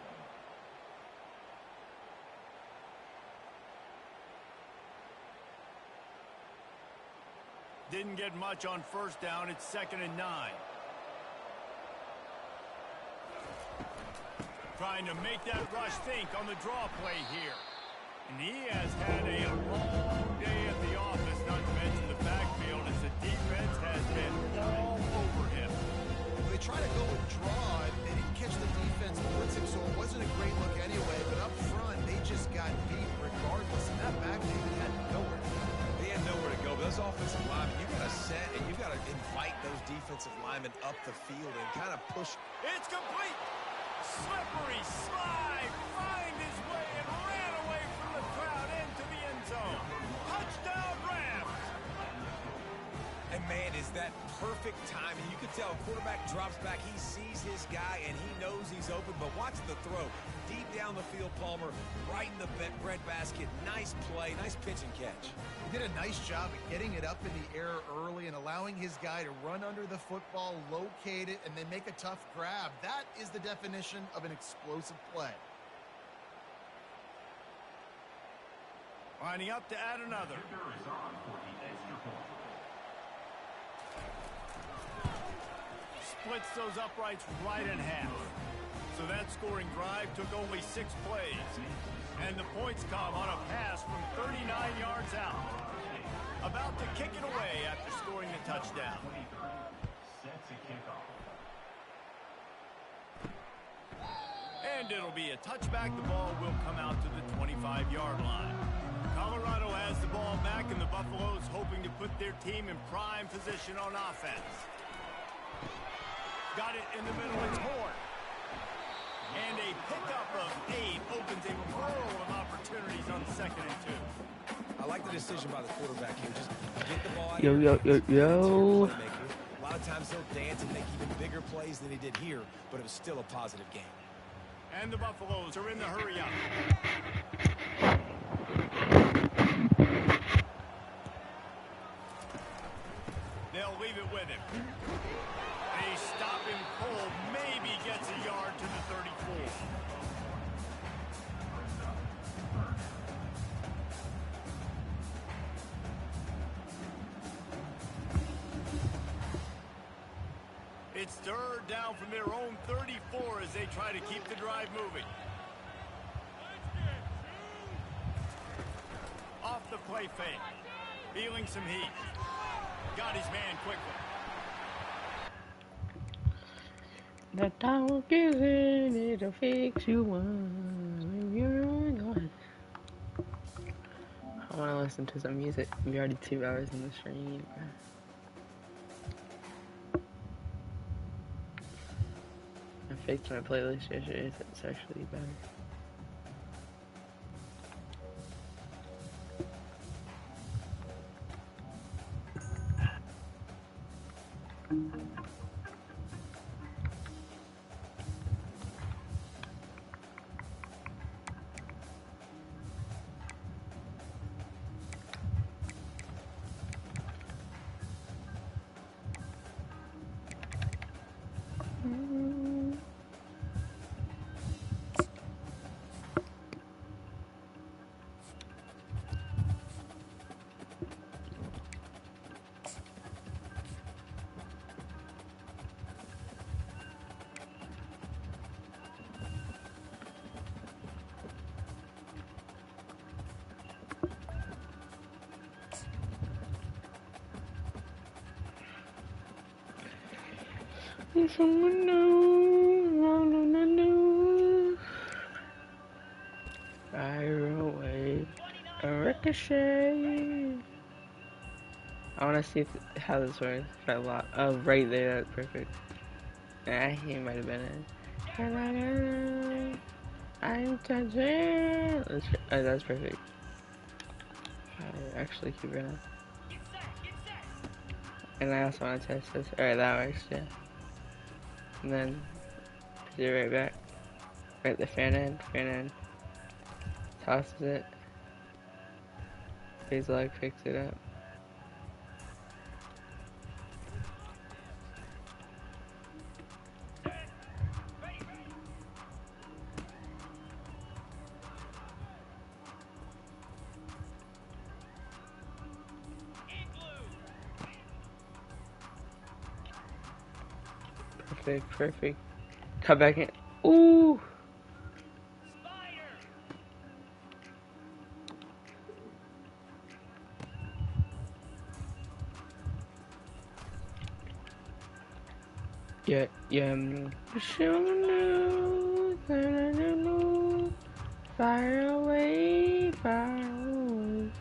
Didn't get much on 1st down. It's 2nd and 9. Trying to make that rush think on the draw play here. And he has had a long day at the office, not to mention the backfield, as the defense has been all over him. They try to go with draw, and they didn't catch the defense blitzing, so it wasn't a great look anyway. But up front, they just got beat regardless. And that back, David, had nowhere to go. They had nowhere to go. But those offensive linemen, you got to set and you got to invite those defensive linemen up the field and kind of push. It's complete. Slippery slide. Find his way and ran away from the crowd into the end zone. Touchdown, Rams. And, man, is that perfect timing. You can tell quarterback drops back. He sees his guy, and he knows he's open. But watch the throw. Deep down the field, Palmer, right in the bread basket. Nice play, nice pitch and catch. He did a nice job of getting it up in the air early and allowing his guy to run under the football, locate it, and then make a tough grab. That is the definition of an explosive play. Lining up to add another. Kicker is on for the extra point. Splits those uprights right in half. So that scoring drive took only 6 plays. And the points come on a pass from 39 yards out. About to kick it away after scoring the touchdown. Sets a kickoff. And it'll be a touchback. The ball will come out to the 25-yard line. Colorado has the ball back, and the Buffaloes hoping to put their team in prime position on offense. Got it in the middle. It's Horn. And a pickup of 8 opens a world of opportunities on 2nd and 2. I like the decision by the quarterback here. Just get the ball out Yo, here. yo, yo, yo. A lot of times he'll dance and make even bigger plays than he did here, but it was still a positive game. And the Buffaloes are in the hurry up. They'll leave it with him. A stopping pull maybe gets a yard to the 34. It's 3rd down from their own 34 as they try to keep the drive moving. Off the play fake. Feeling some heat. Got his man quickly. The dog is in it to fix you one. You're gone. I want to listen to some music. We're already 2 hours in the stream. I fixed my playlist yesterday, so it's actually better. Someone new, fire away, a ricochet. I want to see how this works. If I lock, oh, right there, that's perfect. He might have been in. I'm touching. Oh, that's perfect. I actually keep it on. And I also want to test this. Alright, that works, yeah. And then put it right back. Right at the fan end. Tosses it. His leg picks it up. Perfect. Cut back in. Ooh! Yeah. Fire away, fire away.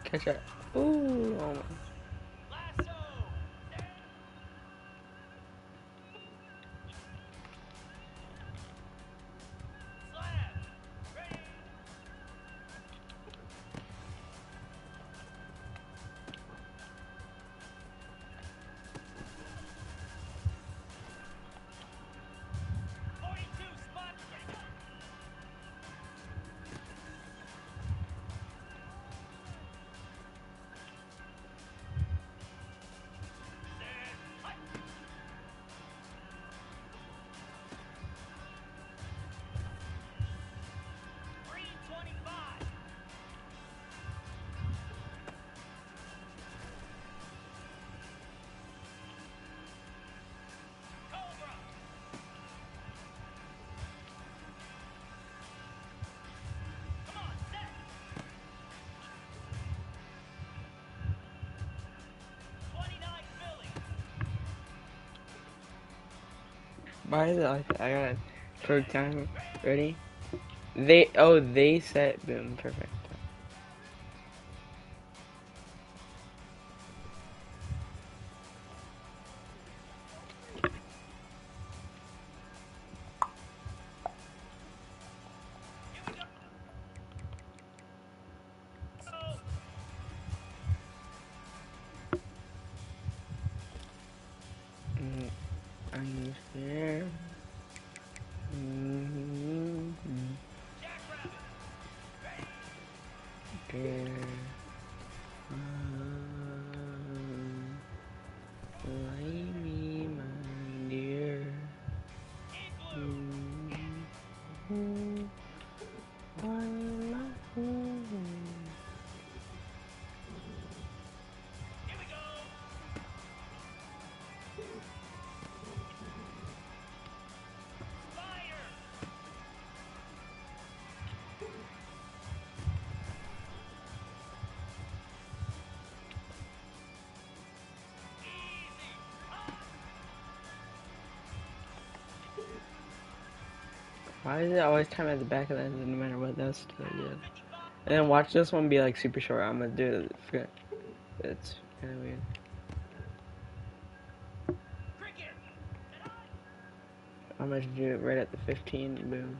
Catch that. Ooh, oh my. Why is it like that? I got perfect time. Ready? They set. Boom. Perfect. I'm here. There. Lay me, my dear. Why is it always time at the back of the end no matter what? That's still good. And then watch this one be like super short. I'm gonna do it. Forget. It's kind of weird. I'm gonna do it right at the 15. Boom.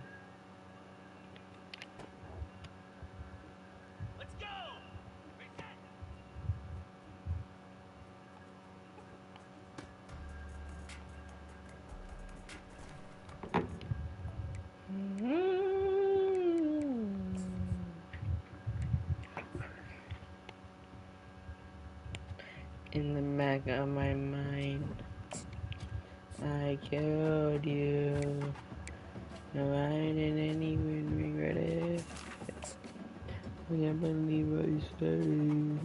In the back of my mind, I killed you. No, I didn't even regret it. I can't believe I said.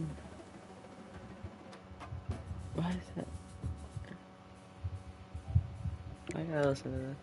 Why is that? I gotta listen to this.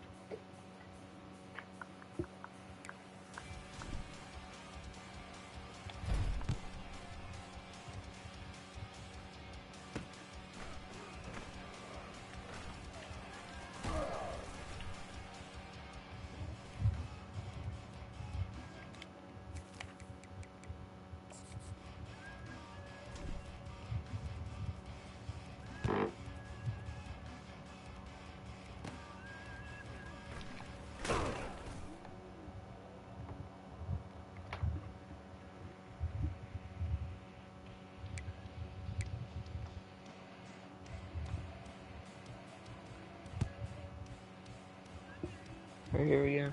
Alright, here we go.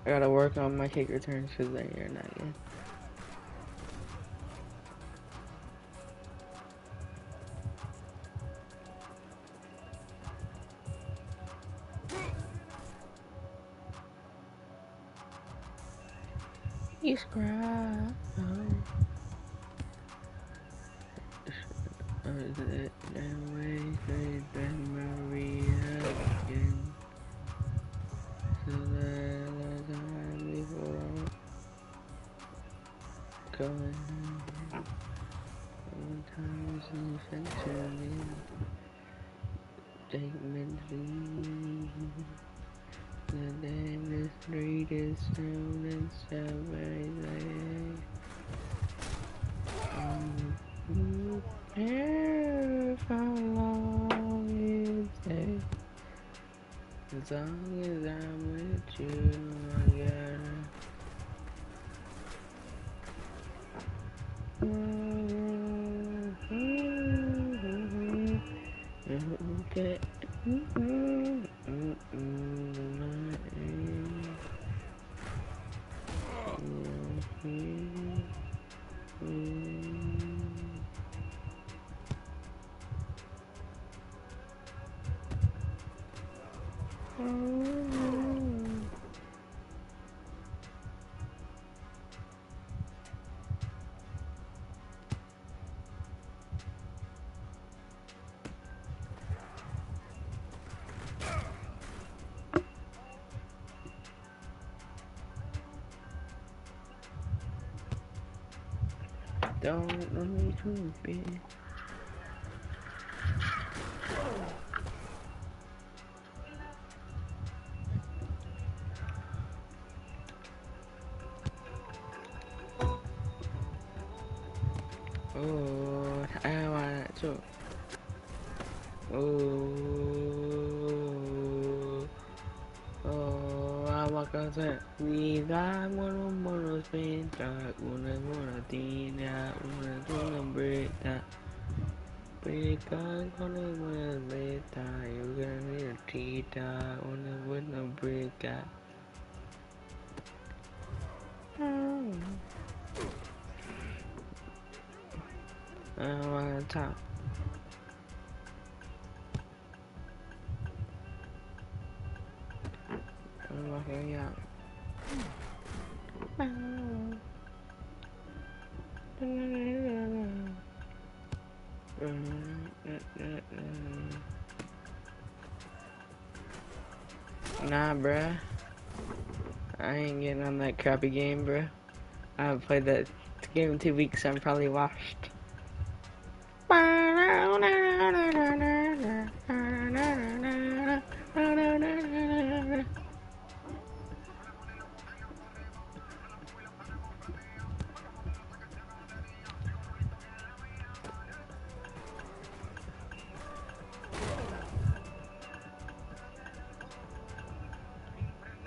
I gotta work on my kick returns because they are not good. He's crying. That way, say that Maria again. So that the time before going sometimes infection statements the name is street is soon and seven. If how long it takes, as long as I'm with you, I gotta. Don't let me to be. Oh, I want to. Oh, I walk outside. We got one spin track, one tina, one break that. Break on one later. You gonna need a tita, one break that. I want to top. I'm walking out. Nah, bruh. I ain't getting on that crappy game, bruh. I haven't played that game in 2 weeks, so I'm probably washed.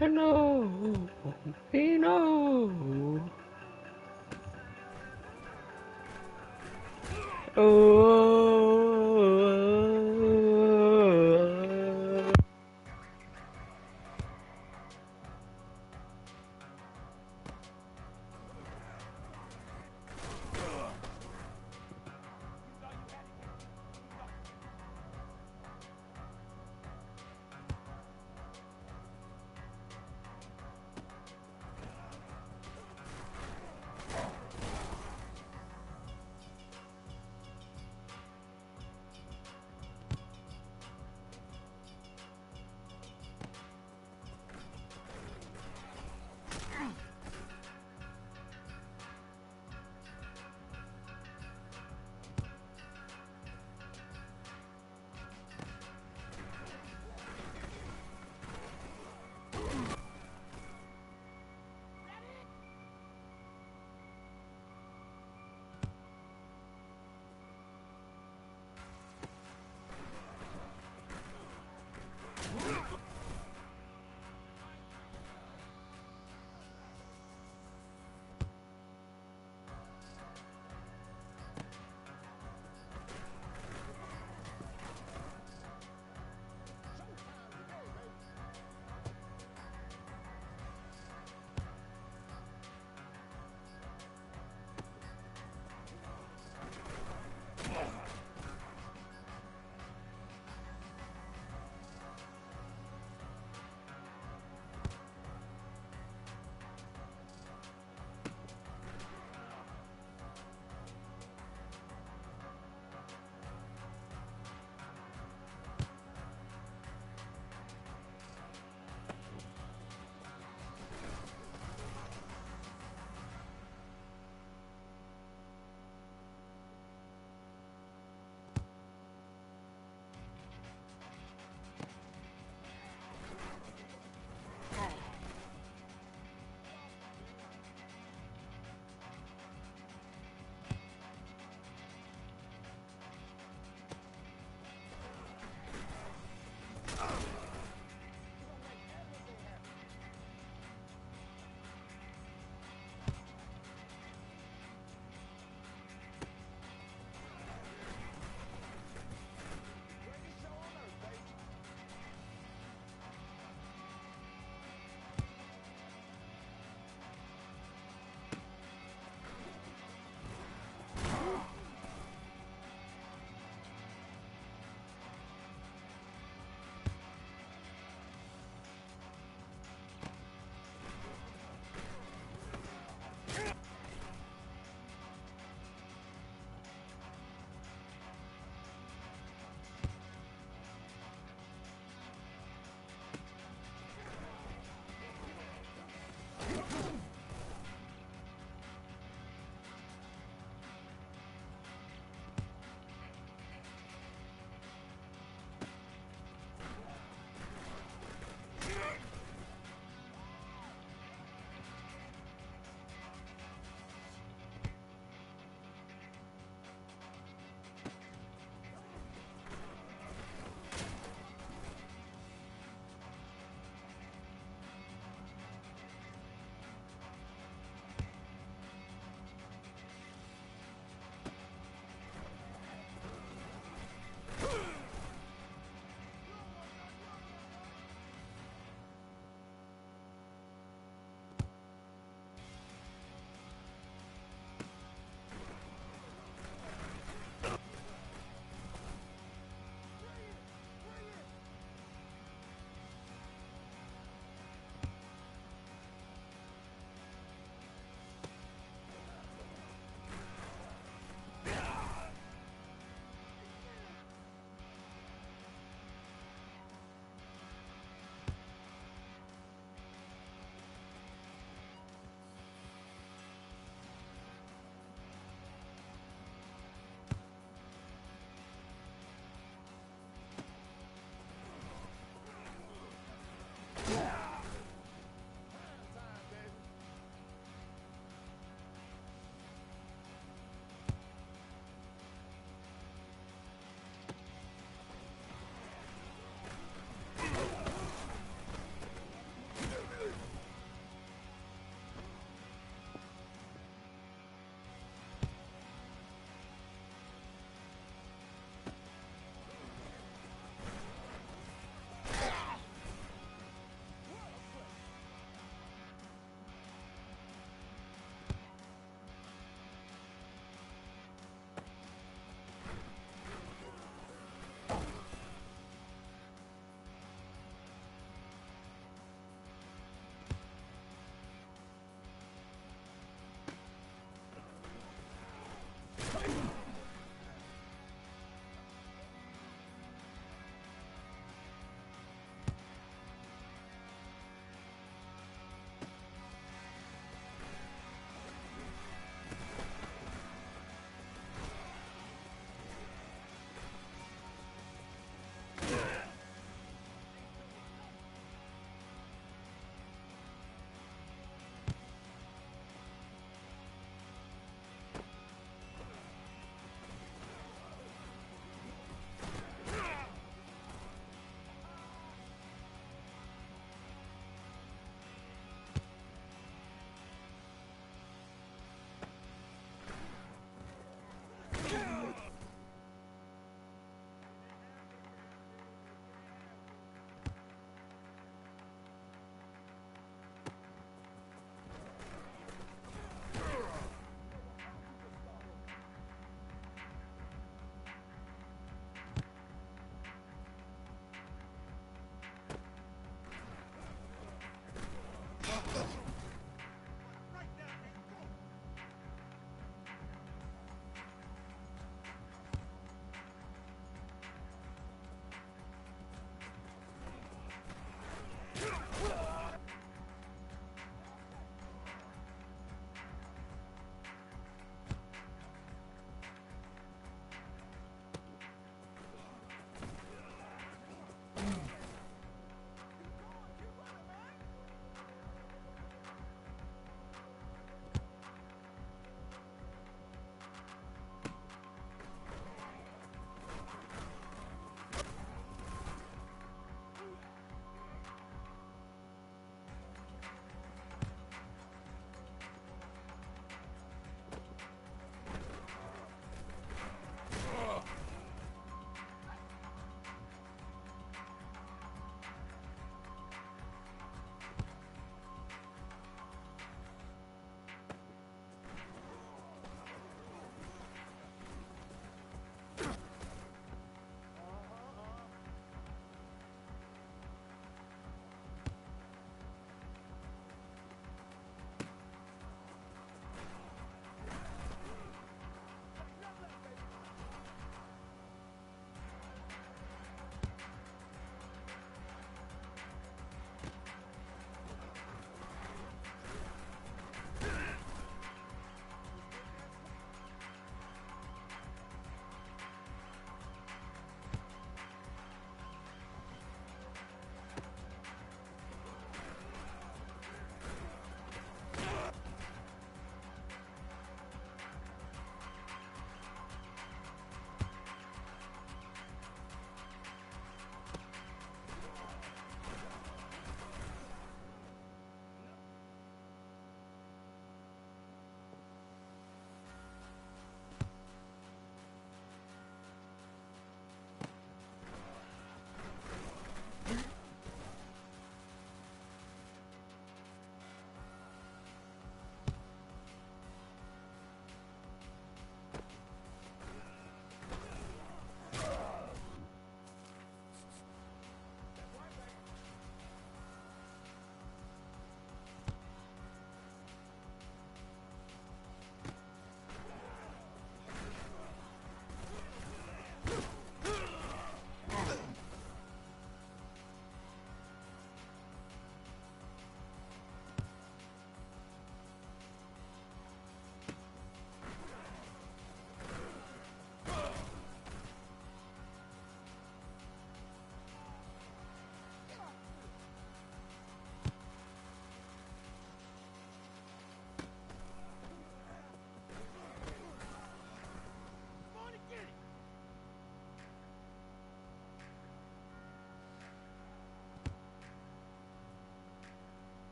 No, no. Oh.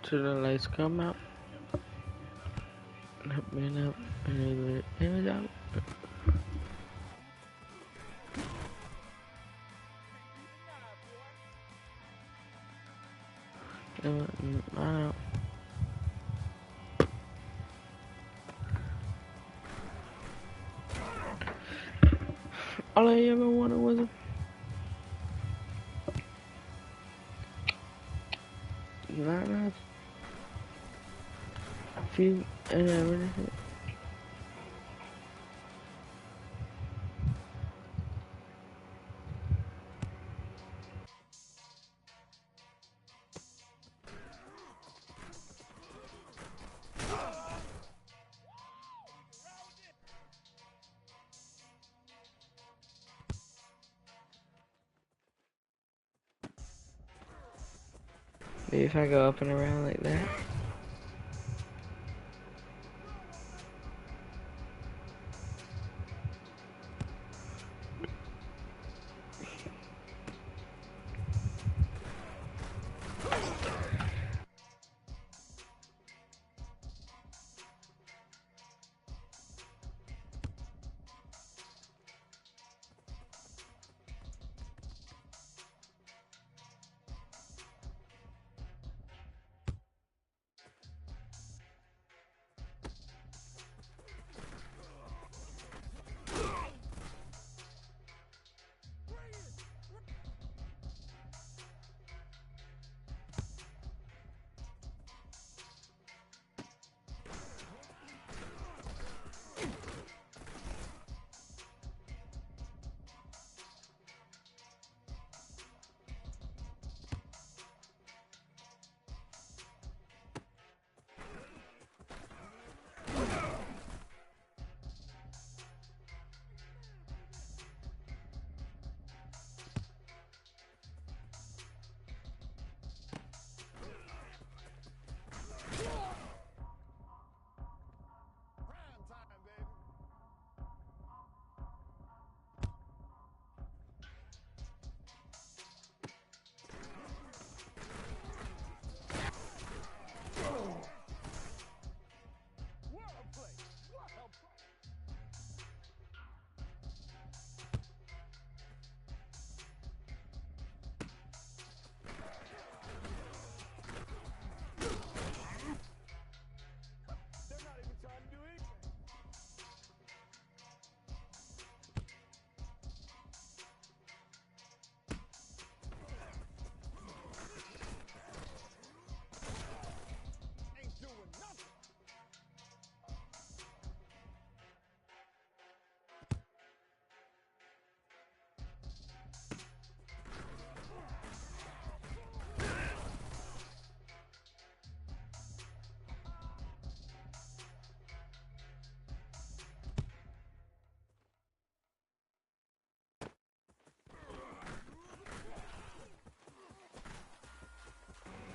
Till the lights come out. Up and up and out. All I ever wanted was a few and everything. Maybe if I go up and around like that.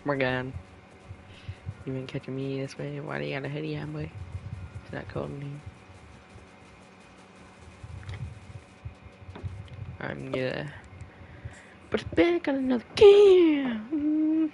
We're gone. You been catching me this way? Why do you got a hoodie on, boy? It's not cold in here. I'm gonna put it back on another game.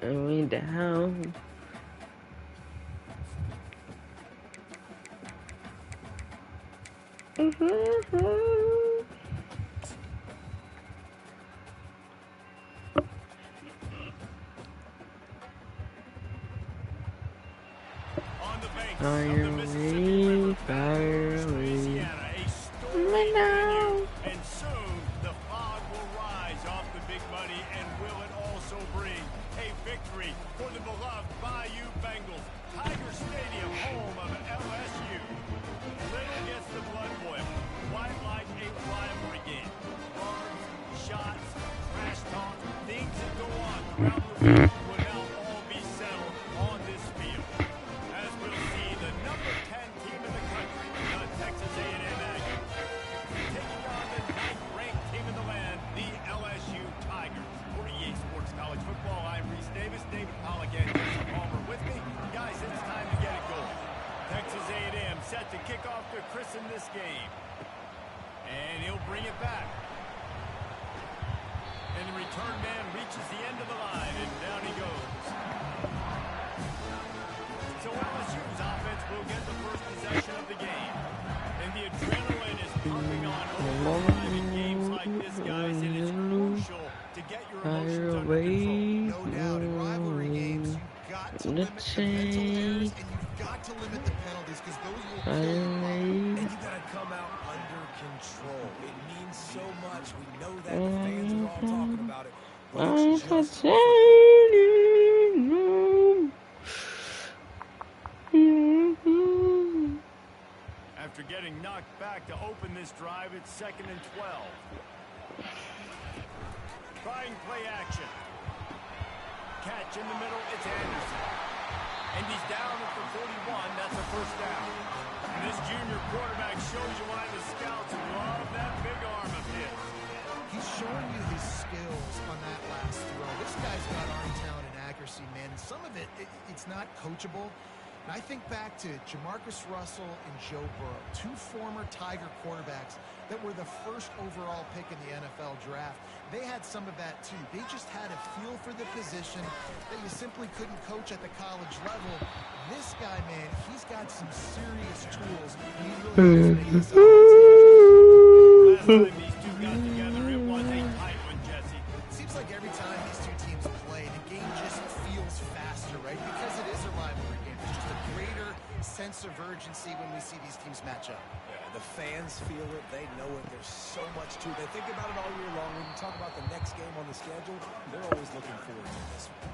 Way down. Fire away, fire away. And soon the fog will rise off the big money, and will it also bring a victory for the beloved Bayou Bengals. Tiger Stadium, home of LSU. Little gets the blood boil. Quite like a rivalry game. Arms, shots, trash talk, things that go on throughout the week will now all be settled on this field. As we'll see, the number 10 team in the country, the Texas A&M Aggies, taking on the 9th-ranked team in the land, the LSU Tigers. For EA Sports College Football, I'm Reese Davis, David Pollock, and Jason Palmer with me. Guys, it's time to get it going. Texas A&M set to kick off to christen this game. And he'll bring it back. And the return man reaches the end of the line, and down he goes. So LSU's offense will get the first possession of the game. And the adrenaline is pumping on overtime in games like this, guys. It is crucial to get your emotions under control. No doubt, in rivalry games, you've got to limit the mental control. It means so much. We know that. The fans are all talking about it. But it's just After getting knocked back to open this drive, it's 2nd and 12. Trying play action. Catch in the middle, it's Anderson. And he's down at the 41, that's a first down. And this junior quarterback shows you why the scouts love that big arm of his. He's showing you his skills on that last throw. This guy's got arm talent and accuracy, man. And some of it's not coachable. And I think back to Jamarcus Russell and Joe Burrow, two former Tiger quarterbacks that were the first overall pick in the NFL draft. They had some of that too. They just had a feel for the position that you simply couldn't coach at the college level. This guy, man, he's got some serious tools. And he really is making Last time these two got together, it was a tight one, Jesse. Seems like every time these two teams play, the game just feels faster, right? Because it is a rivalry game. There's just a greater sense of urgency when we see these teams match up. Yeah, the fans feel it. They know it. There's so much to it. They think about it all year long. When you talk about the next game on the schedule, they're always looking forward to this one.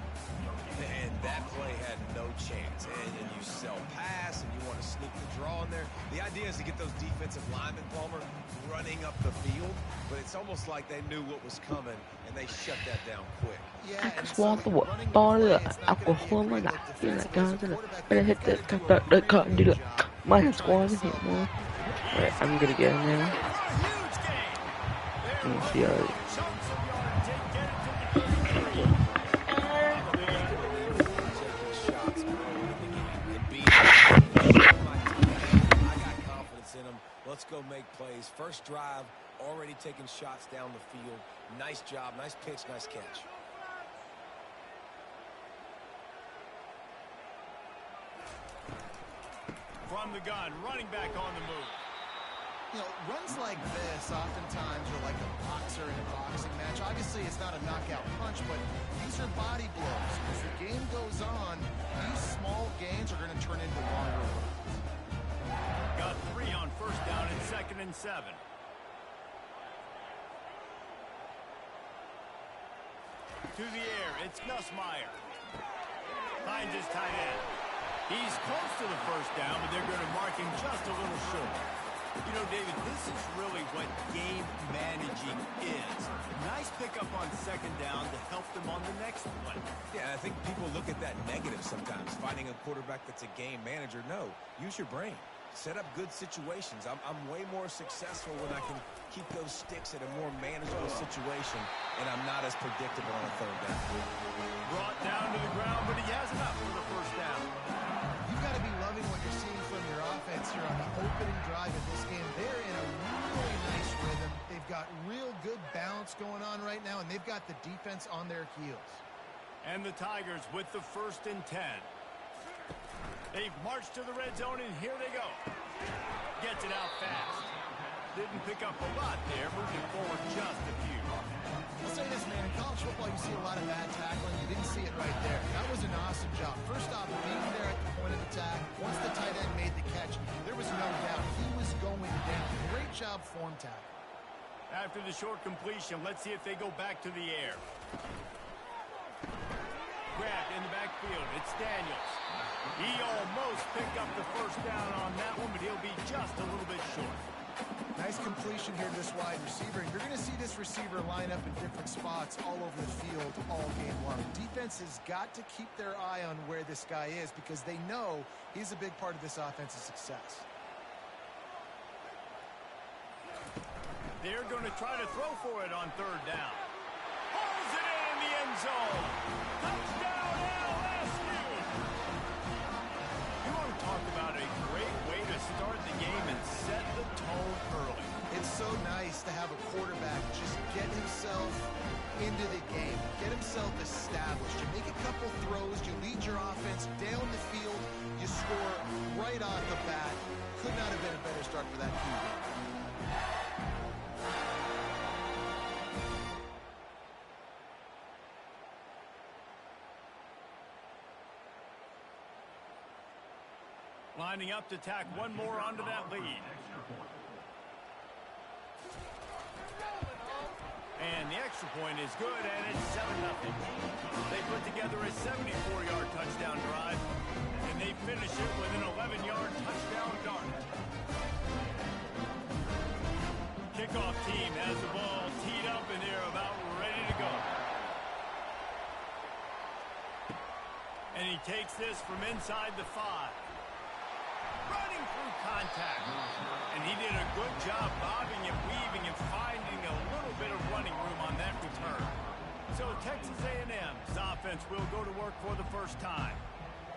And that play had no chance. And you sell pass, and you want to sneak the draw in there. The idea is to get those defensive linemen, Palmer, running up the field. But it's almost like they knew what was coming, and they shut that down quick. Yeah, and Just so want the running the ball play, up. it's I not will going to be a hold great my look life. defensively as a But quarterback. I hit You've the gotta do a cut. really good job My of squad trying to hit sell more. those defenses. Alright, I'm gonna get in there. Huge gain. Let me see how Chunks of yardage. They get it to the 33. Taking shots and beating them. I got confidence in them. Let's go make plays. First drive, already taking shots down the field. Nice job, nice pitch, nice catch. From the gun, running back on the move. You know, runs like this oftentimes are like a boxer in a boxing match. Obviously, it's not a knockout punch, but these are body blows. As the game goes on, these small gains are going to turn into longer runs. Got 3 on first down and 2nd and 7. To the air, it's Nussmeier. Finds his tight end. He's close to the first down, but they're going to mark him just a little short. You know, David, this is really what game managing is. Nice pickup on 2nd down to help them on the next one. Yeah, I think people look at that negative sometimes, finding a quarterback that's a game manager. No, use your brain. Set up good situations. I'm way more successful when I can keep those sticks at a more manageable situation, and I'm not as predictable on a 3rd down. Brought down to the ground, but he has enough for the first down. You've got to be loving what you're seeing from your offense here on the opening drive of this game. They're in a really nice rhythm. They've got real good balance going on right now, and they've got the defense on their heels. And the Tigers with the 1st and 10. They've marched to the red zone, and here they go. Gets it out fast. Didn't pick up a lot there, moving forward just a few. I'll say this, man, in college football, you see a lot of bad tackling. You didn't see it right there. That was an awesome job. First off, being there at the point of attack. Once the tight end made the catch, there was no doubt he was going down. Great job form tackle. After the short completion, let's see if they go back to the air. Grabbed in the backfield. It's Daniels. He almost picked up the first down on that one, but he'll be just a little bit short. Nice completion here to this wide receiver. You're going to see this receiver line up in different spots all over the field all game long. Defense has got to keep their eye on where this guy is because they know he's a big part of this offense's success. They're going to try to throw for it on 3rd down. Holds it in the end zone. Touchdown, LSU. You want to talk about a great way to start the game and set the tone early. It's so nice to have a quarterback just get himself into the game, get himself established. You make a couple throws, you lead your offense down the field, you score right off the bat. Could not have been a better start for that QB. Lining up to tack one more onto that lead. extra point is good, and it's 7-0. They put together a 74-yard touchdown drive, and they finish it with an 11-yard touchdown dart. Kickoff team has the ball teed up, and they're about ready to go. And he takes this from inside the 5. Running through contact. And he did a good job bobbing and weaving and finding a little bit of running room on that return. So Texas A&M's offense will go to work for the first time.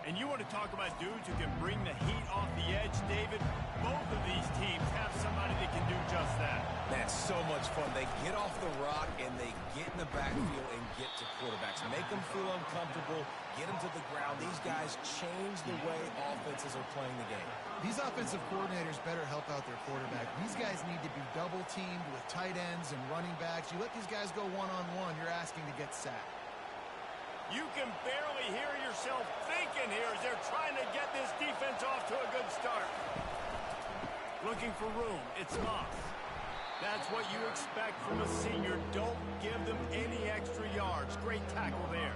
And you want to talk about dudes who can bring the heat off the edge, David? Both of these teams have somebody that can do just that. That's so much fun. They get off the rock and they get in the backfield and get to quarterbacks. Make them feel uncomfortable, get them to the ground. These guys change the way offenses are playing the game. These offensive coordinators better help out their quarterback. These guys need to be double-teamed with tight ends and running backs. You let these guys go one-on-one, you're asking to get sacked. You can barely hear yourself thinking here as they're trying to get this defense off to a good start. Looking for room. It's Moss. That's what you expect from a senior. Don't give them any extra yards. Great tackle there.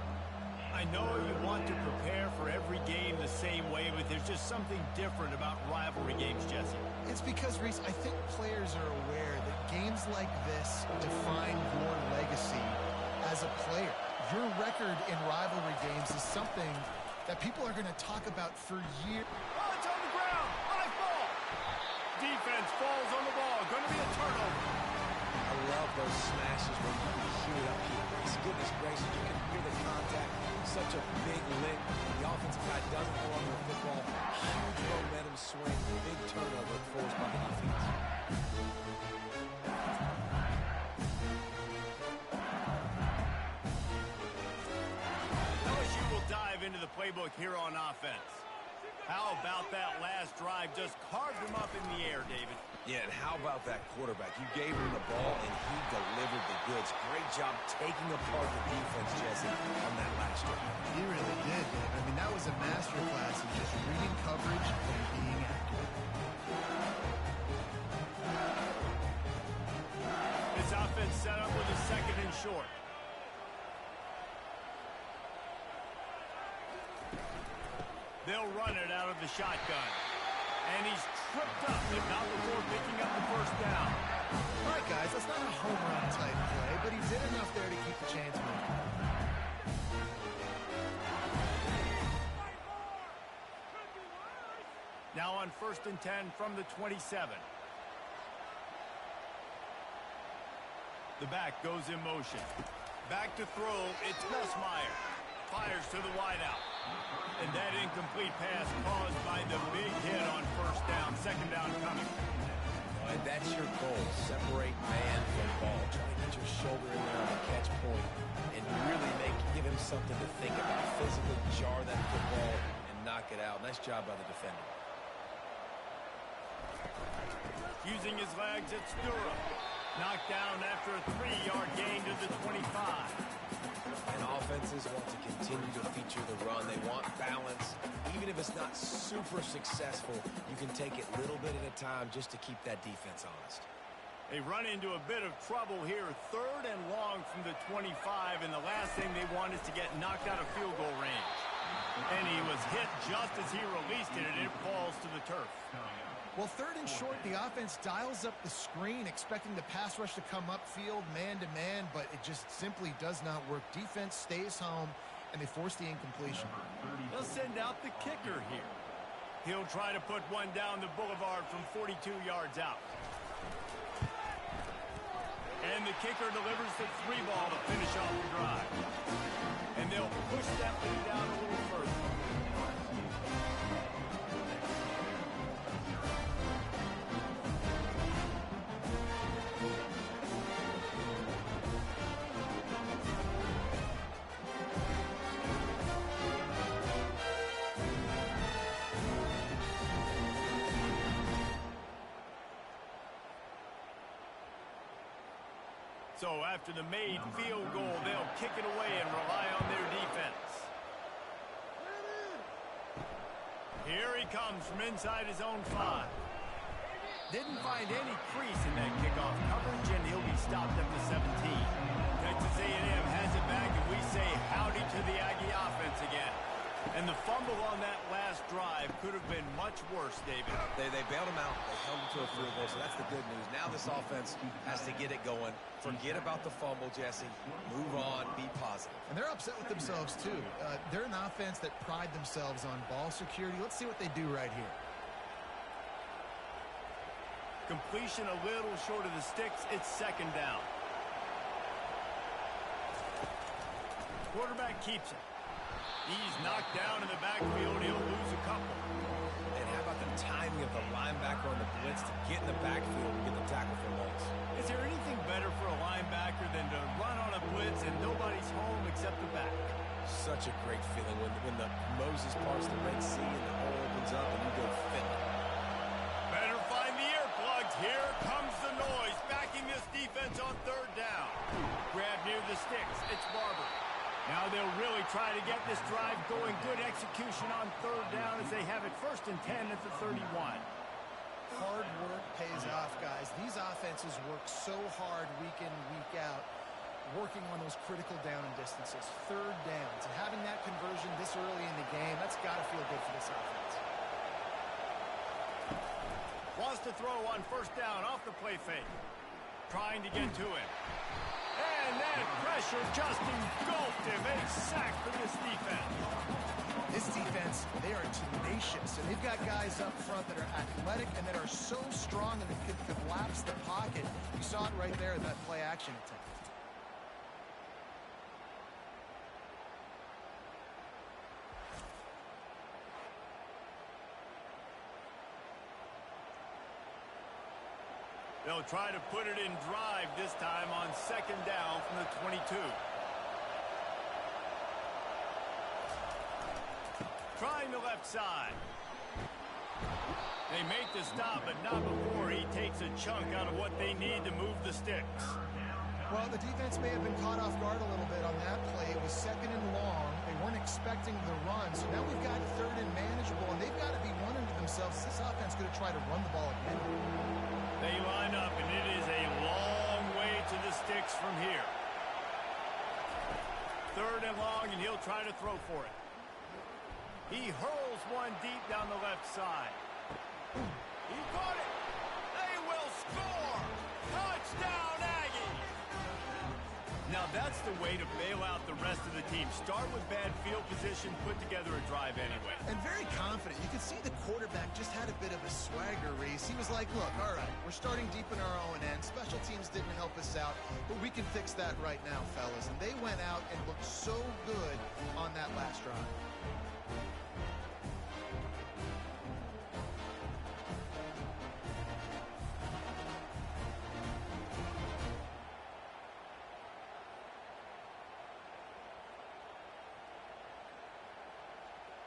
I know you want to prepare for every game the same way, but there's just something different about rivalry games, Jesse. It's because, Reese, I think players are aware that games like this define your legacy as a player. Your record in rivalry games is something that people are going to talk about for years. Oh, it's on the ground. High ball. Defense falls on the ball. Going to be a turnover. I love those smashes when you can hear it up here. Goodness gracious, you can hear the contact. Such a big lick. The offensive guy doesn't belong to the football. Huge momentum swing. Big turnover forced by the defense. LSU will dive into the playbook here on offense. How about that last drive? Just carved him up in the air, David. Yeah, and how about that quarterback? You gave him the ball, and he delivered the goods. Great job taking apart the defense, Jesse, on that last drive. He really did, Dave. I mean, that was a masterclass in just reading coverage and being accurate. This offense set up with a 2nd and short. They'll run it out of the shotgun. And he's tripped up, if not before picking up the first down. All right, guys, that's not a home run type play, but he did enough there to keep the chains moving. Now on 1st and 10 from the 27. The back goes in motion. Back to throw, it's Nussmeier. Fires to the wideout. And that incomplete pass caused by the big hit on 1st down. 2nd down coming. And that's your goal. Separate man from ball. Try to get your shoulder in there on the catch point and really give him something to think about. Physically jar that football and knock it out. Nice job by the defender. Using his legs, it's Durham. Knocked down after a 3-yard gain to the 25. And offenses want to continue to feature the run. They want balance. Even if it's not super successful, you can take it little bit at a time just to keep that defense honest. They run into a bit of trouble here. 3rd and long from the 25, and the last thing they want is to get knocked out of field goal range. And he was hit just as he released it, and it falls to the turf. Well, 3rd and short, the offense dials up the screen, expecting the pass rush to come upfield, man-to-man, but it just simply does not work. Defense stays home, and they force the incompletion. They'll send out the kicker here. He'll try to put one down the boulevard from 42 yards out. And the kicker delivers the 3 ball to finish off the drive. And they'll push that lead down a little further. So after the made field goal, they'll kick it away and rely on their defense. Here he comes from inside his own 5. Didn't find any crease in that kickoff coverage, and he'll be stopped at the 17. The Texas A&M has it back, and we say howdy to the Aggie offense again. And the fumble on that last drive could have been much worse, David. They bailed him out. They held him to a field goal, so that's the good news. Now this offense has to get it going. Forget about the fumble, Jesse. Move on. Be positive. And they're upset with themselves, too. They're an offense that pride themselves on ball security. Let's see what they do right here. Completion a little short of the sticks. It's second down. Quarterback keeps it. He's knocked down in the backfield. He'll lose a couple. And how about the timing of the linebacker on the blitz to get in the backfield and get the tackle for loss? Is there anything better for a linebacker than to run on a blitz and nobody's home except the back? Such a great feeling when the Moses parts the Red Sea and the hole opens up and you go fill it. Better find the earplugs. Here comes the noise. Backing this defense on third down. Grab near the sticks. It's Barber. Now they'll really try to get this drive going. Good execution on third down as they have it 1st and 10 at the 31. Hard work pays off, guys. These offenses work so hard week in, week out, working on those critical down and distances. Third downs. And having that conversion this early in the game, that's got to feel good for this offense. Wants to throw on 1st down off the play fake. Trying to get to him. And that pressure just engulfed him. A sack for this defense. This defense, they are tenacious, and they've got guys up front that are athletic and that are so strong and that could collapse the pocket. You saw it right there in that play action attempt. They'll try to put it in drive this time on 2nd down from the 22. Trying the left side. They make the stop, but not before he takes a chunk out of what they need to move the sticks. Well, the defense may have been caught off guard a little bit on that play. It was 2nd and long. They weren't expecting the run, so now we've got 3rd and manageable, and they've got to be wondering to themselves, is this offense going to try to run the ball again? They line up, and it is a long way to the sticks from here. 3rd and long, and he'll try to throw for it. He hurls one deep down the left side. He caught it. They will score. Touchdown, Aggies. Now that's the way to bail out the rest of the team. Start with bad field position, put together a drive anyway. And very confident. You could see the quarterback just had a bit of a swagger race. He was like, look, all right, we're starting deep in our own end. Special teams didn't help us out, but we can fix that right now, fellas. And they went out and looked so good on that last drive.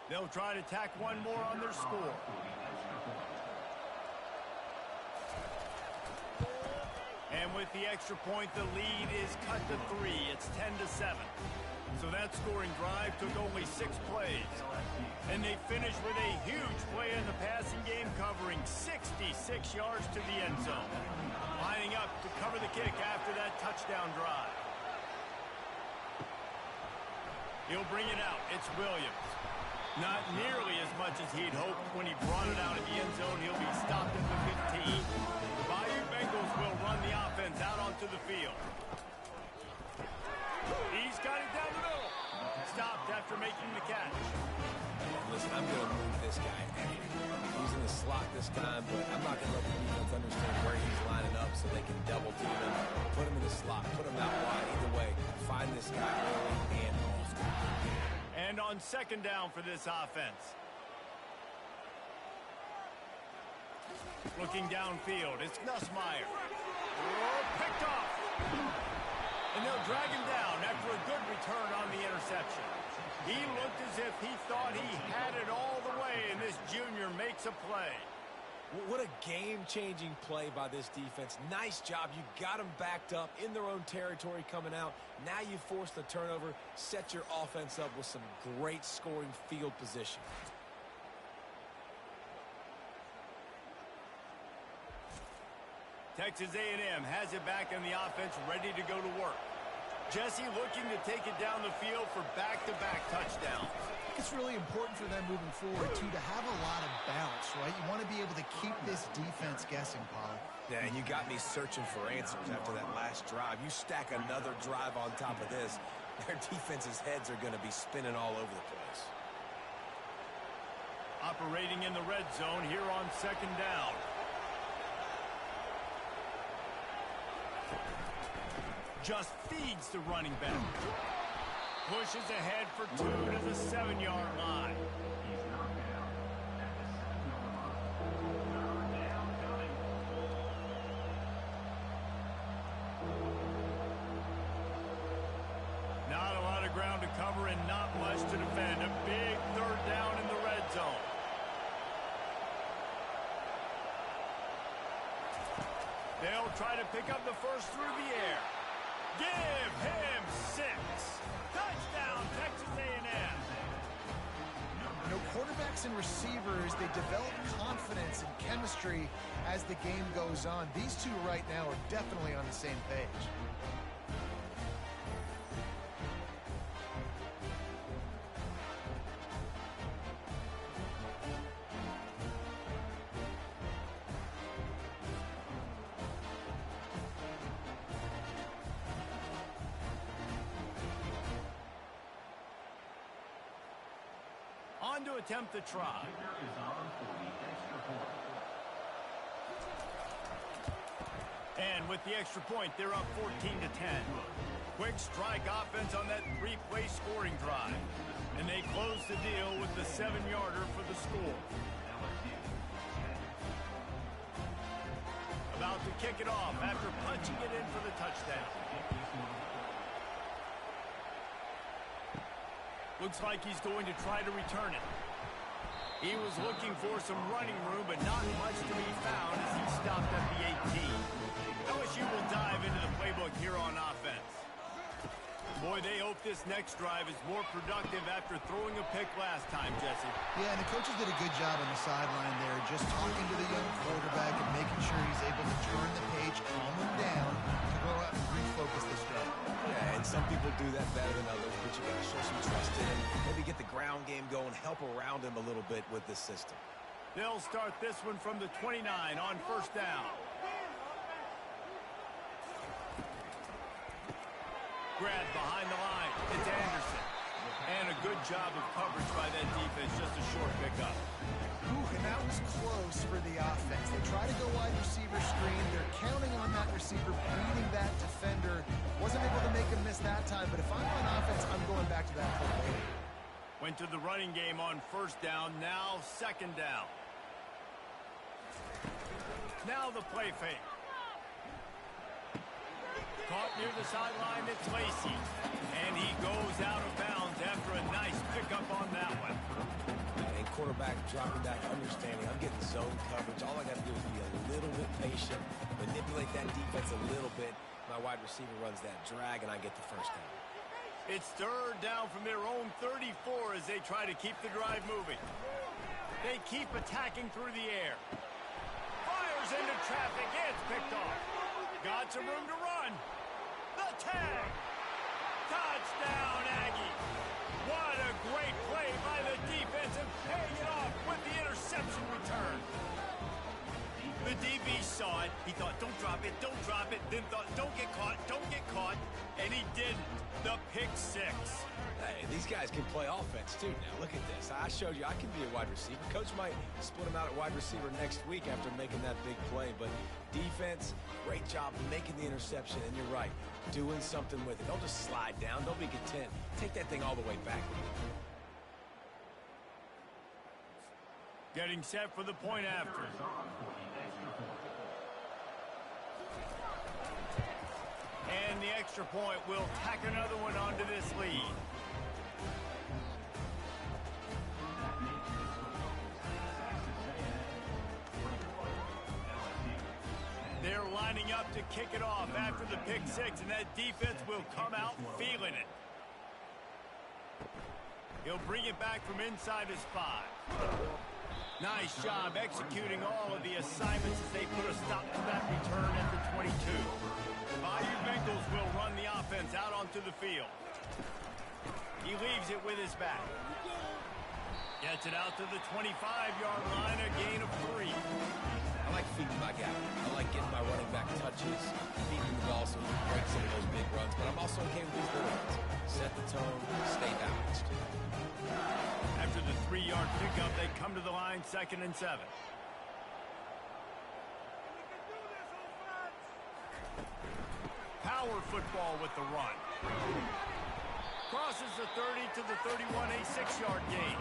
They'll try to tack one more on their score. And with the extra point, the lead is cut to 3. It's 10-7. So that scoring drive took only 6 plays. And they finished with a huge play in the passing game, covering 66 yards to the end zone. Lining up to cover the kick after that touchdown drive. He'll bring it out. It's Williams. Not nearly as much as he'd hoped when he brought it out of the end zone. He'll be stopped at the 15. The Bayou Bengals will run the offense out onto the field. He's got it down the middle. Stopped after making the catch. Listen, I'm going to move this guy. He's in the slot this time, but I'm not going to let the defense understand where he's lining up so they can double team him. Put him in the slot. Put him out wide. Either way, find this guy early and often. And on 2nd down for this offense. Looking downfield, it's Nussmeier. Oh, picked off. And they'll drag him down after a good return on the interception. He looked as if he thought he had it all the way, and this junior makes a play. What a game-changing play by this defense. Nice job. You got them backed up in their own territory coming out. Now you force the turnover, set your offense up with some great scoring field position. Texas A&M has it back in the offense, ready to go to work. Jesse looking to take it down the field for back-to-back touchdowns. It's really important for them moving forward, too, to have a lot of bounce, right? You want to be able to keep this defense guessing, Paul. Yeah, and you got me searching for answers after that last drive. You stack another drive on top of this, their defense's heads are going to be spinning all over the place. Operating in the red zone here on second down. Just feeds the running back. Pushes ahead for 2 to the 7-yard line. Not a lot of ground to cover and not much to defend. A big third down in the red zone. They'll try to pick up the first through the air. Give him 6. Touchdown, Texas A&M. You know, quarterbacks and receivers, they develop confidence and chemistry as the game goes on. These two right now are definitely on the same page. On to attempt the try. And with the extra point, they're up 14 to 10. Quick strike offense on that 3-play scoring drive. And they close the deal with the 7-yarder for the score. About to kick it off after punching it in for the touchdown. Looks like he's going to try to return it. He was looking for some running room, but not much to be found as he stopped at the 18. LSU will dive into the playbook here on offense. Boy, they hope this next drive is more productive after throwing a pick last time, Jesse. Yeah, and the coaches did a good job on the sideline there, just talking to the young quarterback and making sure he's able to turn the page, calm him down, to go out and refocus this drive. Yeah, and some people do that better than others, but you got to show some trust in him. Maybe get the ground game going, help around him a little bit with this system. They'll start this one from the 29 on first down. Grab behind the line. It's Anderson. And a good job of coverage by that defense. Just a short pickup. Ooh, and that was close for the offense. They try to go wide receiver screen. They're counting on that receiver beating that defender. Wasn't able to make him miss that time, but if I'm on offense, I'm going back to that play later. Went to the running game on first down. Now second down. Now the play fake. Caught near the sideline, it's Lacey. And he goes out of bounds after a nice pickup on that one. And quarterback dropping back, understanding I'm getting zone coverage. All I got to do is be a little bit patient, manipulate that defense a little bit. My wide receiver runs that drag, and I get the first down. It's third down from their own 34 as they try to keep the drive moving. They keep attacking through the air. Fires into traffic, it's picked off. Got some room to run. The tag. Touchdown, Aggie. What a great play by the defense and paying it off with the interception return. The DB saw it. He thought, don't drop it, don't drop it. Then thought, don't get caught. And he didn't. The pick 6. Hey, these guys can play offense, too. Now, look at this. I showed you I can be a wide receiver. Coach might split him out at wide receiver next week after making that big play. But defense, great job making the interception. And you're right, doing something with it. Don't just slide down. Don't be content. Take that thing all the way back. Getting set for the point after. And the extra point will tack another one onto this lead. They're lining up to kick it off after the pick 6, and that defense will come out feeling it. He'll bring it back from inside his 5. Nice job executing all of the assignments as they put a stop to that return at the 22. Bayou Bengals will run the offense out onto to the field. He leaves it with his back. Gets it out to the 25-yard line, a gain of 3. I like feeding my guy. I like getting my running back touches, feeding the ball so he can break some of those big runs. But I'm also okay with these little runs. Set the tone, stay balanced. After the 3-yard pickup, they come to the line, 2nd and 7. Power football with the run. Crosses the 30 to the 31, a 6-yard gain.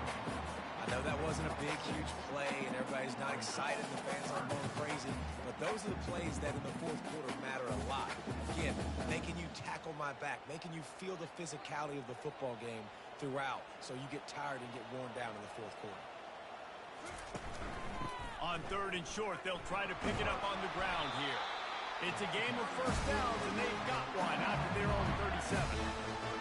I know that wasn't a big, huge play, and everybody's not excited, the fans aren't going crazy, but those are the plays that in the fourth quarter matter a lot. Again, making you tackle my back, making you feel the physicality of the football game throughout, so you get tired and get worn down in the fourth quarter. On 3rd and short, they'll try to pick it up on the ground here. It's a game of first downs, and they've got one after their own 37.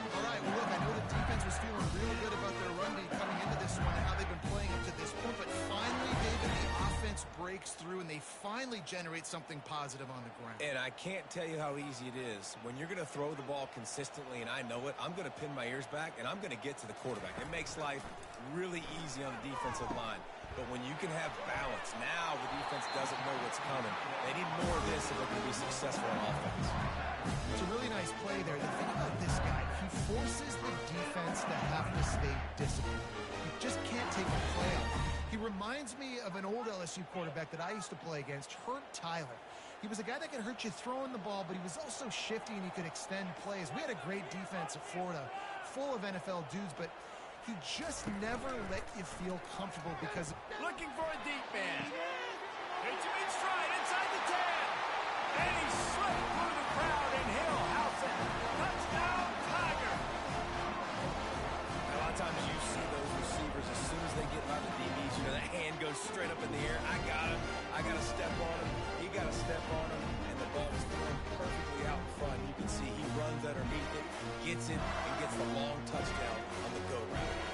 All right, well, look, I know the defense was feeling really good about their run D coming into this one and how they've been playing up to this point, but finally, David, the offense breaks through, and they finally generate something positive on the ground. And I can't tell you how easy it is. When you're going to throw the ball consistently, and I know it, I'm going to pin my ears back, and I'm going to get to the quarterback. It makes life really easy on the defensive line. But when you can have balance, now the defense doesn't know what's coming. They need more of this if they're going to be successful on offense. It's a really nice play there. The thing about this guy, he forces the defense to have to stay disciplined. You just can't take a play off. He reminds me of an old LSU quarterback that I used to play against, Herb Tyler. He was a guy that could hurt you throwing the ball, but he was also shifty and he could extend plays. We had a great defense at Florida, full of NFL dudes, but he just never let you feel comfortable because... Looking for a deep man. It's him in stride inside the 10. And he slipped through the crowd and Hill house it. Touchdown, Tiger. A lot of times you see those receivers, as soon as they get by the DBs, you know, that hand goes straight up in the air. I got him. I got to step on him. He got to step on him. And the ball is thrown perfectly out in front. You can see he runs underneath it, gets it, and gets the long touchdown on the go route.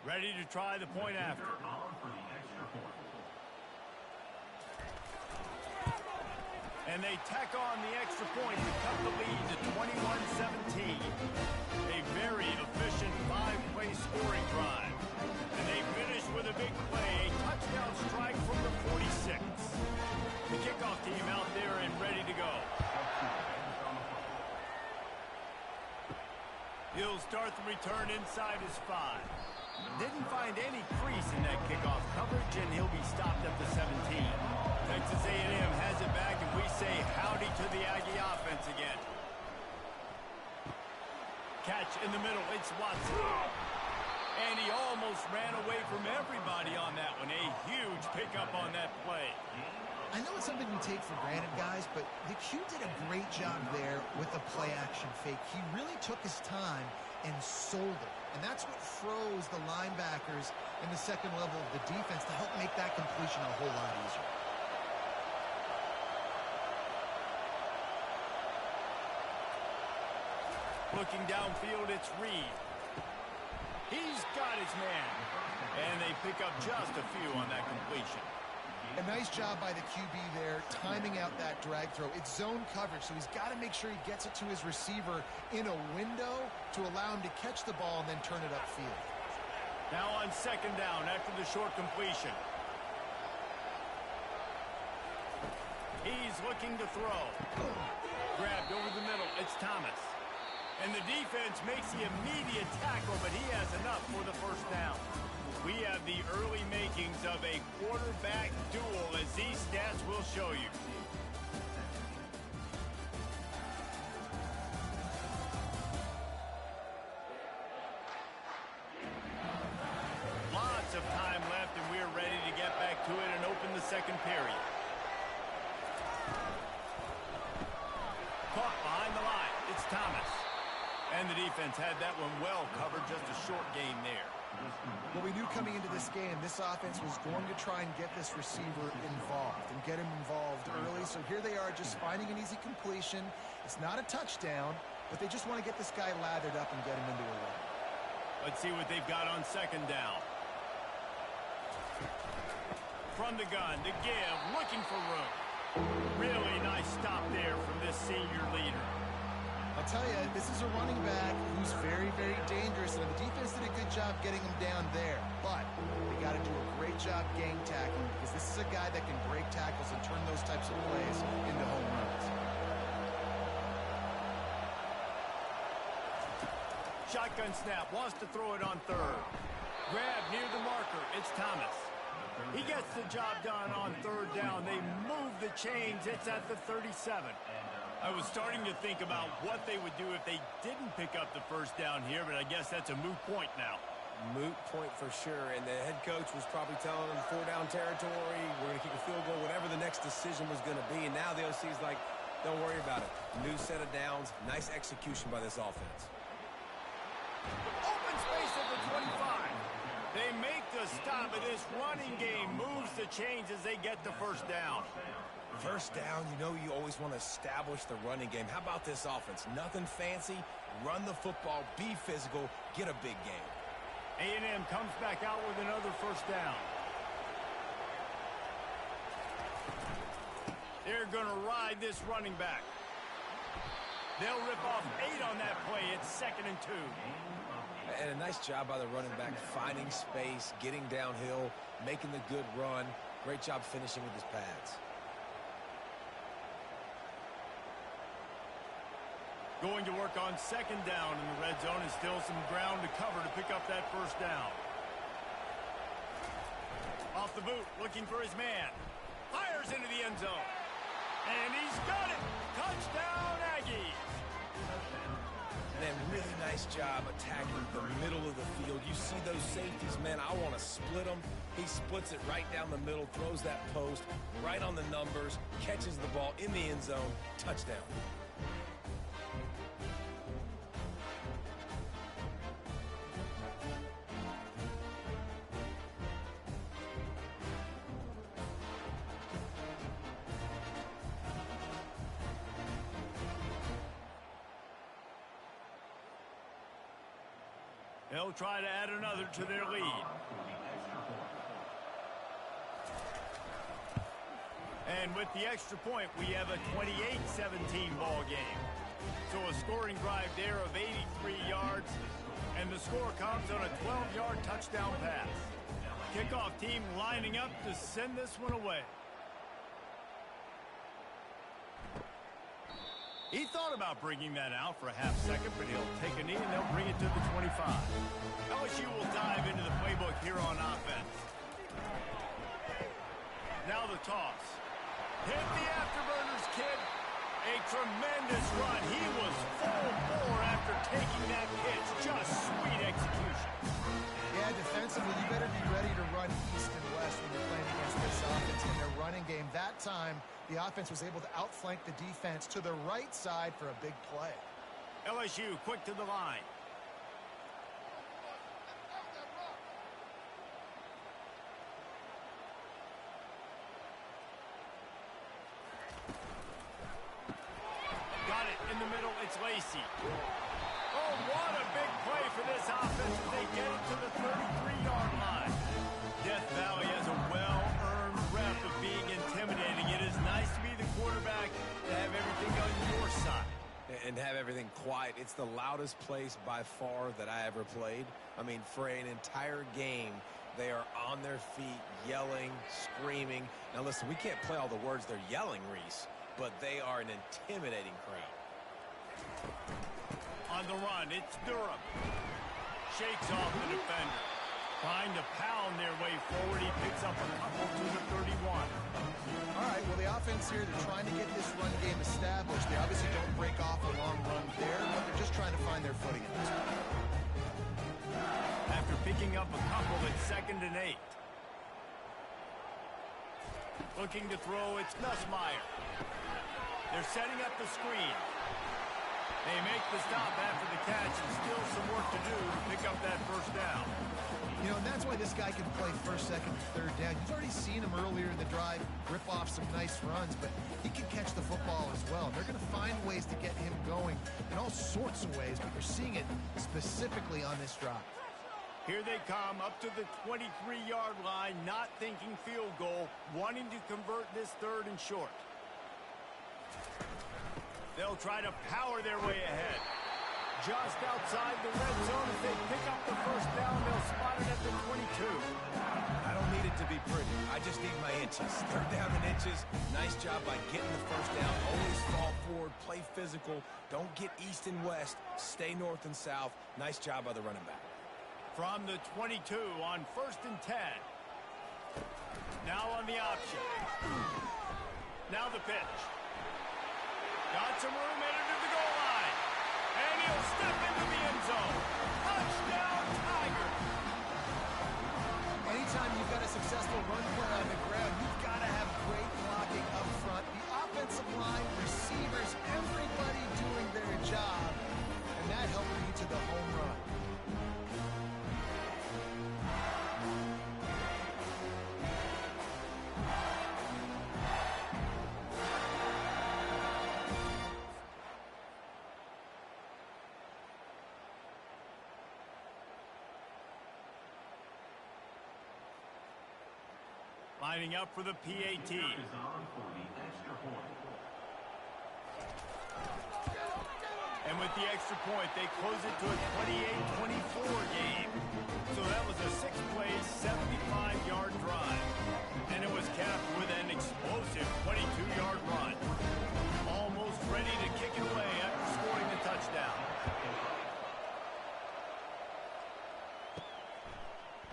Ready to try the point after. And they tack on the extra point to cut the lead to 21-17. A very efficient 5-play scoring drive. And they finish with a big play, a touchdown strike from the 46. The kickoff team out there and ready to go. He'll start the return inside his 5. Didn't find any crease in that kickoff coverage, and he'll be stopped at the 17. Texas A&M has it back, and we say howdy to the Aggie offense again. Catch in the middle, it's Watson. And he almost ran away from everybody on that one. A huge pickup on that play. I know it's something we take for granted, guys, but the Q did a great job there with the play-action fake. He really took his time and sold it. And that's what froze the linebackers in the second level of the defense to help make that completion a whole lot easier. Looking downfield, it's Reed. He's got his man. And they pick up just a few on that completion. A nice job by the QB there, timing out that drag throw. It's zone coverage, so he's got to make sure he gets it to his receiver in a window to allow him to catch the ball and then turn it upfield. Now on second down after the short completion. He's looking to throw. Grabbed over the middle. It's Thomas. And the defense makes the immediate tackle, but he has enough for the first down. We have the early makings of a quarterback duel, as these stats will show you. Lots of time left, and we're ready to get back to it and open the second period. Caught behind the line. It's Thomas. And the defense had that one well covered, just a short gain there. Well, we knew coming into this game, this offense was going to try and get this receiver involved and get him involved early. So here they are just finding an easy completion. It's not a touchdown, but they just want to get this guy lathered up and get him into a run. Let's see what they've got on second down. From the gun, to give, looking for room. Really nice stop there from this senior leader. I'll tell you, this is a running back who's very, very dangerous, and the defense did a good job getting him down there. But they got to do a great job gang tackling, because this is a guy that can break tackles and turn those types of plays into home runs. Shotgun snap, wants to throw it on third. Grab near the marker, it's Thomas. He gets the job done on third down. They move the chains, it's at the 37. I was starting to think about what they would do if they didn't pick up the first down here, but I guess that's a moot point now. Moot point for sure, and the head coach was probably telling them 4-down territory, we're going to kick a field goal, whatever the next decision was going to be, and now the OC's like, don't worry about it. New set of downs, nice execution by this offense. Open space at the 25. They make the stop, and this running game moves the chains as they get the first down. First down, you know you always want to establish the running game. How about this offense? Nothing fancy. Run the football, be physical, get a big game. A&M comes back out with another first down. They're going to ride this running back. They'll rip off 8 on that play. It's 2nd and 2. And a nice job by the running back, finding space, getting downhill, making the good run. Great job finishing with his pads. Going to work on second down in the red zone, and still some ground to cover to pick up that first down. Off the boot, looking for his man. Fires into the end zone. And he's got it. Touchdown, Aggies. Man, really nice job attacking the middle of the field. You see those safeties, man, I want to split them. He splits it right down the middle, throws that post, right on the numbers, catches the ball in the end zone. Touchdown. They'll try to add another to their lead. And with the extra point, we have a 28-17 ball game. So a scoring drive there of 83 yards, and the score comes on a 12-yard touchdown pass. Kickoff team lining up to send this one away. He thought about bringing that out for a half second, but he'll take a knee and they'll bring it to the 25. LSU will dive into the playbook here on offense. Now the toss. Hit the afterburners, kid. A tremendous run. He was full bore after taking that pitch. Just sweet execution. Yeah, defensively, you better be ready to run east and west when you're playing against this offense in their running game. That time, the offense was able to outflank the defense to the right side for a big play. LSU quick to the line. Got it in the middle. It's Lacey. Oh, what a big play for this offense as they get it to the 33-yard line. Death Valley has a well-earned rep of being intimidating. It is nice to be the quarterback to have everything on your side. And have everything quiet. It's the loudest place by far that I ever played. I mean, for an entire game, they are on their feet, yelling, screaming. Now, listen, we can't play all the words they're yelling, Reese, but they are an intimidating crowd. On the run, it's Durham. Shakes off the defender. Trying to pound their way forward. He picks up a couple to the 31. All right, well, the offense here, they're trying to get this run game established. They obviously don't break off a long run there, but they're just trying to find their footing in this one. After picking up a couple, it's 2nd and 8. Looking to throw, it's Nussmeier. They're setting up the screen. They make the stop after the catch, and still some work to do to pick up that first down. You know, and that's why this guy can play first, second, and third down. You've already seen him earlier in the drive rip off some nice runs, but he can catch the football as well. They're going to find ways to get him going in all sorts of ways, but you're seeing it specifically on this drive. Here they come up to the 23-yard line, not thinking field goal, wanting to convert this 3rd and short. They'll try to power their way ahead. Just outside the red zone, if they pick up the first down, they'll spot it at the 22. I don't need it to be pretty. I just need my inches. 3rd down in inches. Nice job by getting the first down. Always fall forward, play physical. Don't get east and west. Stay north and south. Nice job by the running back. From the 22 on 1st and 10. Now on the option. Now the pitch. Got some room headed to the goal line. And he'll step into the end zone. Touchdown, Tigers. Anytime you've got a successful run play on the ground, you've got to have great blocking up front. The offensive line, receivers, everybody doing their job. And that helped lead to the home run. Lining up for the PAT. And with the extra point, they close it to a 28-24 game. So that was a 6-play, 75-yard drive. And it was capped with an explosive 22-yard run. Almost ready to kick it away after scoring the touchdown.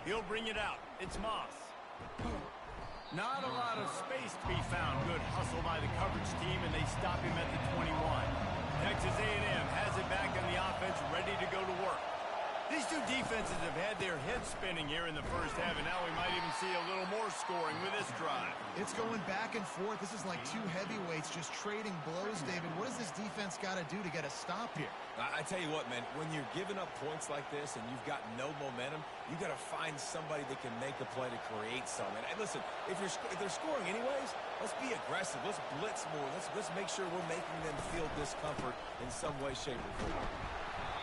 He'll bring it out. It's Moss. Not a lot of space to be found. Good hustle by the coverage team, and they stop him at the 21. Texas A&M has it back on the offense, ready to go to work. These two defenses have had their heads spinning here in the first half, and now we might even see a little more scoring with this drive. It's going back and forth. This is like two heavyweights just trading blows, David. What does this defense got to do to get a stop here? I tell you what, man, when you're giving up points like this and you've got no momentum, you got to find somebody that can make a play to create some. And listen, if they're scoring anyways, let's be aggressive. Let's blitz more. Let's make sure we're making them feel discomfort in some way, shape, or form.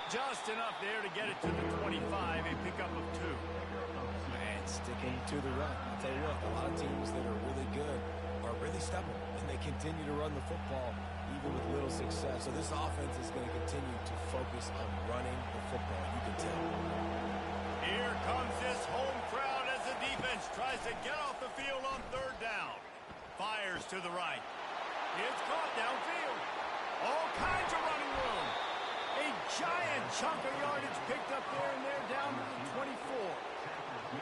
Just enough there to get it to the 25, a pickup of 2. Man, sticking to the run. I'll tell you what, a lot of teams that are really good are really stubborn, and they continue to run the football even with little success. So this offense is going to continue to focus on running the football. You can tell. Here comes this home crowd as the defense tries to get off the field on 3rd down. Fires to the right. It's caught downfield. All kinds of running room. A giant chunk of yardage picked up there, and they're down to the 24.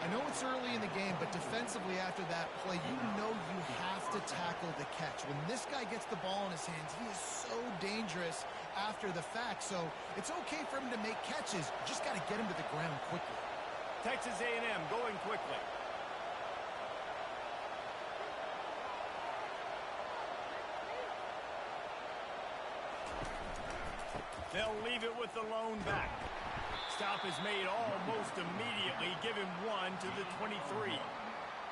I know it's early in the game, but defensively after that play, you know you have to tackle the catch. When this guy gets the ball in his hands, he is so dangerous after the fact. So it's okay for him to make catches. You just got to get him to the ground quickly. Texas A&M going quickly. They'll leave it with the lone back. Stop is made almost immediately. Give him 1 to the 23.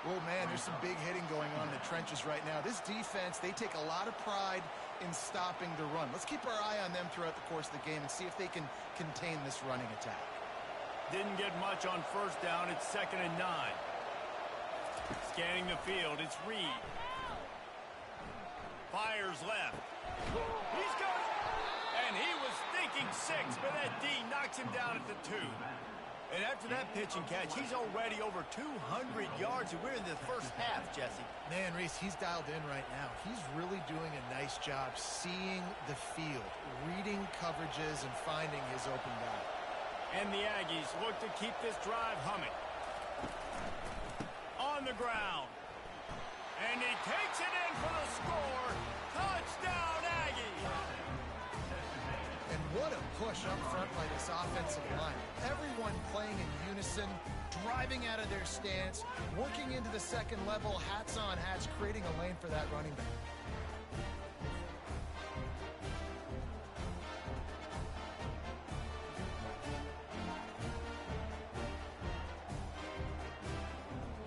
Oh, man, there's some big hitting going on in the trenches right now. This defense, they take a lot of pride in stopping the run. Let's keep our eye on them throughout the course of the game and see if they can contain this running attack. Didn't get much on 1st down. It's 2nd and 9. Scanning the field, it's Reed. Fires left. He's got it. And he was thinking 6, but that D knocks him down at the 2. And after that pitch and catch, he's already over 200 yards, and we're in the first half, Jesse. Man, Reese, he's dialed in right now. He's really doing a nice job seeing the field, reading coverages, and finding his open guy. And the Aggies look to keep this drive humming. On the ground. And he takes it in for the score. Touchdown, Aggies! And what a push up front by this offensive line. Everyone playing in unison, driving out of their stance, working into the second level, hats on hats, creating a lane for that running back.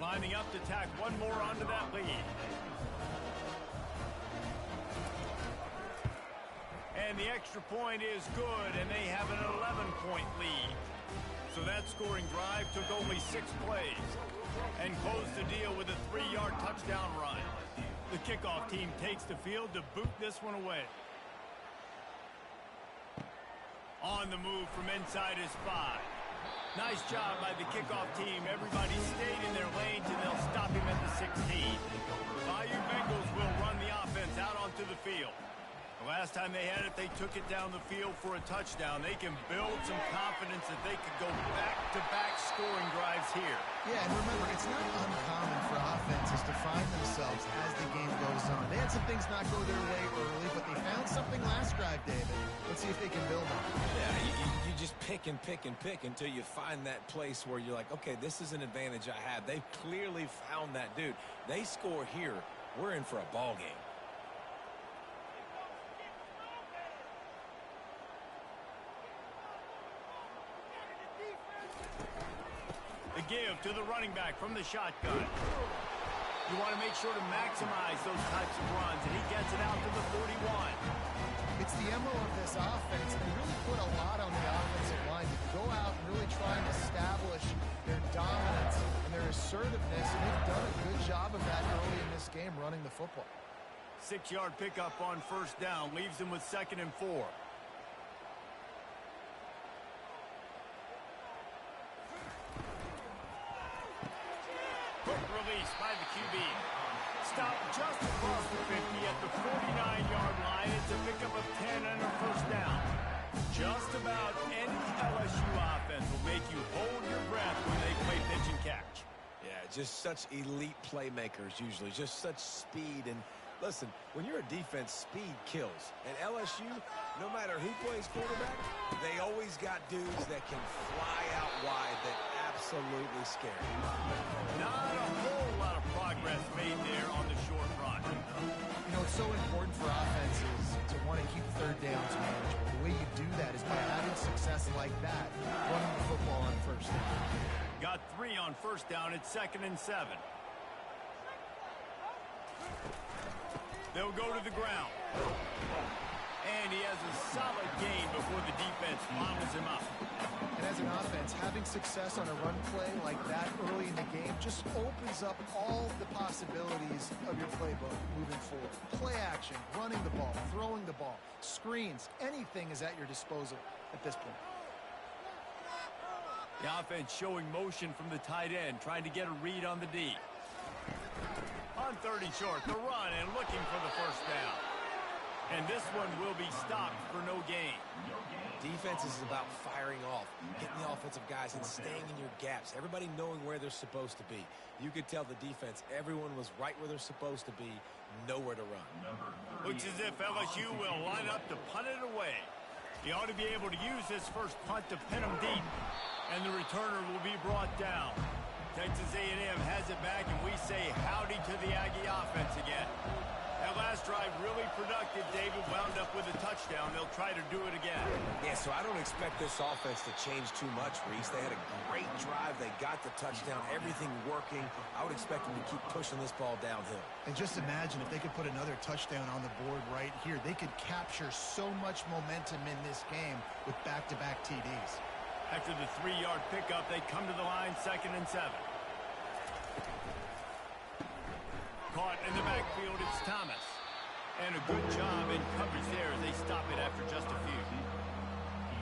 Lining up to tack one more onto that lead. And the extra point is good, and they have an 11-point lead. So that scoring drive took only 6 plays and closed the deal with a 3-yard touchdown run. The kickoff team takes the field to boot this one away. On the move from inside his 5. Nice job by the kickoff team. Everybody stayed in their lanes, and they'll stop him at the 16. Bayou Bengals will run the offense out onto the field. The last time they had it, they took it down the field for a touchdown. They can build some confidence that they could go back-to-back scoring drives here. Yeah, and remember, it's not uncommon for offenses to find themselves as the game goes on. They had some things not go their way early, but they found something last drive, David. Let's see if they can build on it. Yeah, you just pick and pick and pick until you find that place where you're like, okay, this is an advantage I have. They've clearly found that, dude. They score here, we're in for a ball game. The give to the running back from the shotgun. You want to make sure to maximize those types of runs, and he gets it out to the 41. It's the MO of this offense. They really put a lot on the offensive line to go out and really try and establish their dominance and their assertiveness, and they've done a good job of that early in this game running the football. 6-yard pickup on first down leaves them with 2nd and 4. Quick release by the QB. Stopped just across the 50 at the 49-yard line. It's a pickup of 10 and a first down. Just about any LSU offense will make you hold your breath when they play pitch and catch. Yeah, just such elite playmakers usually, just such speed. And listen, when you're a defense, speed kills. And LSU, no matter who plays quarterback, they always got dudes that can fly out wide that absolutely scare you. Not a whole lot of progress made there on the short run. You know, it's so important for offenses to want to keep third downs manageable. The way you do that is by having success like that, running the football on first down. Got 3 on first down. It's 2nd and 7. They'll go to the ground. And he has a solid gain before the defense follows him up. And as an offense, having success on a run play like that early in the game just opens up all the possibilities of your playbook moving forward. Play action, running the ball, throwing the ball, screens, anything is at your disposal at this point. The offense showing motion from the tight end, trying to get a read on the D. On 30 short, the run and looking for the first down. And this one will be stopped for no gain. Defense is about firing off, hitting the offensive guys and staying in your gaps. Everybody knowing where they're supposed to be. You could tell the defense, everyone was right where they're supposed to be, nowhere to run. Looks as if LSU will line up to punt it away. He ought to be able to use this first punt to pin him deep. And the returner will be brought down. Texas A&M has it back, and we say howdy to the Aggie offense again. That last drive really productive. David wound up with a touchdown. They'll try to do it again. Yeah, so I don't expect this offense to change too much, Reese. They had a great drive. They got the touchdown, everything working. I would expect them to keep pushing this ball downhill. And just imagine if they could put another touchdown on the board right here. They could capture so much momentum in this game with back-to-back TDs. After the 3-yard pickup, they come to the line, 2nd and 7. Caught in the backfield, it's Thomas. And a good job in coverage there as they stop it after just a few.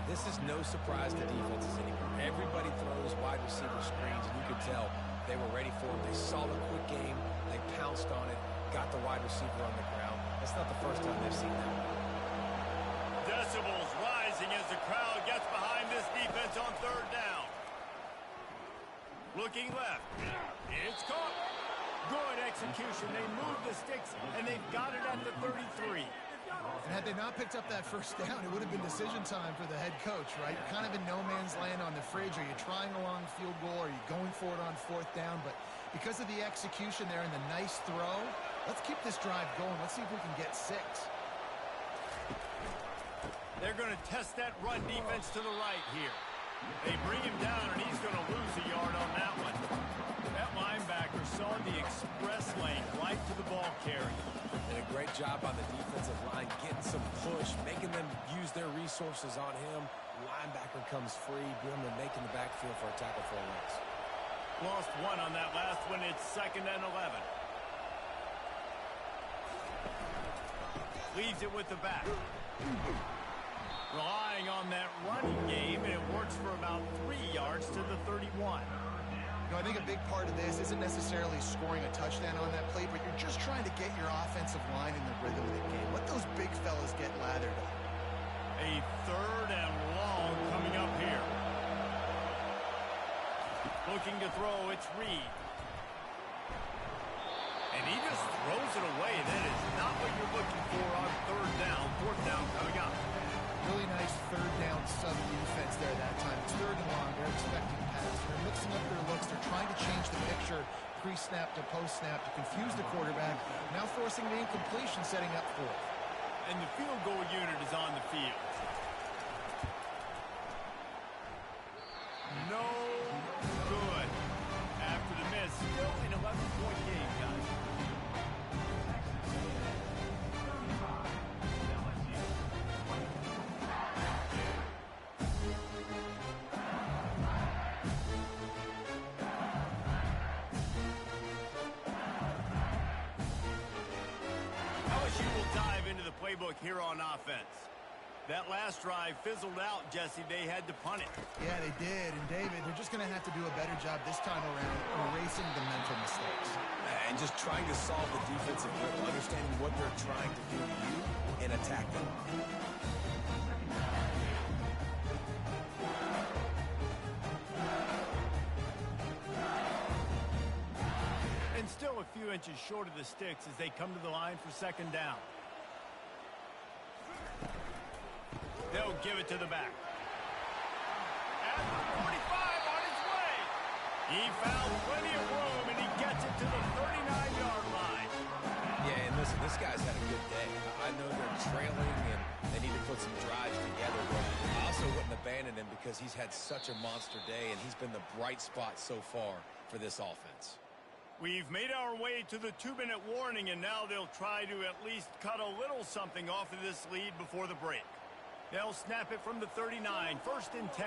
This is no surprise to defenses anymore. Everybody throws wide receiver screens, and you could tell they were ready for it. They saw the quick game. They pounced on it, got the wide receiver on the ground. That's not the first time they've seen that. Decibels rising as the crowd gets behind this defense on 3rd down. Looking left. It's caught. Good execution. They moved the sticks, and they've got it at the 33. And had they not picked up that first down, it would have been decision time for the head coach, right? You're kind of in no man's land on the fridge. Are you trying a long field goal? Are you going for it on 4th down? But because of the execution there and the nice throw, let's keep this drive going. Let's see if we can get 6. They're going to test that run defense to the right here. They bring him down, and he's going to lose a yard on that one. That linebacker saw the express lane right to the ball carrier. And a great job on the defensive line, getting some push, making them their resources on him. Linebacker comes free. Boom, they're making the backfield for a tackle for a loss. Lost one on that last one. It's 2nd and 11. Leaves it with the back. Relying on that running game, and it works for about 3 yards to the 31. You know, I think a big part of this isn't necessarily scoring a touchdown on that play, but you're just trying to get your offensive line in the rhythm of the game. Let those big fellas get lathered up. A 3rd and long coming up here. Looking to throw, it's Reed. And he just throws it away. That is not what you're looking for on 3rd down. 4th down coming up. Really nice 3rd down sub defense there that time. It's 3rd and long. They're expecting pass. They're mixing up their looks. They're trying to change the picture pre-snap to post-snap to confuse the quarterback. Now forcing the incompletion, setting up 4th. And the field goal unit is on the field. No good. After the miss, still an 11-point game, guys. LSU will dive into the playbook here on offense. That last drive fizzled out, Jesse. They had to punt it. Yeah, they did. And, David, they're just going to have to do a better job this time around erasing the mental mistakes. And just trying to solve the defensive rhythm, understanding what they're trying to do to you and attack them. And still a few inches short of the sticks as they come to the line for 2nd down. They'll give it to the back. At the 45 on his way. He found plenty of room, and he gets it to the 39-yard line. Yeah, and listen, this guy's had a good day. I know they're trailing, and they need to put some drives together, but I also wouldn't abandon him because he's had such a monster day, and he's been the bright spot so far for this offense. We've made our way to the 2-minute warning, and now they'll try to at least cut a little something off of this lead before the break. They'll snap it from the 39, 1st and 10.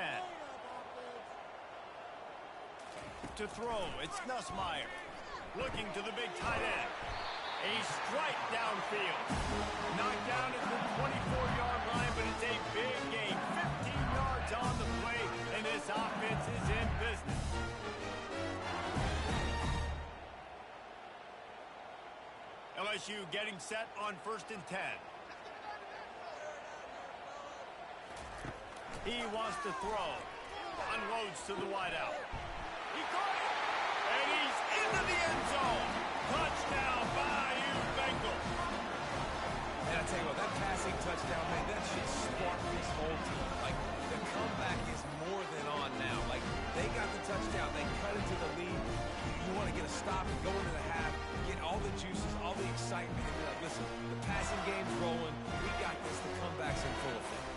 To throw, it's Nussmeier. Looking to the big tight end. A strike downfield. Knocked down at the 24-yard line, but it's a big gain. 15 yards on the play, and this offense is in business. LSU getting set on 1st and 10. He wants to throw. Unloads to the wideout. He caught it. And he's into the end zone. Touchdown, Bayou Bengals. And I tell you what, that passing touchdown, man, that should spark this whole team. Like, the comeback is more than on now. Like, they got the touchdown. They cut into the lead. You want to get a stop and go into the half, get all the juices, all the excitement, and be like, listen, the passing game's rolling. We got this. The comeback's in full effect.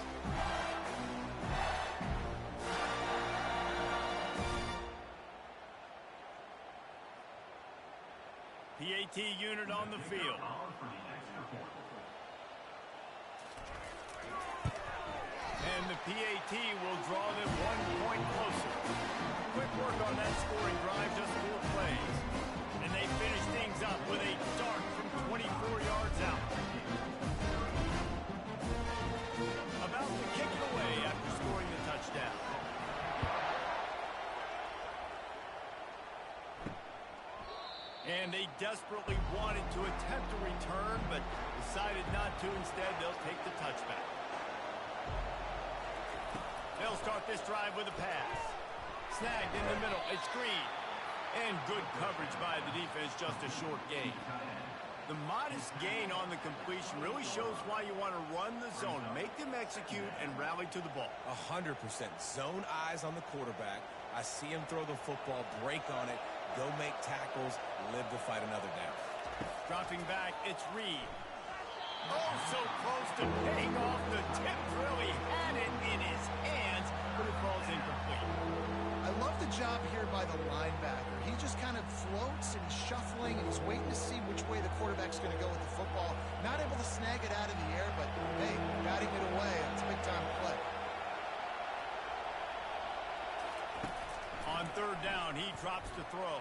PAT unit on the field. And the PAT will draw them 1 point closer. Quick work on that scoring drive, just 4 plays. And they finish things up with a dart from 24 yards out. About to kick it away after scoring the touchdown. And they desperately wanted to attempt a return, but decided not to. Instead, they'll take the touchback. They'll start this drive with a pass. Snagged in the middle. It's Green. And good coverage by the defense, just a short gain. The modest gain on the completion really shows why you want to run the zone. Make them execute and rally to the ball. 100%. Zone eyes on the quarterback. I see him throw the football, break on it, go make tackles, live to fight another down. Dropping back, it's Reed. Oh, so close to paying off the tip. Really had it in his hands, but it falls incomplete. I love the job here by the linebacker. He just kind of floats and he's shuffling and he's waiting to see which way the quarterback's going to go with the football. Not able to snag it out of the air, but hey, batting it away. It's a big stops to throw.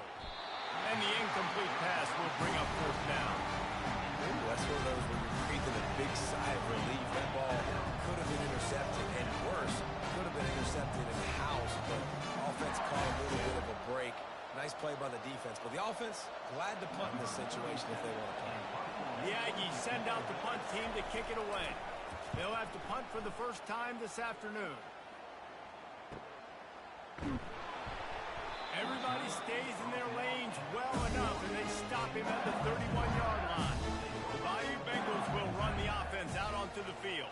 And the incomplete pass will bring up fourth down. Ooh, that's one of those where you're breathing a big sigh of relief. That ball could have been intercepted, and worse, could have been intercepted in the house, but offense caught a little bit of a break. Nice play by the defense, but the offense glad to punt in this situation if they want to punt. The Aggies send out the punt team to kick it away. They'll have to punt for the first time this afternoon. Everybody stays in their lanes well enough, and they stop him at the 31-yard line. The Bayou Bengals will run the offense out onto the field.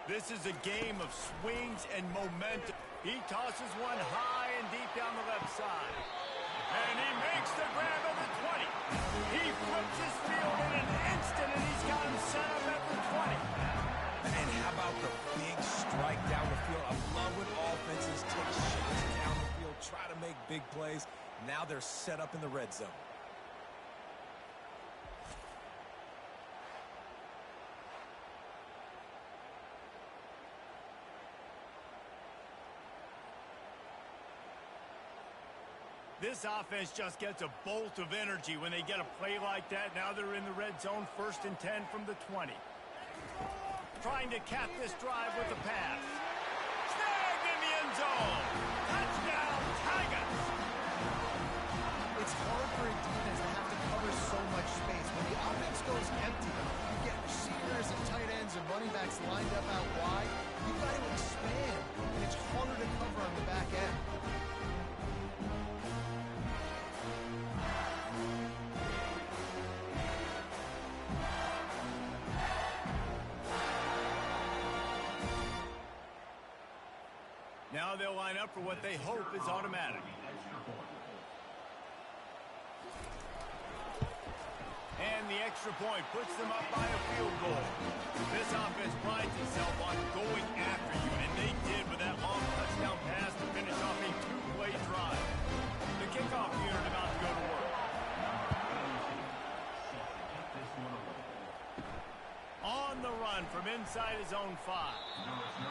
This is a game of swings and momentum. He tosses one high and deep down the left side. And he makes the grab at the 20. He flips his field in an instant, and he's got him set up at the 20. And how about the big strike down the field? I love when offenses take shots down the field, try to make big plays. Now they're set up in the red zone. This offense just gets a bolt of energy when they get a play like that. Now they're in the red zone, 1st and 10 from the 20. Trying to cap this drive with a pass. Snagged in the end zone. Touchdown, Tigers. It's hard for a defense to have to cover so much space. When the offense goes empty, you get receivers and tight ends and running backs lined up out wide. You've got to expand, and it's harder to cover on the back end. Now they'll line up for what they hope is automatic. And the extra point puts them up by a field goal. This offense prides itself on going after you, and they did with that long touchdown pass to finish off a two-play drive. The kickoff unit about to go to work. On the run from inside his own 5.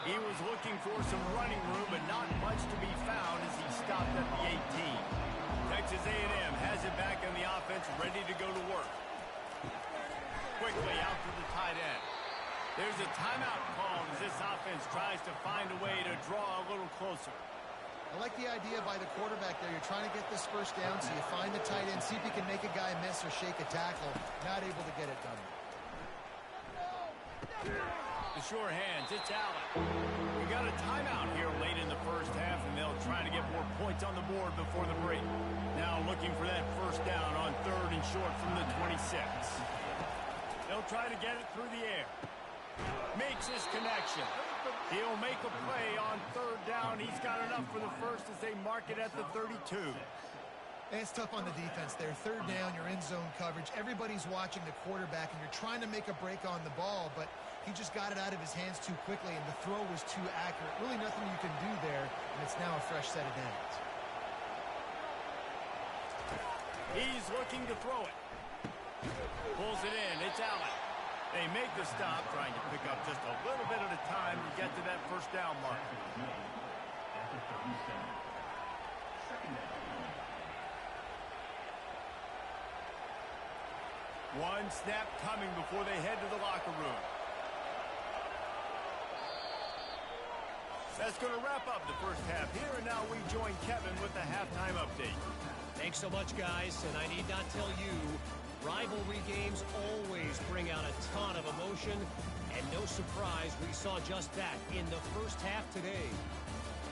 He was looking for some running room, but not much to be found as he stopped at the 18. Texas A&M has it back in the offense, ready to go to work. Quickly out to the tight end. There's a timeout called as this offense tries to find a way to draw a little closer. I like the idea by the quarterback there. You're trying to get this first down, so you find the tight end, see if you can make a guy miss or shake a tackle. Not able to get it done. The sure hands, it's Allen. We got a timeout here late in the first half, and they'll try to get more points on the board before the break. Now looking for that first down on 3rd and short from the 26. They'll try to get it through the air. Makes his connection. He'll make a play on 3rd down. He's got enough for the first as they mark it at the 32. And it's tough on the defense there. 3rd down, you're in zone coverage. Everybody's watching the quarterback, and you're trying to make a break on the ball, but he just got it out of his hands too quickly, and the throw was too accurate. Really nothing you can do there, and it's now a fresh set of downs. He's looking to throw it. Pulls it in. It's Allen. They make the stop, trying to pick up just a little bit at a time to get to that first down mark. One snap coming before they head to the locker room. That's going to wrap up the first half here, and now we join Kevin with the halftime update. Thanks so much, guys, and I need not tell you, rivalry games always bring out a ton of emotion, and no surprise, we saw just that in the first half today.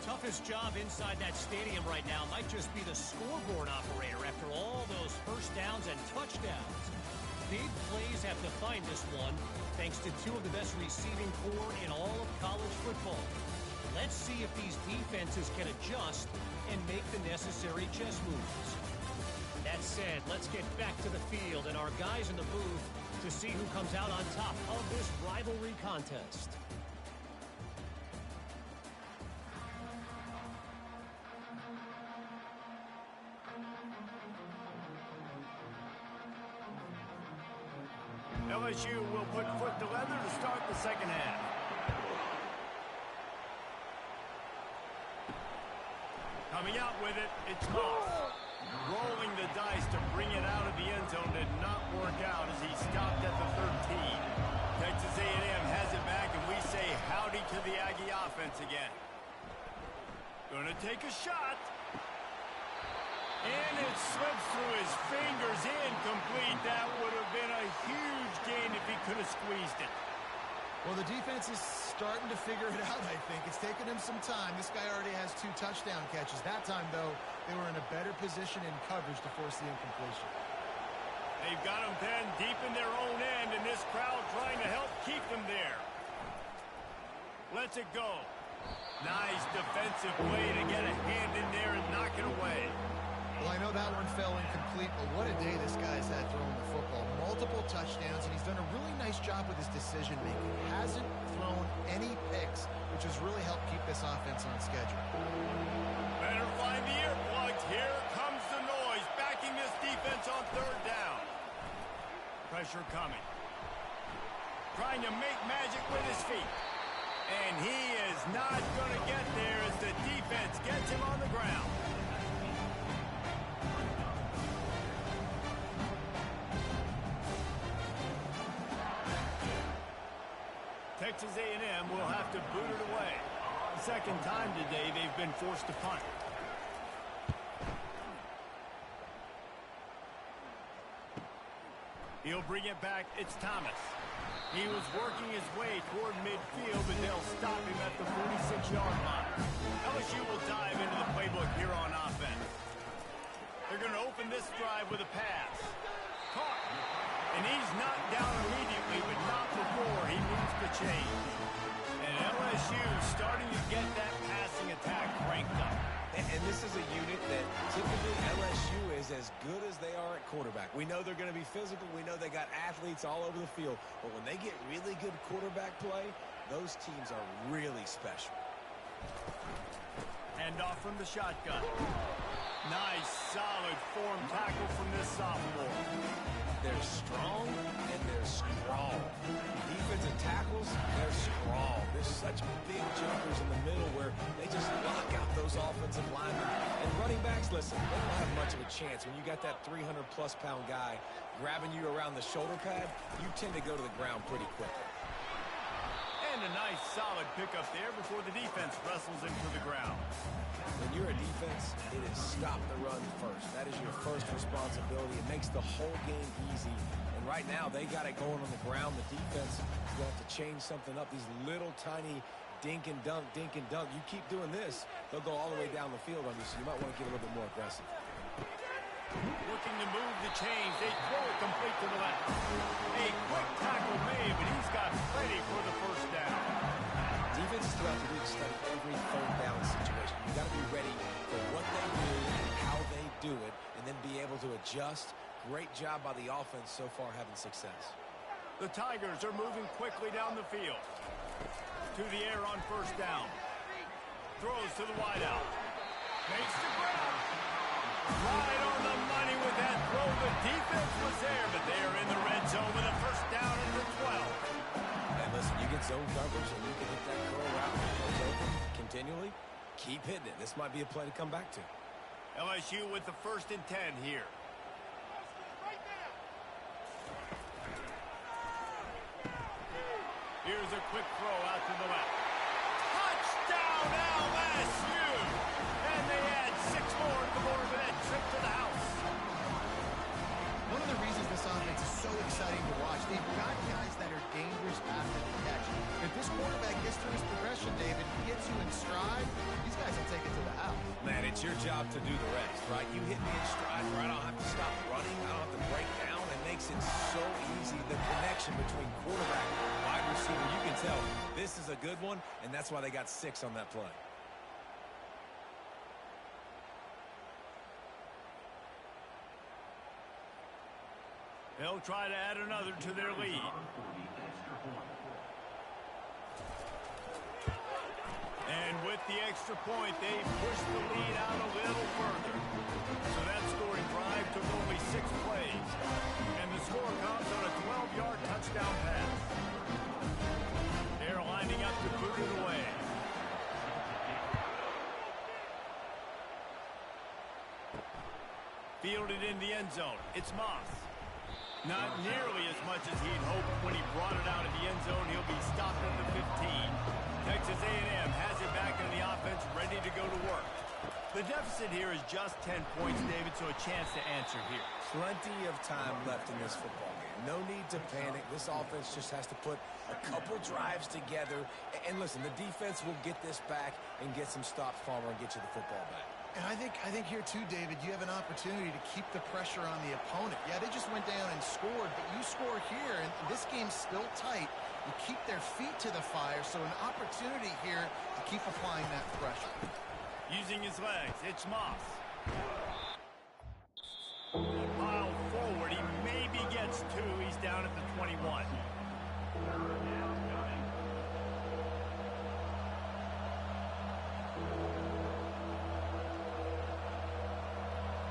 Toughest job inside that stadium right now might just be the scoreboard operator after all those first downs and touchdowns. Big plays have defined this one, thanks to 2 of the best receiving corps in all of college football. Let's see if these defenses can adjust and make the necessary chess moves. That said, let's get back to the field and our guys in the booth to see who comes out on top of this rivalry contest. LSU will put foot to leather to start the second half. Coming out with it, it's Moss. Rolling the dice to bring it out of the end zone did not work out as he stopped at the 13. Texas A&M has it back, and we say howdy to the Aggie offense again. Gonna take a shot. And it slips through his fingers, incomplete. That would have been a huge gain if he could have squeezed it. Well, the defense is starting to figure it out, I think. It's taken him some time. This guy already has 2 touchdown catches. That time, though, they were in a better position in coverage to force the incompletion. They've got him pinned deep in their own end, and this crowd trying to help keep them there. Lets it go. Nice defensive play to get a hand in there and knock it away. Well, I know that one fell incomplete, but what a day this guy's had throwing the football. Multiple touchdowns, and he's done a really nice job with his decision-making. Hasn't thrown any picks, which has really helped keep this offense on schedule. Better find the earplugs. Here comes the noise, backing this defense on 3rd down. Pressure coming. Trying to make magic with his feet. And he is not going to get there as the defense gets him on the ground. Texas A&M will have to boot it away. The 2nd time today they've been forced to punt. He'll bring it back. It's Thomas. He was working his way toward midfield, but they'll stop him at the 46-yard line. LSU will dive into the playbook here on offense. They're going to open this drive with a pass. Caught. And he's knocked down immediately, but not before he moves the chain. And LSU starting to get that passing attack cranked up. And this is a unit that typically LSU is as good as they are at quarterback. We know they're going to be physical. We know they got athletes all over the field. But when they get really good quarterback play, those teams are really special. Hand off from the shotgun. Nice, solid form tackle from this sophomore. They're strong and they're strong. Defensive tackles, they're strong. There's such big jumpers in the middle where they just lock out those offensive linemen. And running backs, listen, they don't have much of a chance. When you got that 300-plus pound guy grabbing you around the shoulder pad, you tend to go to the ground pretty quickly. And a nice solid pickup there before the defense wrestles him to the ground. When you're a defense, it is stop the run first. That is your first responsibility. It makes the whole game easy. And right now, they got it going on the ground. The defense is going to have to change something up. These little tiny dink and dunk, dink and dunk. You keep doing this, they'll go all the way down the field on you, so you might want to get a little bit more aggressive. Looking to move the chains. They throw it complete to the left. A quick tackle made, but he's got plenty for the 1st down. Defenses throughout the league study every 3rd down situation. You got to be ready for what they do and how they do it, and then be able to adjust. Great job by the offense so far having success. The Tigers are moving quickly down the field. To the air on 1st down. Throws to the wideout. Makes the grab. Right on the money with that throw. The defense was there, but they are in the red zone with a 1st down and the 12. And listen, you get zone coverage and you can hit that curl route that goes open continually. Keep hitting it. This might be a play to come back to. LSU with the 1st and 10 here. Here's a quick throw out to the left. Touchdown LSU! And they add 6 more to the board with that trip to the house. One of the reasons this offense is so exciting to watch, they've got guys that are dangerous after the catch. If this quarterback gets through his progression, David, gets you in stride, these guys will take it to the house. Man, it's your job to do the rest, right? You hit me in stride where I don't have to stop running. I don't have to break down. It makes it so easy. The connection between quarterback and wide receiver, you can tell this is a good one, and that's why they got 6 on that play. They'll try to add another to their lead. And with the extra point, they push the lead out a little further. So that scoring drive took only 6 plays. And the score comes on a 12-yard touchdown pass. They're lining up to boot it away. Fielded in the end zone. It's Moss. Not nearly as much as he'd hoped when he brought it out of the end zone. He'll be stopped at the 15. Texas A&M has it back in the offense, ready to go to work. The deficit here is just 10 points, David, so a chance to answer here. Plenty of time left in this football game. No need to panic. This offense just has to put a couple drives together. And listen, the defense will get this back and get some stops, Palmer, and get you the football back. And I think here too, David, you have an opportunity to keep the pressure on the opponent. Yeah, they just went down and scored, but you score here, and this game's still tight. You keep their feet to the fire, so an opportunity here to keep applying that pressure. Using his legs, it's Moss. Pile forward, he maybe gets two. He's down at the 21.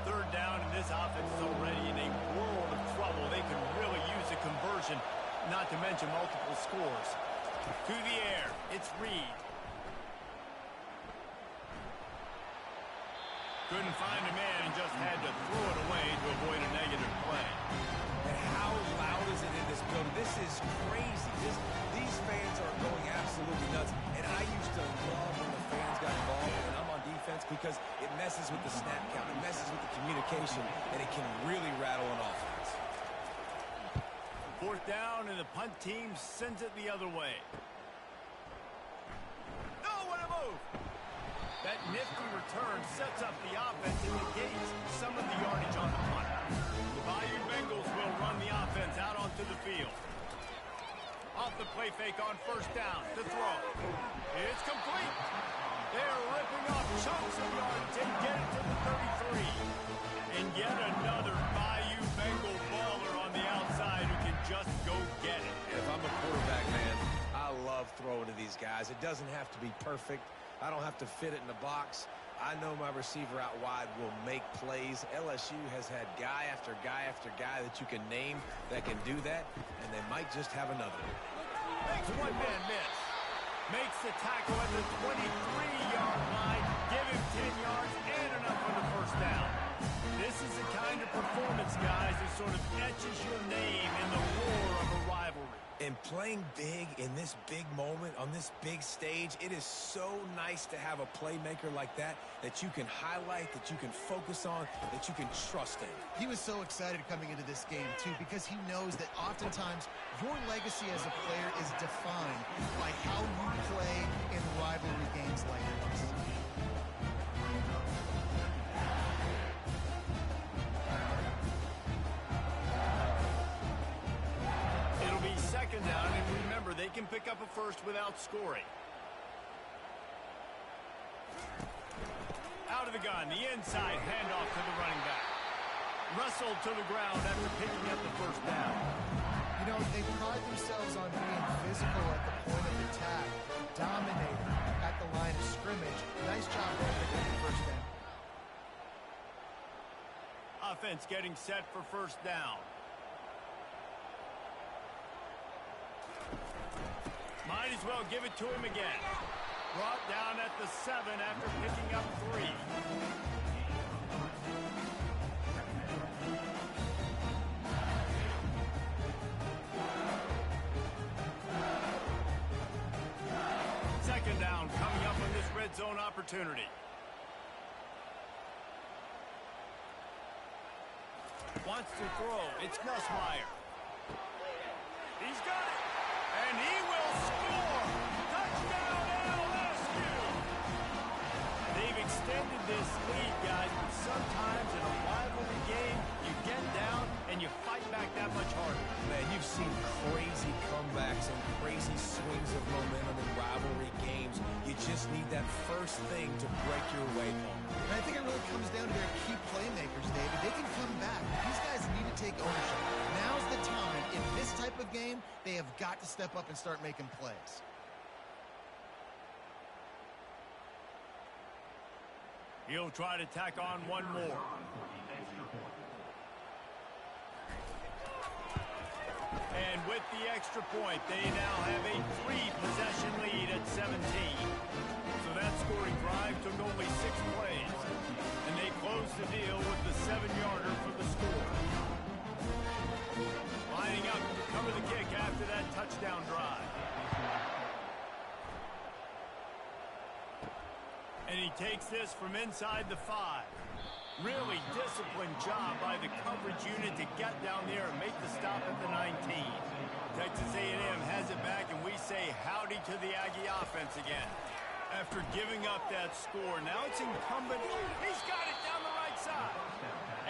Third down, and this offense is already in a world of trouble. They can really use a conversion, not to mention multiple scores. To the air, it's Reed. Couldn't find a man and just had to throw it away to avoid a negative play. And how loud is it in this building? This is crazy. These fans are going absolutely nuts. And I used to love when the fans got involved when I'm on defense because it messes with the snap count. It messes with the communication, and it can really rattle an offense. Fourth down, and the punt team sends it the other way. No, what a move! That nifty return sets up the offense and negates some of the yardage on the punt. The Bayou Bengals will run the offense out onto the field. Off the play fake on first down to throw. It's complete. They're ripping off chunks of yards and get it to the 33. And yet another Bayou Bengal baller on the outside who can just go get it. If I'm a quarterback, man, I love throwing to these guys. It doesn't have to be perfect. I don't have to fit it in the box. I know my receiver out wide will make plays. LSU has had guy after guy after guy that you can name that can do that, and they might just have another. Makes one man miss. Makes the tackle at the 23-yard line. Give him 10 yards and enough for the first down. This is the kind of performance, guys, that sort of etches your name in the roar of a rivalry. And playing big in this big moment, on this big stage, it is so nice to have a playmaker like that you can highlight, that you can focus on, that you can trust in. He was so excited coming into this game, too, because he knows that oftentimes your legacy as a player is defined by how you play in rivalry games like this. It'll be second down, and remember, they can pick up a first without scoring. Out of the gun, the inside handoff to the running back. Wrestled to the ground after picking up the first down. You know, they pride themselves on being physical at the point of attack, dominating at the line of scrimmage. Nice job there to get the first down. Offense getting set for first down. Might as well give it to him again. Brought down at the 7 after picking up 3. Second down coming up on this red zone opportunity. Wants to throw. It's Nussmeier. He's got it. And he will score. Touchdown, LSU. They've extended this lead, guys, but sometimes in a rivalry game, you get down and you fight back that much harder. Man, you've seen crazy comebacks and crazy swings of momentum in rivalry games. You just need that first thing to break your way home. And I think it really comes down to their key playmakers, David. They can come back. These guys need to take ownership. Now's the time. In this type of game, they have got to step up and start making plays. He'll try to tack on one more. And with the extra point, they now have a 3-possession lead at 17. So that scoring drive took only 6 plays. And they closed the deal with the 7-yarder And he takes this from inside the 5. Really disciplined job by the coverage unit to get down there and make the stop at the 19. Texas A&M has it back, and we say howdy to the Aggie offense again. After giving up that score, now it's incumbent. He's got it down the right side.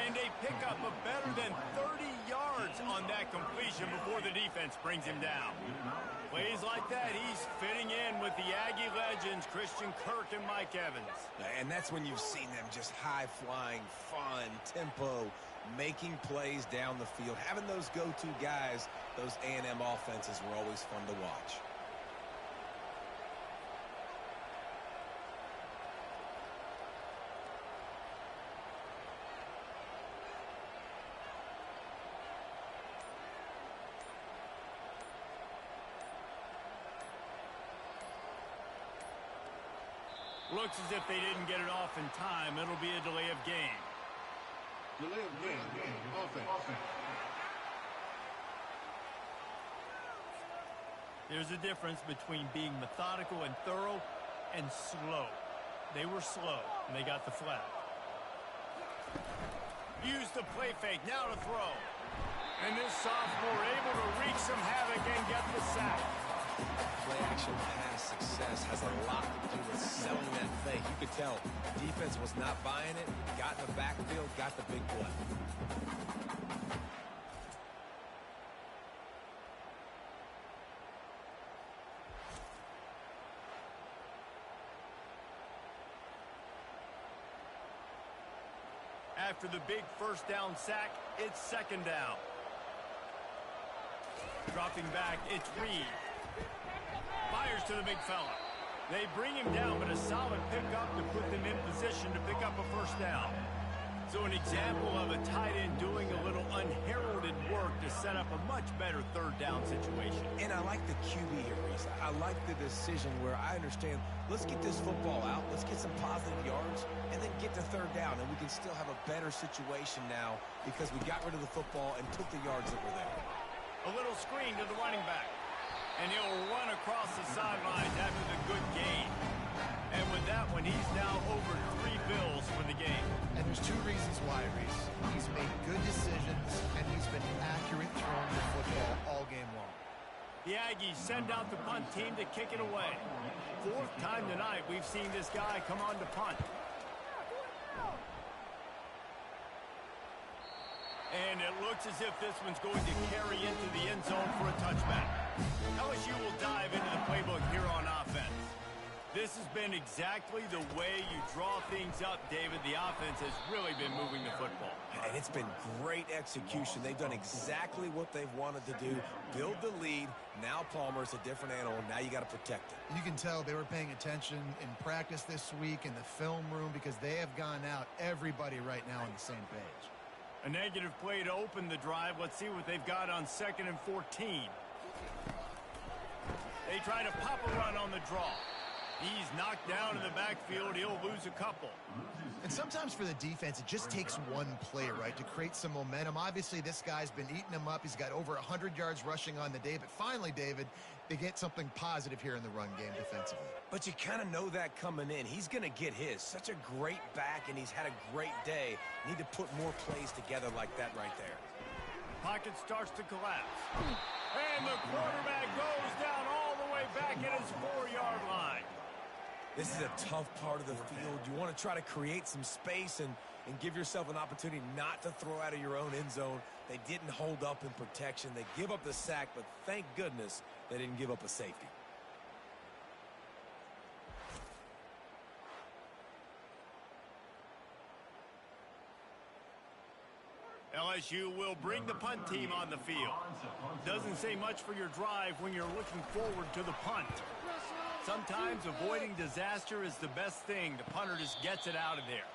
And they pick up a better than 30 yards on that completion before the defense brings him down. Plays like that, he's fitting in with the Aggie legends, Christian Kirk and Mike Evans. And that's when you've seen them just high-flying, fun, tempo, making plays down the field. Having those go-to guys, those A&M offenses were always fun to watch. Looks as if they didn't get it off in time. It'll be a delay of game. Delay of game. Offense. There's a difference between being methodical and thorough and slow. They were slow, and they got the flag. Use the play fake, now to throw. And this sophomore able to wreak some havoc and get the sack. Play-action pass success has a lot to do with selling that fake. You could tell defense was not buying it, got in the backfield, got the big play. After the big first down sack, it's second down. Dropping back, it's Reed. Fires to the big fella. They bring him down, but a solid pickup to put them in position to pick up a first down. So an example of a tight end doing a little unheralded work to set up a much better third down situation. And I like the QB here, Reese. I like the decision where I understand, let's get this football out, let's get some positive yards, and then get to third down, and we can still have a better situation now because we got rid of the football and took the yards that were there. A little screen to the running back. And he'll run across the sidelines after the good gain. And with that one, he's now over 3 bills for the game. And there's 2 reasons why, Reese. He's made good decisions, and he's been accurate throwing the football all game long. The Aggies send out the punt team to kick it away. 4th time tonight we've seen this guy come on to punt. And it looks as if this one's going to carry into the end zone for a touchback. LSU will dive into the playbook here on offense. This has been exactly the way you draw things up, David. The offense has really been moving the football. And it's been great execution. They've done exactly what they've wanted to do. Build the lead. Now Palmer's a different animal. Now you got to protect it. You can tell they were paying attention in practice this week in the film room because they have gone out, everybody right now on the same page. A negative play to open the drive. Let's see what they've got on 2nd and 14. They try to pop a run on the draw. He's knocked down in the backfield. He'll lose a couple. And sometimes for the defense, it just takes one play, right, to create some momentum. Obviously, this guy's been eating him up. He's got over 100 yards rushing on the day. But finally, David, they get something positive here in the run game defensively. But you kind of know that coming in. He's going to get his. Such a great back, and he's had a great day. Need to put more plays together like that right there. Pocket starts to collapse. And the quarterback goes down all the way back at his 4-yard line. This is a tough part of the field. You want to try to create some space and give yourself an opportunity not to throw out of your own end zone. They didn't hold up in protection. They give up the sack, but thank goodness they didn't give up a safety. LSU will bring the punt team on the field. Doesn't say much for your drive when you're looking forward to the punt. Sometimes avoiding disaster is the best thing. The punter just gets it out of there.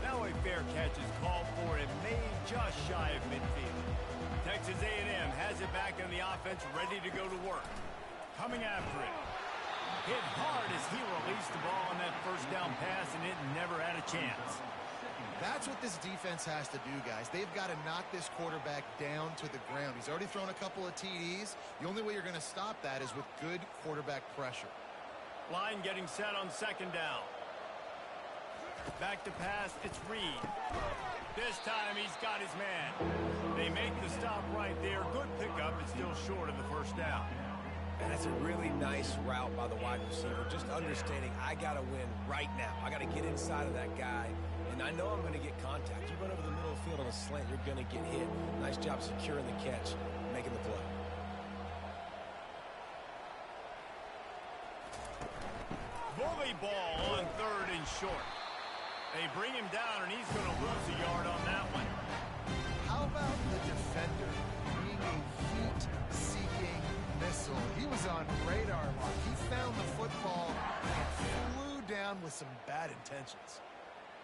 Now a fair catch is called for and made just shy of midfield. Texas A&M has it back on the offense, ready to go to work. Coming after it. Hit hard as he released the ball on that first down pass, and it never had a chance. That's what this defense has to do, guys. They've got to knock this quarterback down to the ground. He's already thrown a couple of TDs. The only way you're going to stop that is with good quarterback pressure. Line getting set on 2nd down. Back to pass, it's Reed. This time he's got his man. They make the stop right there. Good pickup, but still short of the first down. And that's a really nice route by the wide receiver. Just understanding I got to win right now. I got to get inside of that guy. And I know I'm going to get contact. You run over the middle of the field on a slant, you're going to get hit. Nice job securing the catch, making the play. Bully ball on 3rd and short. They bring him down, and he's going to lose a yard on that one. How about the defender being a heat-seeking missile? He was on radar lock. He found the football and flew down with some bad intentions.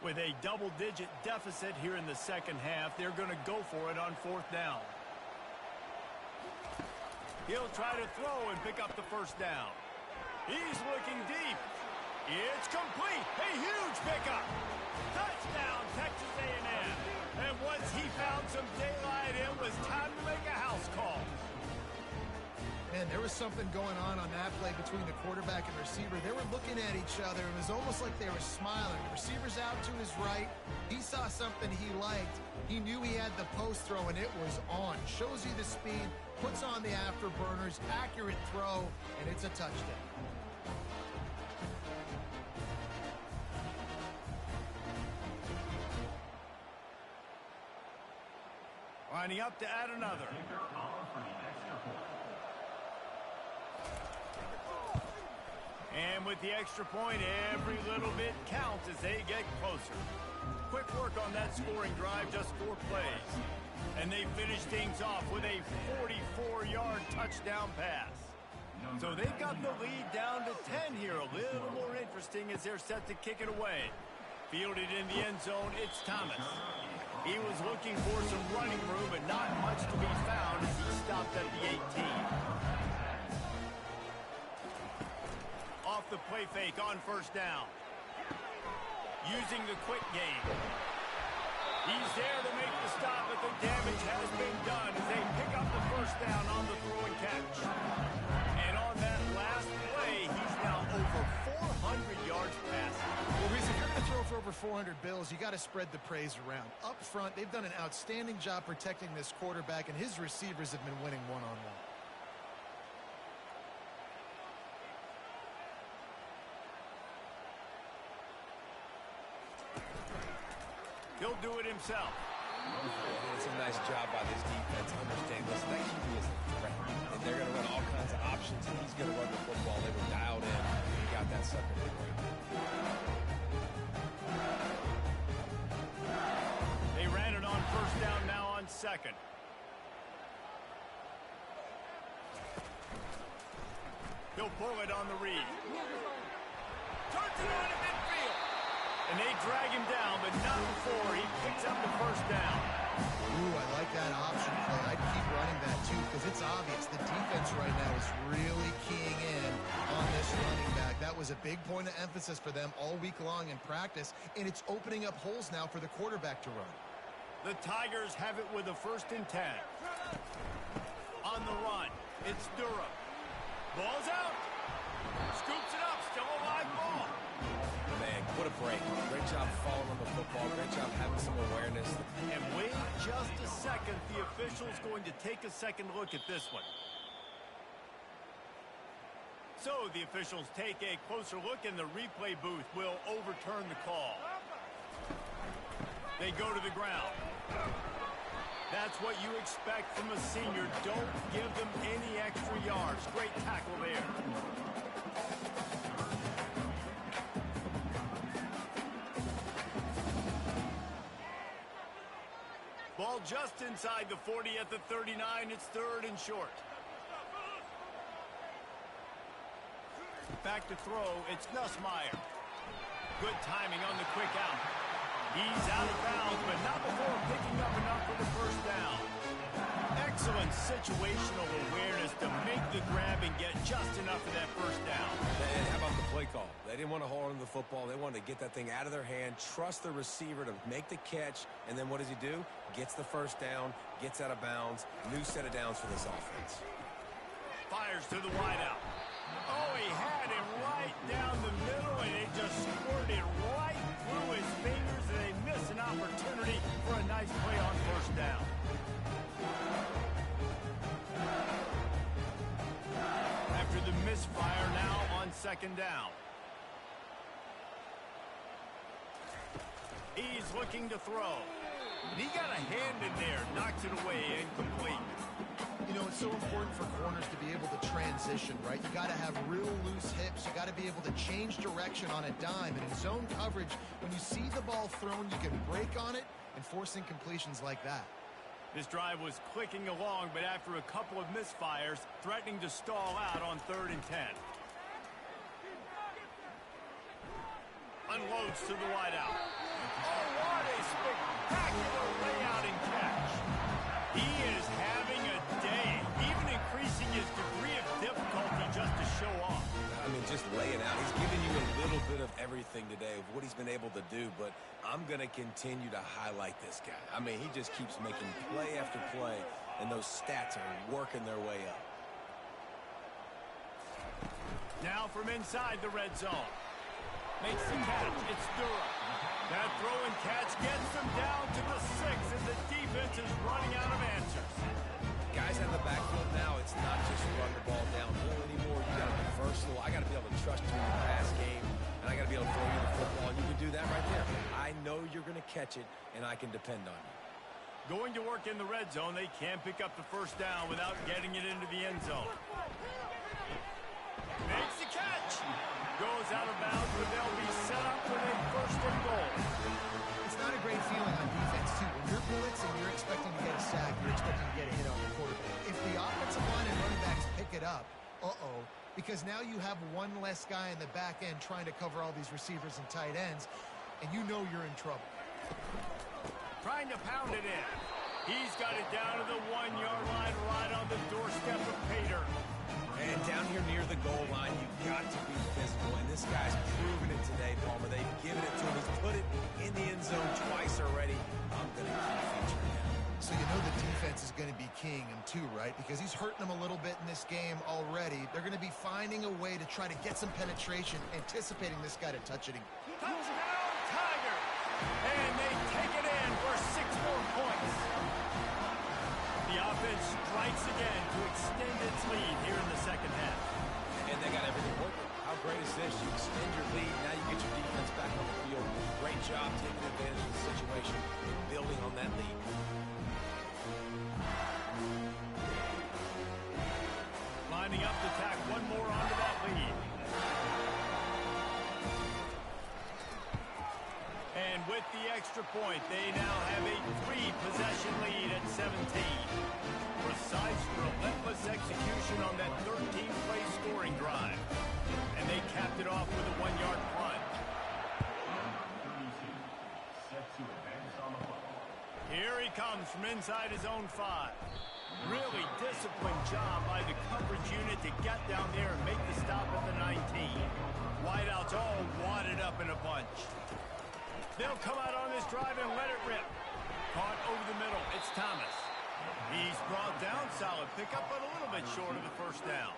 With a double-digit deficit here in the second half, they're going to go for it on 4th down. He'll try to throw and pick up the first down. He's looking deep. It's complete. A huge pickup. Touchdown, Texas A&M. And once he found some daylight, it was time to make a house call. Man, there was something going on that play between the quarterback and receiver. They were looking at each other. It was almost like they were smiling. The receiver's out to his right. He saw something he liked. He knew he had the post throw, and it was on. Shows you the speed, puts on the afterburners, accurate throw, and it's a touchdown. Lining up to add another. And with the extra point, every little bit counts as they get closer. Quick work on that scoring drive, just 4 plays. And they finish things off with a 44-yard touchdown pass. So they've got the lead down to 10 here. A little more interesting as they're set to kick it away. Fielded in the end zone, it's Thomas. He was looking for some running room, but not much to be found as he stopped at the 18. Off the play fake on first down. Using the quick game. He's there to make the stop, but the damage has been done as they pick up the first down on the throw and catch. And on that last play, he's now over 400 yards passing. Well, Reese, if you're going to throw for over 400 bills, you got to spread the praise around. Up front, they've done an outstanding job protecting this quarterback, and his receivers have been winning one-on-one. He'll do it himself. It's a nice job by this defense. Understand, listen, that QB is a threat. And they're going to run all kinds of options, and he's going to run the football. They were dialed in. He got that sucker in right. They ran it on first down, now on second. He'll pull it on the read. Turns it on in midfield. And they drag him down, but not before he picks up the first down. Ooh, I like that option play. I'd keep running that, too, because it's obvious the defense right now is really keying in on this running back. That was a big point of emphasis for them all week long in practice, and it's opening up holes now for the quarterback to run. The Tigers have it with a 1st and 10. On the run, it's Durham. Ball's out. Scoops it up, still a live ball. Man, what a break. Great job following on the football. Great job having some awareness. And wait just a second. The official's going to take a second look at this one. So the officials take a closer look, and the replay booth will overturn the call. They go to the ground. That's what you expect from a senior. Don't give them any extra yards. Great tackle there. Ball just inside the 40 at the 39. It's 3rd and short. Back to throw. It's Nussmeier. Good timing on the quick out. He's out of bounds, but not before picking up enough for the first down. Excellent situational awareness to make the grab and get just enough for that first down. And how about the play call? They didn't want to hold on to the football. They wanted to get that thing out of their hand, trust the receiver to make the catch, and then what does he do? Gets the first down, gets out of bounds. New set of downs for this offense. Fires to the wideout. Oh, he had him right down the middle, and it just squirted right through his second down. He's looking to throw. And he got a hand in there, knocked it away, incomplete. You know, it's so important for corners to be able to transition, right? You got to have real loose hips. You got to be able to change direction on a dime. And in zone coverage, when you see the ball thrown, you can break on it and force incompletions like that. This drive was clicking along, but after a couple of misfires, threatening to stall out on 3rd and 10. Unloads to the wideout. Oh, what a spectacular layout and catch. He is having a day, even increasing his degree of difficulty just to show off. I mean, just lay it out. He's giving you a little bit of everything today of what he's been able to do, but I'm going to continue to highlight this guy. I mean, he just keeps making play after play, and those stats are working their way up. Now from inside the red zone. Makes the catch. It's Durham. That throw and catch gets them down to the 6 as the defense is running out of answers. Guys in the backfield now, it's not just run the ball downhill anymore. You got to be versatile. I got to be able to trust you in the pass game, and I got to be able to throw you the football. And you can do that right there. I know you're going to catch it, and I can depend on you. Going to work in the red zone, they can't pick up the first down without getting it into the end zone. Makes the catch. Goes out of bounds, but they'll be set up with a 1st and goal. It's not a great feeling on defense, too. When you're blitzing, you're expecting to get a sack. You're expecting to get a hit on the quarterback. If the offensive line and running backs pick it up, because now you have one less guy in the back end trying to cover all these receivers and tight ends, and you know you're in trouble. Trying to pound it in. He's got it down to the 1-yard line right on the doorstep of Pater. And down here near the goal line, you've got to be physical. And this guy's proven it today, Palmer. They've given it to him. He's put it in the end zone twice already. I'm going to keep featuring him. So you know the defense is going to be keying him too, right? Because he's hurting them a little bit in this game already. They're going to be finding a way to try to get some penetration, anticipating this guy to touch it. Touchdown, Tigers! And they take it in for 6 more points. The offense strikes again to extend its lead here in the second half. And they got everything working. How great is this? You extend your lead. Now you get your defense back on the field. Great job taking advantage of the situation and building on that lead. Lining up to tack one more onto that lead. And with the extra point, they now have a 3-possession lead at 17. Precise, relentless execution on that 13-play scoring drive. And they capped it off with a 1-yard punt. Here he comes from inside his own 5. Really disciplined job by the coverage unit to get down there and make the stop at the 19. Wideouts all wadded up in a bunch. They'll come out on this drive and let it rip. Caught over the middle. It's Thomas. He's brought down. Solid pickup, but a little bit short of the first down.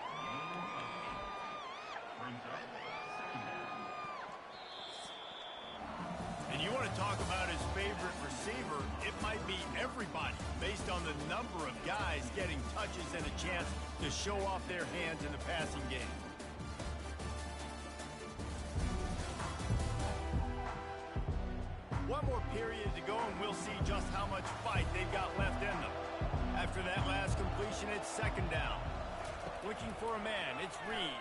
And you want to talk about his favorite receiver, it might be everybody based on the number of guys getting touches and a chance to show off their hands in the passing game. One more period to go, and we'll see just how much fight they've got left in them. After that last completion, it's second down. Looking for a man, it's Reed.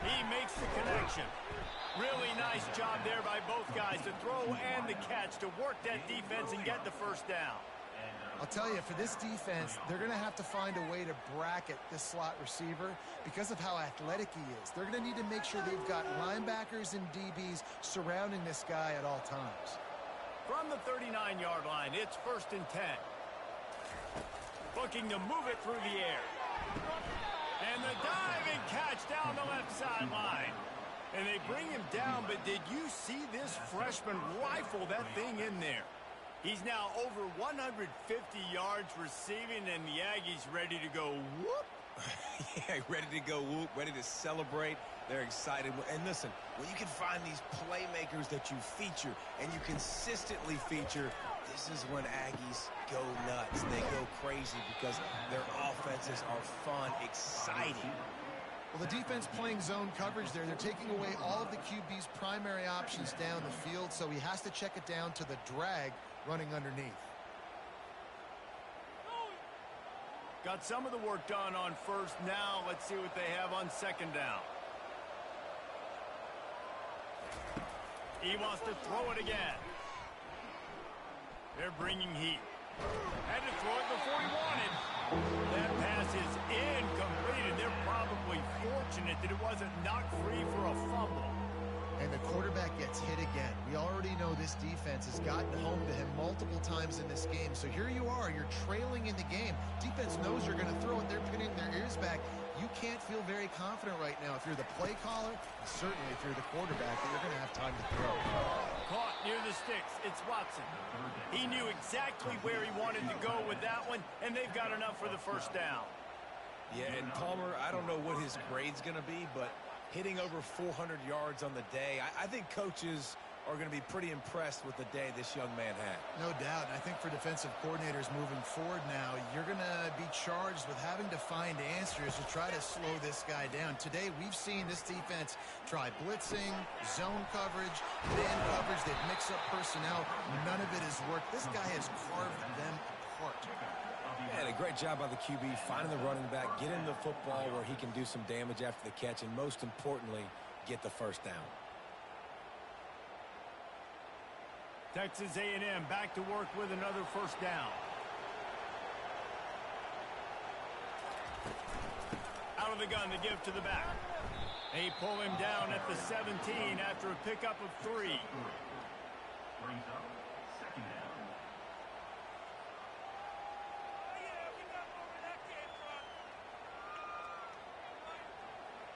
He makes the connection. Really nice job there by both guys, the throw and the catch, to work that defense and get the first down. I'll tell you, for this defense, they're going to have to find a way to bracket this slot receiver because of how athletic he is. They're going to need to make sure they've got linebackers and DBs surrounding this guy at all times. From the 39-yard line, it's 1st and 10. Looking to move it through the air. And the diving catch down the left sideline. And they bring him down, but did you see this freshman rifle that thing in there? He's now over 150 yards receiving, and the Aggies ready to go whoop. Yeah, ready to go whoop, ready to celebrate. They're excited. And listen, when you can find these playmakers that you feature and you consistently feature, this is when Aggies go nuts. They go crazy because their offenses are fun, exciting. Well, the defense playing zone coverage there. They're taking away all of the QB's primary options down the field, so he has to check it down to the drag running underneath. Got some of the work done on first. Now let's see what they have on second down. He wants to throw it again. They're bringing heat. Had to throw it before he wanted. That pass is incomplete, and they're probably fortunate that it wasn't knocked free for a fumble. And the quarterback gets hit again. We already know this defense has gotten home to him multiple times in this game. So here you are, you're trailing in the game. Defense knows you're going to throw it. They're pinning their ears back. You can't feel very confident right now if you're the play caller, and certainly if you're the quarterback, that you're going to have time to throw. Caught near the sticks. It's Watson. He knew exactly where he wanted to go with that one, and they've got enough for the first down. Yeah, and Palmer, I don't know what his grade's going to be, but hitting over 400 yards on the day, I think coaches are going to be pretty impressed with the day this young man had. No doubt. And I think for defensive coordinators moving forward now, you're going to be charged with having to find answers to try to slow this guy down. Today, we've seen this defense try blitzing, zone coverage, man coverage. They've mixed up personnel. None of it has worked. This guy has carved them apart. And a great job by the QB finding the running back, getting the football where he can do some damage after the catch, and most importantly, get the first down. Texas A&M back to work with another first down. Out of the gun to give to the back. They pull him down at the 17 after a pickup of 3. Brings up second down.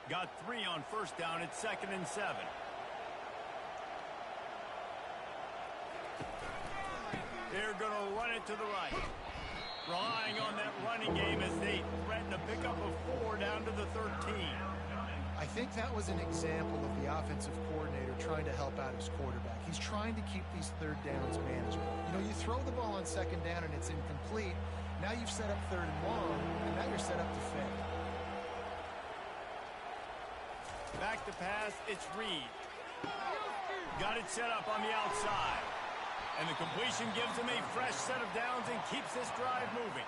Got 3 on first down. It's 2nd and 7. They're going to run it to the right. Relying on that running game as they threaten a pickup of 4 down to the 13. I think that was an example of the offensive coordinator trying to help out his quarterback. He's trying to keep these third downs manageable. You know, you throw the ball on second down and it's incomplete. Now you've set up 3rd and long, and now you're set up to fail. Back to pass, it's Reed. Got it set up on the outside. And the completion gives him a fresh set of downs and keeps this drive moving.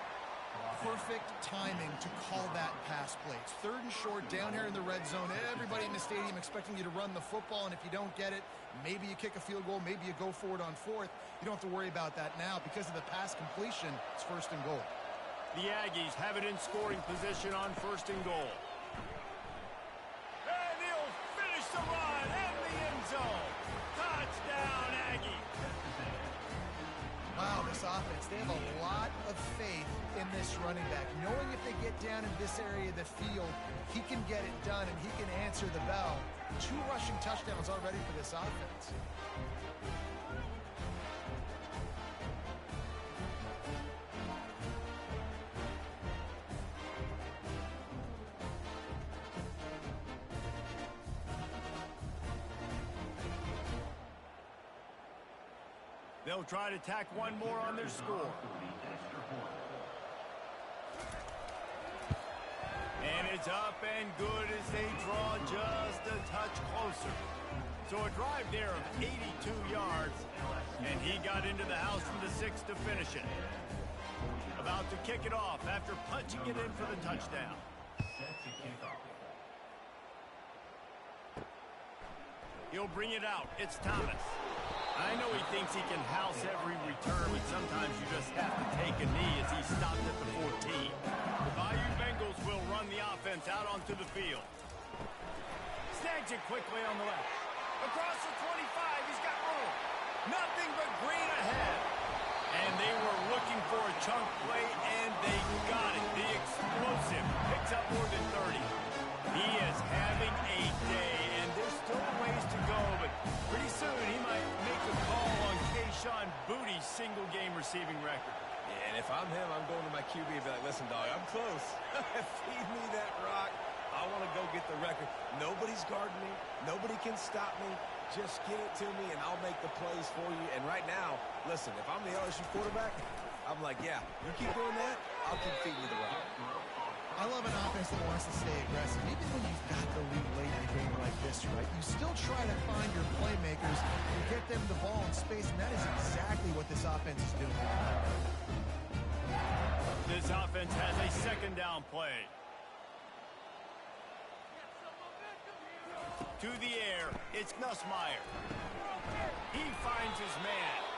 Perfect timing to call that pass play. It's 3rd and short down here in the red zone. Everybody in the stadium expecting you to run the football, and if you don't get it, maybe you kick a field goal, maybe you go for it on 4th. You don't have to worry about that now. Because of the pass completion, it's 1st and goal. The Aggies have it in scoring position on 1st and goal. And he'll finish the run in the end zone. Touchdown, Aggie. Wow, this offense, they have a lot of faith in this running back. Knowing if they get down in this area of the field, he can get it done and he can answer the bell. 2 rushing touchdowns already for this offense. They'll try to tack one more on their score. And it's up and good as they draw just a touch closer. So a drive there of 82 yards, and he got into the house from the 6 to finish it. About to kick it off after punching it in for the touchdown. He'll bring it out. It's Thomas. I know he thinks he can house every return, but sometimes you just have to take a knee as he stopped at the 14. The Bayou Bengals will run the offense out onto the field. Snags it quickly on the left. Across the 25, he's got room. Nothing but green ahead. And they were looking for a chunk play, and they got it. The explosive picks up more than 30. He is having a day, and there's still ways to go, but pretty soon he might make a call on Kayshon Bouttie's single-game receiving record. Yeah, and if I'm him, I'm going to my QB and be like, listen, dog, I'm close. Feed me that rock. I want to go get the record. Nobody's guarding me. Nobody can stop me. Just get it to me, and I'll make the plays for you. And right now, listen, if I'm the LSU quarterback, I'm like, yeah, you keep doing that, I'll keep feeding you the rock. I love an offense that wants to stay aggressive. Even when you've got the lead late in a game like this, right, you still try to find your playmakers and get them the ball in space, and that is exactly what this offense is doing. This offense has a second down play. To the air, it's Nussmeier. He finds his man.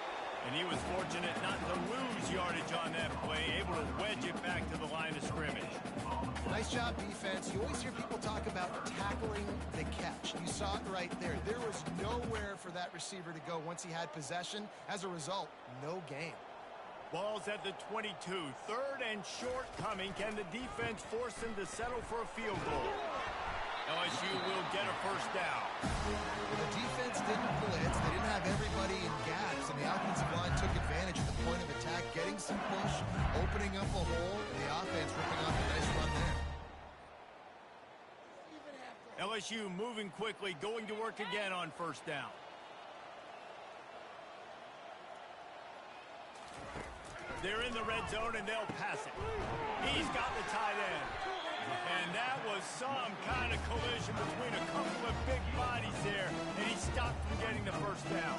And he was fortunate not to lose yardage on that play, able to wedge it back to the line of scrimmage. Nice job, defense. You always hear people talk about tackling the catch. You saw it right there. There was nowhere for that receiver to go once he had possession. As a result, no gain. Ball's at the 22. Third and short coming. Can the defense force him to settle for a field goal? LSU will get a first down. The defense didn't blitz. They didn't have everybody in gaps, and the offensive line took advantage at the point of attack, getting some push, opening up a hole, and the offense ripping off a nice run there. LSU moving quickly, going to work again on first down. They're in the red zone, and they'll pass it. He's got the tight end. And that was some kind of collision between a couple of big bodies there, and he stopped from getting the first down.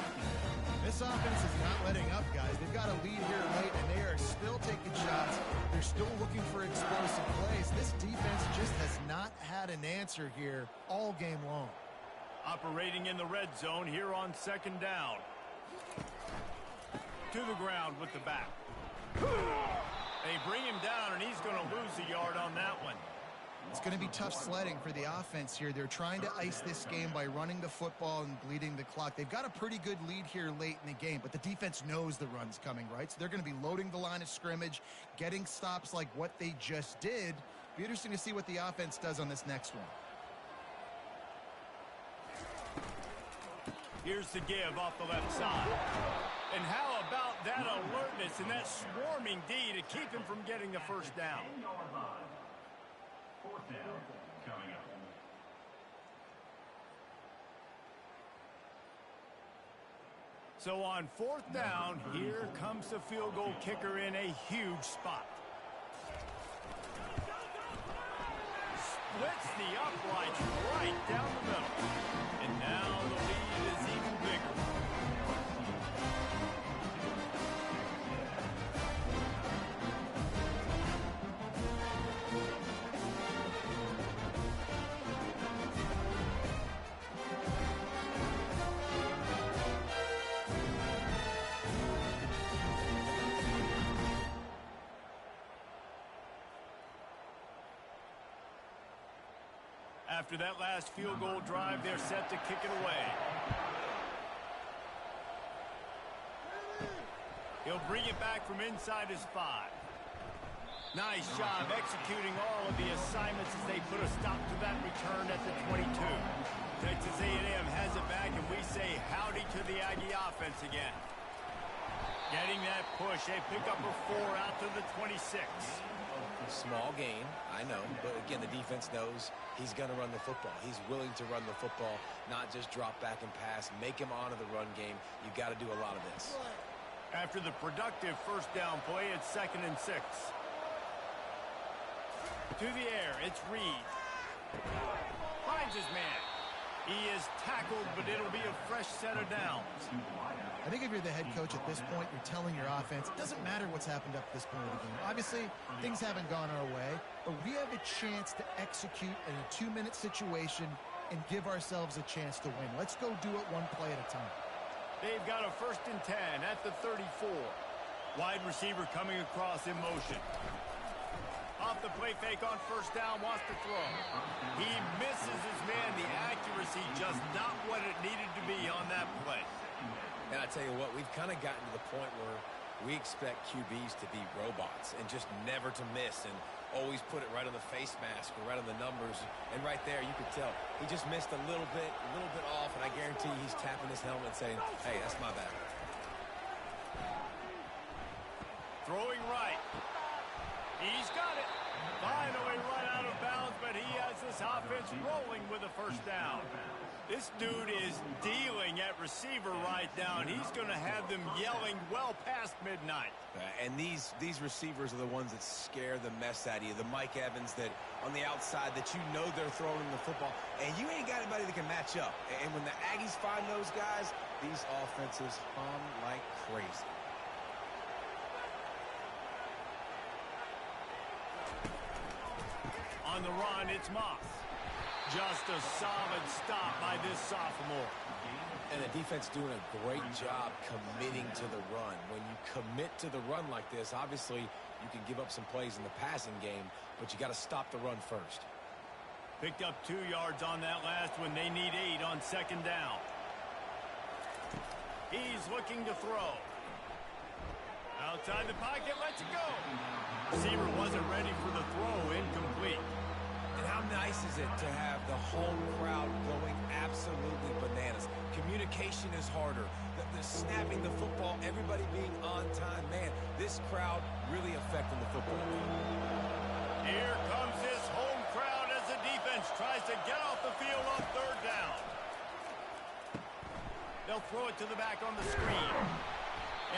This offense is not letting up, guys. They've got a lead here late, and they are still taking shots. They're still looking for explosive plays. This defense just has not had an answer here all game long. Operating in the red zone here on second down. To the ground with the back. They bring him down, and he's going to lose a yard on that one. It's going to be tough sledding for the offense here. They're trying to ice this game by running the football and bleeding the clock. They've got a pretty good lead here late in the game, but the defense knows the run's coming, right? So they're going to be loading the line of scrimmage, getting stops like what they just did. Be interesting to see what the offense does on this next one. Here's the give off the left side. And how about that alertness and that swarming D to keep him from getting the first down? Fourth down coming up. So on fourth down, here comes the field goal kicker in a huge spot. Splits the uprights right down the middle. And now the lead is even bigger. After that last field goal drive, they're set to kick it away. He'll bring it back from inside his 5. Nice job executing all of the assignments as they put a stop to that return at the 22. Texas A&M has it back, and we say howdy to the Aggie offense again. Getting that push, they pick up a 4 out to the 26. Small gain, I know, but again, the defense knows he's going to run the football. He's willing to run the football, not just drop back and pass, make him honor the run game. You've got to do a lot of this. After the productive first down play, it's 2nd and 6. To the air, it's Reed. Finds his man. He is tackled, but it'll be a fresh set of downs. I think if you're the head coach at this point, you're telling your offense, it doesn't matter what's happened up to this point of the game. Obviously, things haven't gone our way, but we have a chance to execute in a 2-minute situation and give ourselves a chance to win. Let's go do it one play at a time. They've got a 1st and 10 at the 34. Wide receiver coming across in motion. Off the play fake on first down, wants to throw. He misses his man. The accuracy just not what it needed to be on that play. And I tell you what, we've kind of gotten to the point where we expect QBs to be robots and just never to miss and always put it right on the face mask or right on the numbers. And right there, you could tell he just missed a little bit off, and I guarantee he's tapping his helmet saying, hey, that's my bad. Throwing right. He's got it. Finally run out of bounds, but he has this offense rolling with a first down. This dude is dealing at receiver right now, and he's going to have them yelling well past midnight. And these receivers are the ones that scare the mess out of you. The Mike Evans that on the outside that you know they're throwing him the football, and you ain't got anybody that can match up. And when the Aggies find those guys, these offenses hum like crazy. On the run, it's Moss. Just a solid stop by this sophomore. And the defense doing a great job committing to the run. When you commit to the run like this, obviously you can give up some plays in the passing game, but you got to stop the run first. Picked up 2 yards on that last one. They need 8 on second down. He's looking to throw. Outside the pocket, lets it go. Receiver wasn't ready for the throw, incomplete. And how nice is it to have the home crowd going absolutely bananas? Communication is harder. The snapping the football, everybody being on time. Man, this crowd really affecting the football game. Here comes this home crowd as the defense tries to get off the field on third down. They'll throw it to the back on the screen.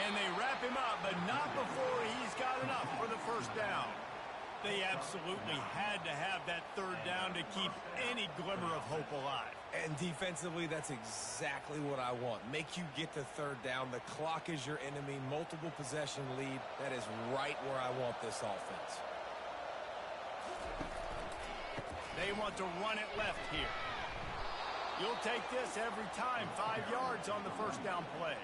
And they wrap him up, but not before he's got enough for the first down. They absolutely had to have that third down to keep any glimmer of hope alive. And defensively, that's exactly what I want. Make you get the third down. The clock is your enemy. Multiple possession lead. That is right where I want this offense. They want to run it left here. You'll take this every time. 5 yards on the first down play.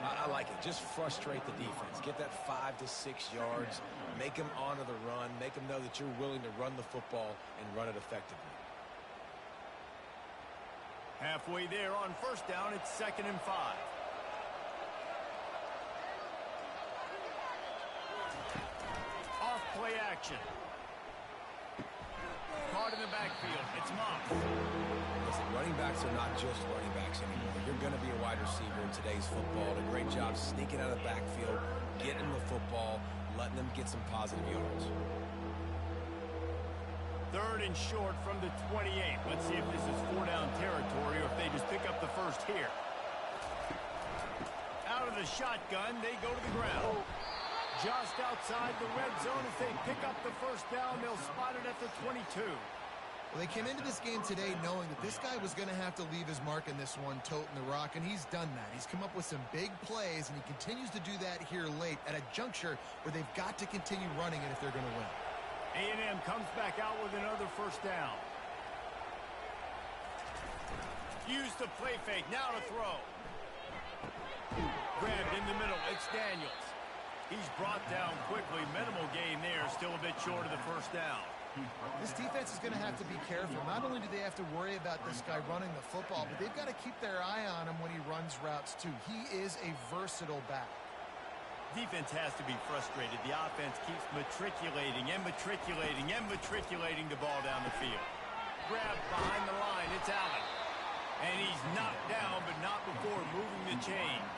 I like it. Just frustrate the defense. Get that 5 to 6 yards. Make them honor the run. Make them know that you're willing to run the football and run it effectively. Halfway there on first down, it's 2nd and 5. Off play action. Caught in the backfield. It's Moss. Listen, running backs are not just running backs anymore. You're going to be a wide receiver in today's football. A great job sneaking out of the backfield, getting the football, letting them get some positive yards. 3rd and short from the 28. Let's see if this is 4-down territory or if they just pick up the first here. Out of the shotgun, they go to the ground. Just outside the red zone. If they pick up the first down, they'll spot it at the 22. Well, they came into this game today knowing that this guy was going to have to leave his mark in this one, toting the rock, and he's done that. He's come up with some big plays, and he continues to do that here late at a juncture where they've got to continue running it if they're going to win. A&M comes back out with another first down. Use the play fake. Now to throw. Grabbed in the middle. It's Daniels. He's brought down quickly. Minimal gain there. Still a bit short of the first down. This defense is going to have to be careful. Not only do they have to worry about this guy running the football, but they've got to keep their eye on him when he runs routes too. He is a versatile back. Defense has to be frustrated. The offense keeps matriculating and matriculating and matriculating the ball down the field. Grabbed behind the line. It's Allen. And he's knocked down, but not before moving the chains.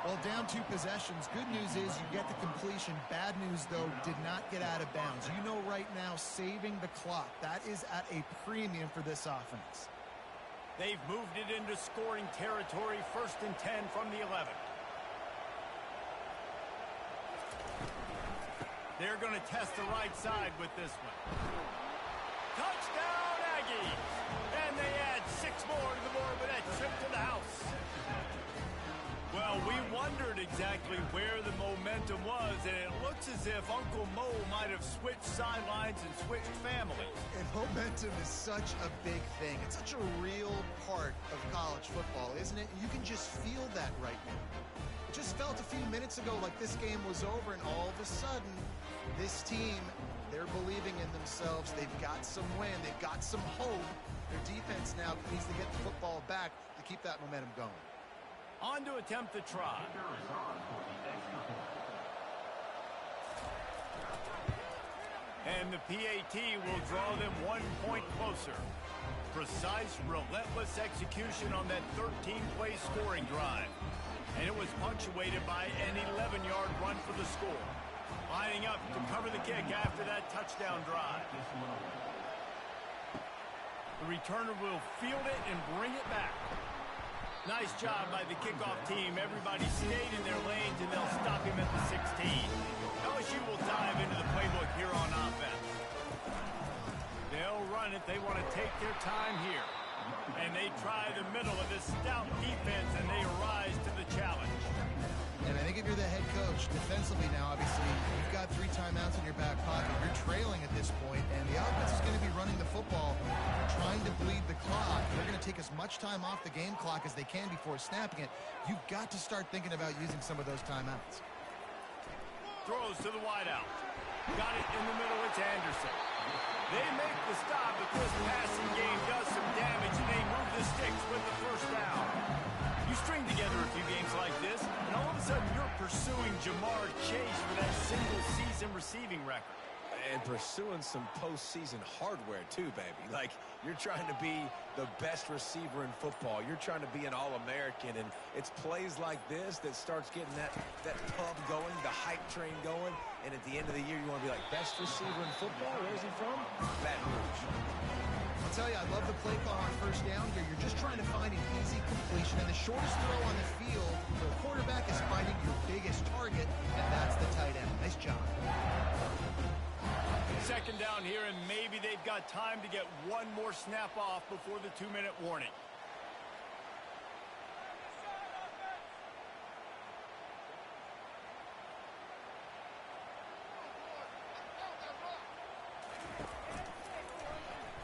Well, down 2 possessions. Good news is you get the completion. Bad news, though, did not get out of bounds. You know right now, saving the clock. That is at a premium for this offense. They've moved it into scoring territory. 1st and 10 from the 11. They're going to test the right side with this one. Touchdown, Aggies! And they add 6 more to the board with that trip to the house. Well, we wondered exactly where the momentum was, and it looks as if Uncle Mo might have switched sidelines and switched families. And momentum is such a big thing. It's such a real part of college football, isn't it? You can just feel that right now. It just felt a few minutes ago like this game was over, and all of a sudden, this team, they're believing in themselves. They've got some wind. They've got some hope. Their defense now needs to get the football back to keep that momentum going. On to attempt the try. And the PAT will draw them 1 point closer. Precise, relentless execution on that 13-play scoring drive. And it was punctuated by an 11-yard run for the score. Lining up to cover the kick after that touchdown drive. The returner will field it and bring it back. Nice job by the kickoff team. Everybody stayed in their lanes, and they'll stop him at the 16. LSU will dive into the playbook here on offense. They'll run it. They want to take their time here. And they try the middle of this stout defense, and they rise to the challenge. And I think if you're the head coach, defensively now, obviously, you've got 3 timeouts in your back pocket. You're trailing at this point, and the offense is going to be running the football, trying to bleed the clock. They're going to take as much time off the game clock as they can before snapping it. You've got to start thinking about using some of those timeouts. Throws to the wideout. Got it in the middle. It's Anderson. They make the stop, but this passing game does some damage, and they move the sticks with the first down. You string together a few games like this, and all of a sudden you're pursuing Jamar Chase for that single-season receiving record. And pursuing some postseason hardware, too, baby. Like, you're trying to be the best receiver in football. You're trying to be an All-American, and it's plays like this that starts getting that pub going, the hype train going, and at the end of the year, you want to be like, best receiver in football? Where's he from? Baton Rouge. I'll tell you, I love the play call on first down here. You're just trying to find an easy completion, and the shortest throw on the field, the quarterback is finding your biggest target, and that's the tight end. Nice job. Second down here, and maybe they've got time to get one more snap off before the 2-minute warning.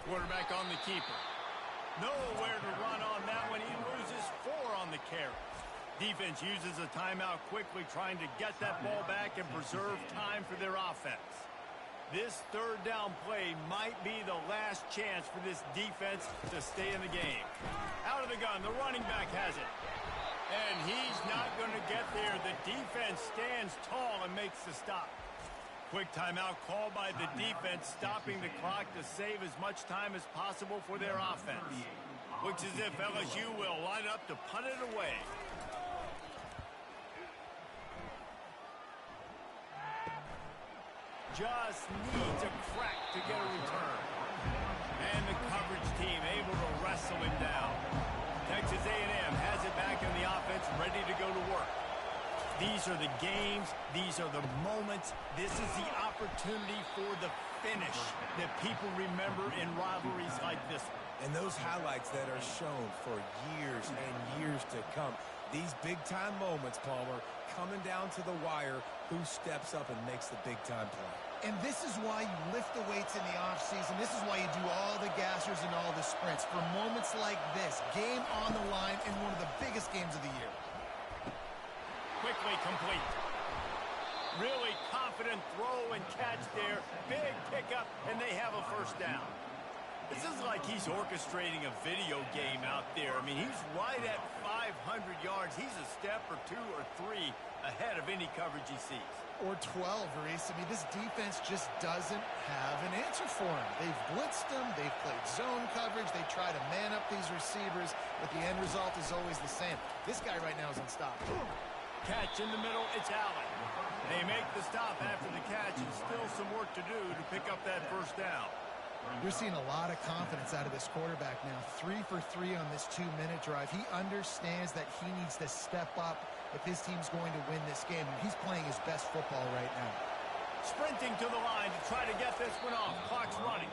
Quarterback on the keeper. Nowhere to run on that one. He loses 4 on the carry. Defense uses a timeout quickly, trying to get that ball back and preserve time for their offense. This third down play might be the last chance for this defense to stay in the game. Out of the gun, the running back has it. And he's not going to get there. The defense stands tall and makes the stop. Quick timeout called by the defense, stopping the clock to save as much time as possible for their offense. Looks as if LSU will line up to punt it away. Just needs a crack to get a return. And the coverage team able to wrestle him down. Texas A&M has it back in the offense, ready to go to work. These are the games. These are the moments. This is the opportunity for the finish that people remember in rivalries like this one. And those highlights that are shown for years and years to come. These big-time moments, Palmer, coming down to the wire, who steps up and makes the big-time play. And this is why you lift the weights in the offseason. This is why you do all the gassers and all the sprints. For moments like this, game on the line in one of the biggest games of the year. Quickly complete. Really confident throw and catch there. Big pickup, and they have a first down. This is like he's orchestrating a video game out there. I mean, he's right at 500 yards. He's a step or 2 or 3 ahead of any coverage he sees. Or 12, Reese. I mean, this defense just doesn't have an answer for him. They've blitzed him. They've played zone coverage. They try to man up these receivers, but the end result is always the same. This guy right now is unstoppable. Catch in the middle. It's Allen. They make the stop after the catch, and still some work to do to pick up that first down. You're seeing a lot of confidence out of this quarterback now. 3 for 3 on this 2-minute drive. He understands that he needs to step up if his team's going to win this game. He's playing his best football right now. Sprinting to the line to try to get this one off. Clock's running.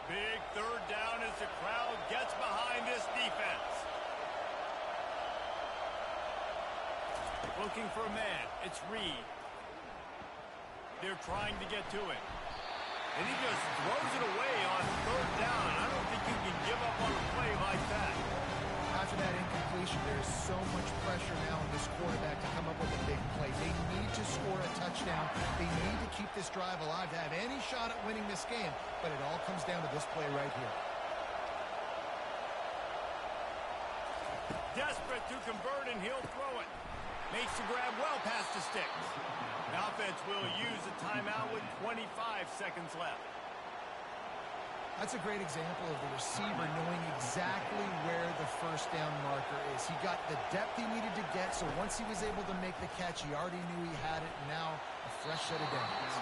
Big third down as the crowd gets behind this defense. Looking for a man. It's Reed. They're trying to get to him. And he just throws it away on third down. I don't think you can give up on a play like that. After that incompletion, there's so much pressure now on this quarterback to come up with a big play. They need to score a touchdown. They need to keep this drive alive to have any shot at winning this game. But it all comes down to this play right here. Desperate to convert, and he'll throw it. Makes the grab well past the sticks. The offense will use a timeout with 25 seconds left. That's a great example of the receiver knowing exactly where the first down marker is. He got the depth he needed to get, so once he was able to make the catch, he already knew he had it, and now a fresh set of downs.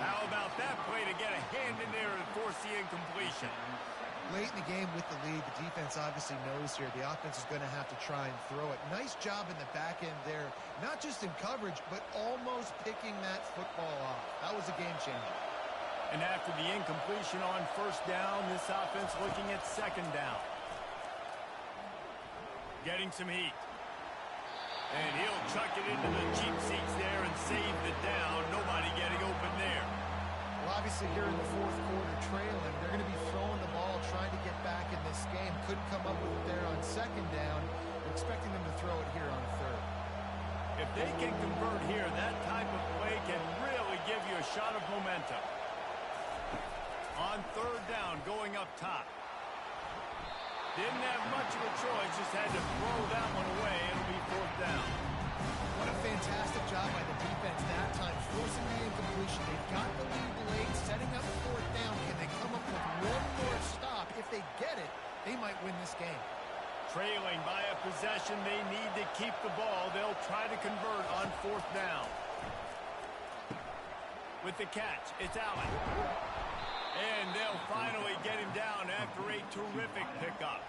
How about that play to get a hand in there and force the incompletion? Late in the game with the lead, the defense obviously knows here the offense is going to have to try and throw it. Nice job in the back end there, not just in coverage, but almost picking that football off. That was a game changer. And after the incompletion on first down, this offense looking at second down. Getting some heat. And he'll chuck it into the cheap seats there and save the down. Nobody getting open there. Well, obviously here in the fourth quarter trailing, they're going to be throwing the ball, trying to get back in this game. Couldn't come up with it there on second down. We're expecting them to throw it here on third. If they can convert here, that type of play can really give you a shot of momentum. On third down, going up top. Didn't have much of a choice, just had to throw that one away. It'll be fourth down. What a fantastic job by the defense that time, forcing the incompletion. They've got the lead late, setting up fourth down. Can they come up with one more stop? If they get it, they might win this game. Trailing by a possession, they need to keep the ball. They'll try to convert on fourth down. With the catch, it's Allen. And they'll finally get him down after a terrific pickup.